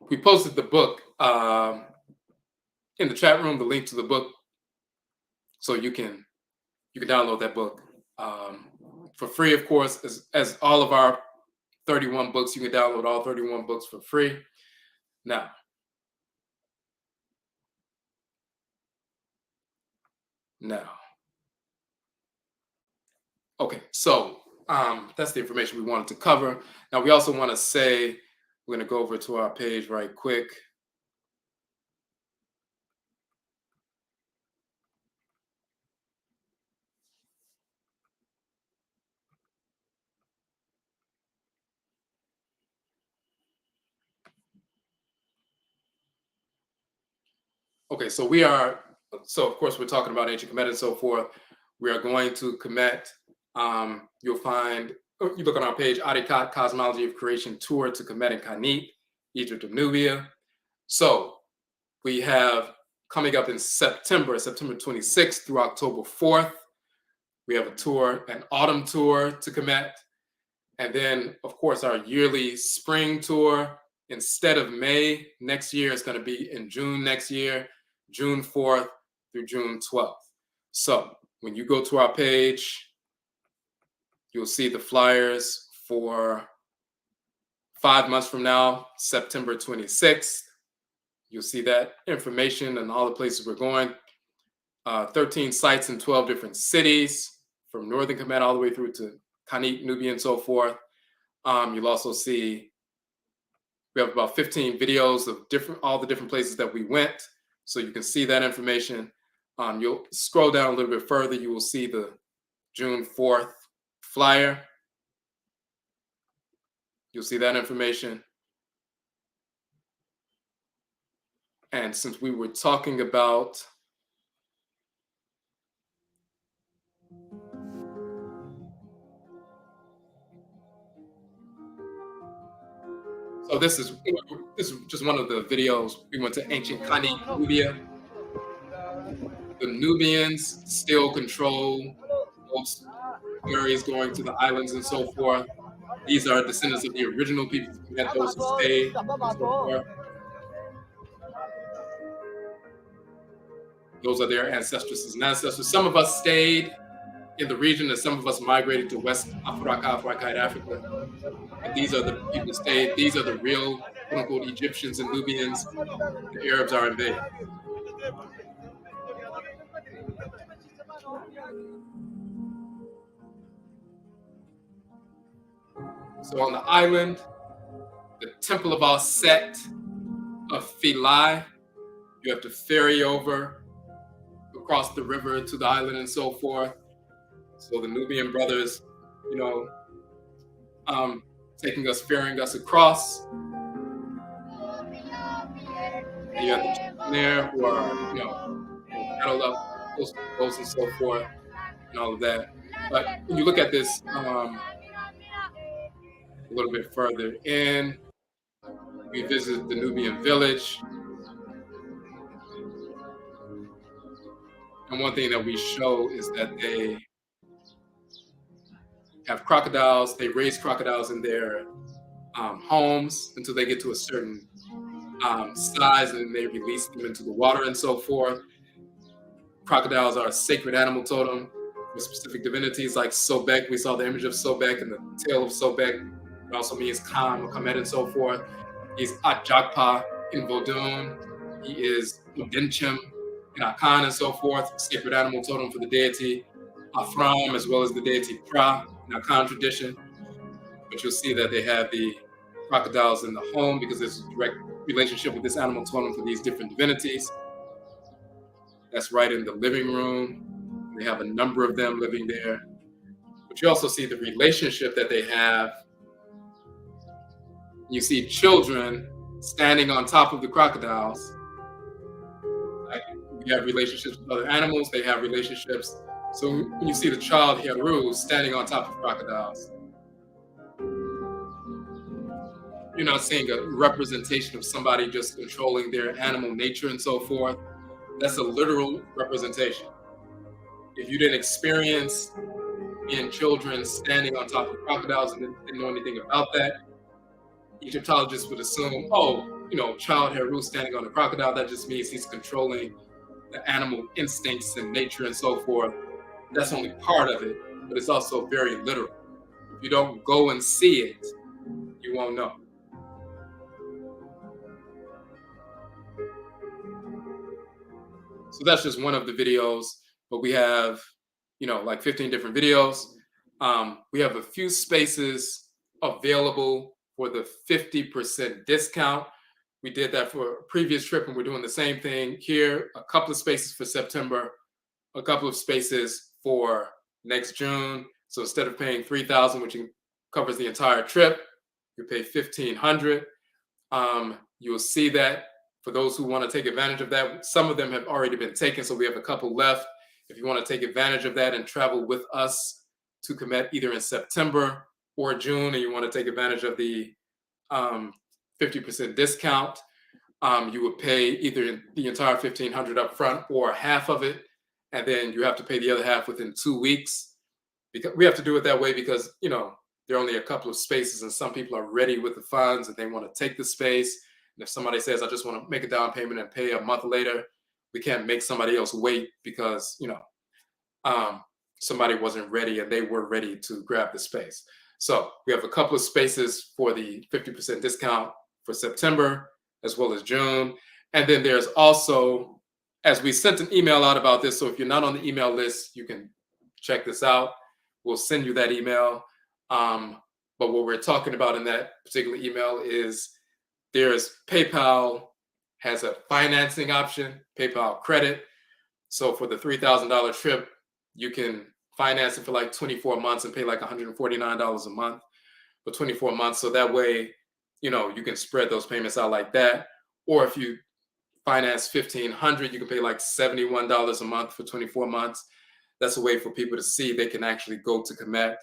we posted the book in the chat room, the link to the book, so you can download that book for free, of course, as all of our 31 books. You can download all 31 books for free. Now, okay, so that's the information we wanted to cover. Now, we also want to say, we're going to go over to our page right quick. Okay, so of course, we're talking about ancient Kemet and so forth. We are going to Kemet. You'll find, you look on our page, Adikat, Cosmology of Creation Tour to Kemet and Kamit, Egypt of Nubia. So we have coming up in September 26th through October 4th, we have a tour, an autumn tour to Kemet. And then, of course, our yearly spring tour, instead of May next year, it's going to be in June next year, June 4th through June 12th. So when you go to our page, you'll see the flyers for 5 months from now, September 26th. You'll see that information and all the places we're going. 13 sites in 12 different cities, from Northern Kemet all the way through to Khanit, Nubia, and so forth. You'll also see we have about 15 videos of all the different places that we went, so you can see that information. You'll scroll down a little bit further, you will see the June 4th flyer. You'll see that information. And since we were talking about so this is just one of the videos. We went to ancient Khanit, Nubia. The Nubians still control most areas going to the islands and so forth. These are descendants of the original people who met those who stayed and so forth. Those are their ancestresses and ancestors. Some of us stayed in the region and some of us migrated to West Afuraka, Afuraitkaitnut, Africa. But these are the people who stayed. These are the real, quote unquote, Egyptians and Nubians. The Arabs are invaded. So on the island, the Temple of Set of Philae, you have to ferry over across the river to the island and so forth. So the Nubian brothers, taking us, ferrying us across. And you have the children there who are, cattle up, close and so forth, and all of that. But when you look at this a little bit further in, we visit the Nubian village. And one thing that we show is that they have crocodiles. They raise crocodiles in their homes until they get to a certain size, and then they release them into the water and so forth. Crocodiles are a sacred animal totem for specific divinities like Sobek. We saw the image of Sobek and the tail of Sobek. It also means Kam or Kamet and so forth. He's Atjakpa in Vodun. He is Udenchim in Akan and so forth, sacred animal totem for the deity Afram, as well as the deity Pra in Akan tradition. But you'll see that they have the crocodiles in the home because there's a direct relationship with this animal totem for these different divinities. That's right in the living room. They have a number of them living there. But you also see the relationship that they have. You see children standing on top of the crocodiles. We have relationships with other animals. They have relationships. So when you see the child Heru standing on top of crocodiles, you're not seeing a representation of somebody just controlling their animal nature and so forth. That's a literal representation. If you didn't experience being children standing on top of crocodiles and didn't know anything about that, Egyptologists would assume, child Heru standing on a crocodile, that just means he's controlling the animal instincts and nature and so forth. That's only part of it, but it's also very literal. If you don't go and see it, you won't know. So that's just one of the videos, but we have, like 15 different videos. We have a few spaces available for the 50% discount. We did that for a previous trip, and we're doing the same thing here. A couple of spaces for September, a couple of spaces for next June. So instead of paying $3,000, which covers the entire trip, you pay $1,500. You'll see that for those who want to take advantage of that. Some of them have already been taken, so we have a couple left. If you want to take advantage of that and travel with us to Kemet either in September or June, and you want to take advantage of the 50% discount, you would pay either the entire $1,500 up front or half of it, and then you have to pay the other half within 2 weeks. Because we have to do it that way because there are only a couple of spaces, and some people are ready with the funds and they want to take the space. And if somebody says, I just want to make a down payment and pay a month later, we can't make somebody else wait because somebody wasn't ready and they were ready to grab the space. So we have a couple of spaces for the 50% discount for September as well as June. And then there's also, as we sent an email out about this, so if you're not on the email list, you can check this out. We'll send you that email. But what we're talking about in that particular email is there's PayPal has a financing option, PayPal credit. So for the $3,000 trip, you can finance it for like 24 months and pay like $149 a month for 24 months. So that way, you can spread those payments out like that. Or if you finance 1,500, you can pay like $71 a month for 24 months. That's a way for people to see they can actually go to Kemet.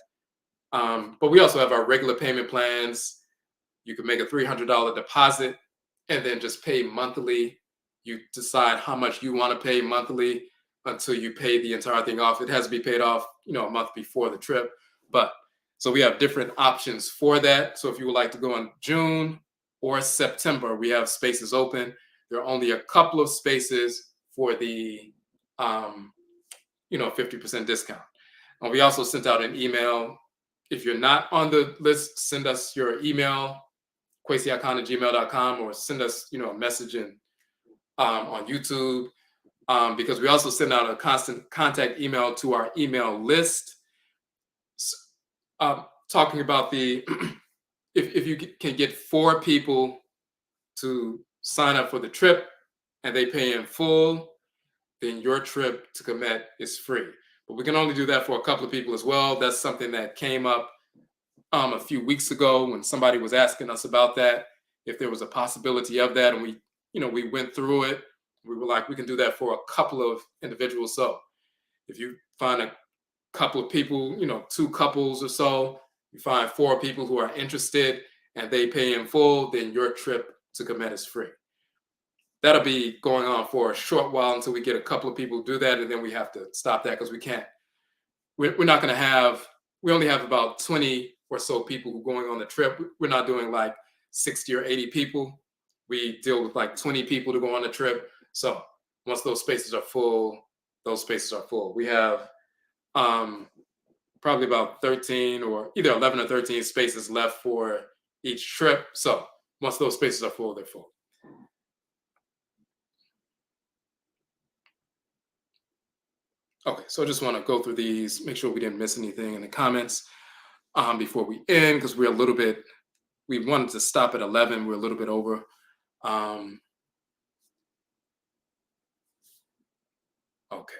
But we also have our regular payment plans. You can make a $300 deposit and then just pay monthly. You decide how much you want to pay monthly until you pay the entire thing off. It has to be paid off, a month before the trip. But so we have different options for that. So if you would like to go in June or September, we have spaces open. There are only a couple of spaces for the 50% discount. And we also sent out an email. If you're not on the list, send us your email, kwesiakan@gmail.com, or send us, a message on YouTube, because we also send out a constant contact email to our email list, talking about the if you can get 4 people to sign up for the trip and they pay in full, then your trip to Kemet is free. But we can only do that for a couple of people as well. That's something that came up a few weeks ago when somebody was asking us about that, if there was a possibility of that, and we went through it. We were like, we can do that for a couple of individuals. So if you find a couple of people, 2 couples or so, you find 4 people who are interested and they pay in full, then your trip to Kemet is free. That'll be going on for a short while until we get a couple of people who do that, and then we have to stop that because we're not going to have, we only have about 20 or so people who are going on the trip. We're not doing like 60 or 80 people. We deal with like 20 people to go on the trip. So once those spaces are full, those spaces are full. We have probably about 13 or either 11 or 13 spaces left for each trip. So once those spaces are full, they're full. Okay, so I just want to go through these, make sure we didn't miss anything in the comments before we end, because we wanted to stop at 11. We're a little bit over. Okay.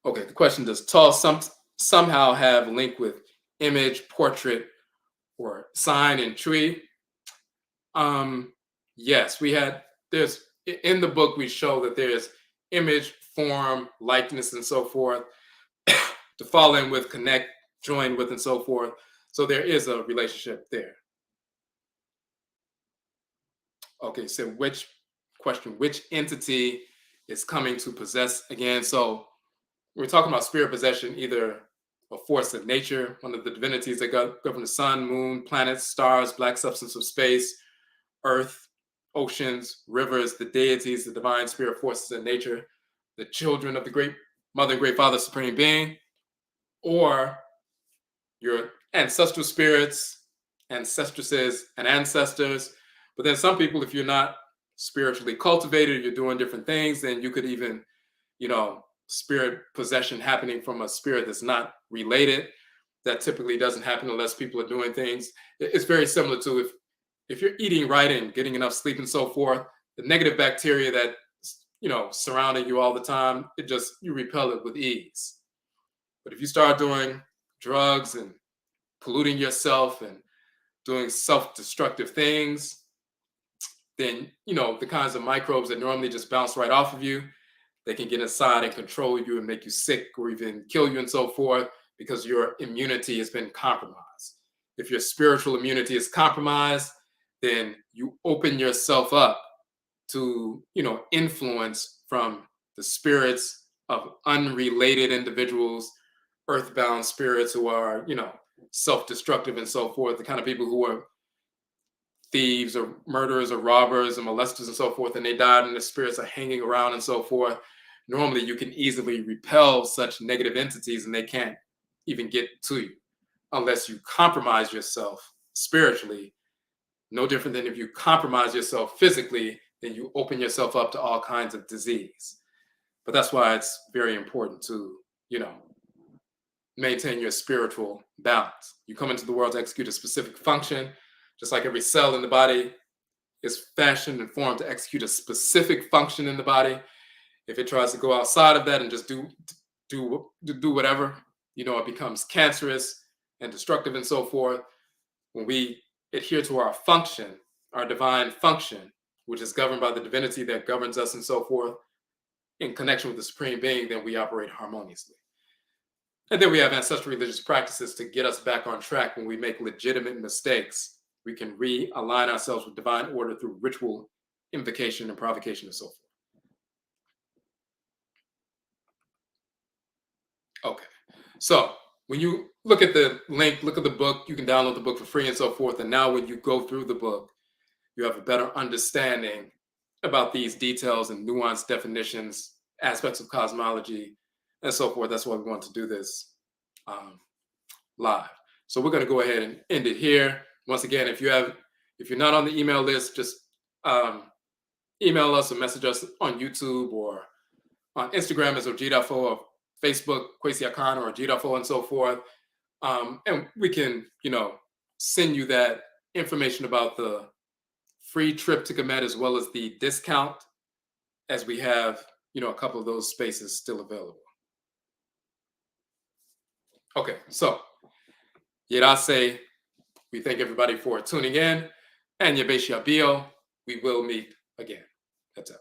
Okay, the question, does tall somehow have a link with image, portrait, or sign and tree? Yes, there's, in the book, we show that there's image, form, likeness, and so forth, to fall in with, connect, join with, and so forth. So there is a relationship there. Okay, so which entity is coming to possess again? So we're talking about spirit possession, either a force of nature, one of the divinities that govern the sun, moon, planets, stars, black substance of space, earth, oceans, rivers, the deities, the divine spirit forces in nature, the children of the great mother and great father, supreme being, or your ancestral spirits, ancestresses, and ancestors. But then some people, if you're not spiritually cultivated, you're doing different things, then you could even, spirit possession happening from a spirit that's not related. That typically doesn't happen unless people are doing things. It's very similar to if you're eating right and getting enough sleep and so forth, the negative bacteria that surrounding you all the time, you repel it with ease. But if you start doing drugs and polluting yourself and doing self-destructive things, then the kinds of microbes that normally just bounce right off of you, they can get inside and control you and make you sick or even kill you and so forth, because your immunity has been compromised. If your spiritual immunity is compromised, then you open yourself up to influence from the spirits of unrelated individuals, earthbound spirits who are self-destructive and so forth, the kind of people who are thieves or murderers or robbers and molesters and so forth, and they died and the spirits are hanging around and so forth. Normally you can easily repel such negative entities and they can't even get to you unless you compromise yourself spiritually. No different than if you compromise yourself physically, then you open yourself up to all kinds of disease. But that's why it's very important to, maintain your spiritual balance. You come into the world to execute a specific function, just like every cell in the body is fashioned and formed to execute a specific function in the body. If it tries to go outside of that and just do whatever, it becomes cancerous and destructive and so forth. When we adhere to our function, our divine function, which is governed by the divinity that governs us and so forth, in connection with the supreme being, then we operate harmoniously. And then we have ancestral religious practices to get us back on track when we make legitimate mistakes. We can realign ourselves with divine order through ritual, invocation, and provocation and so forth. Okay, so when you look at the link, look at the book, you can download the book for free and so forth. And now when you go through the book, you have a better understanding about these details and nuanced definitions, aspects of cosmology, and so forth. That's why we want to do this live. So we're going to go ahead and end it here. Once again, if you're not on the email list, just email us or message us on YouTube or on Instagram as Odwirafo, or Facebook, Kwesi Akan or Odwirafo and so forth. And we can, send you that information about the free trip to Kemet as well as the discount, as we have, a couple of those spaces still available. Okay, so Yerase, we thank everybody for tuning in. And Yabeshi Abiyo, we will meet again. That's it.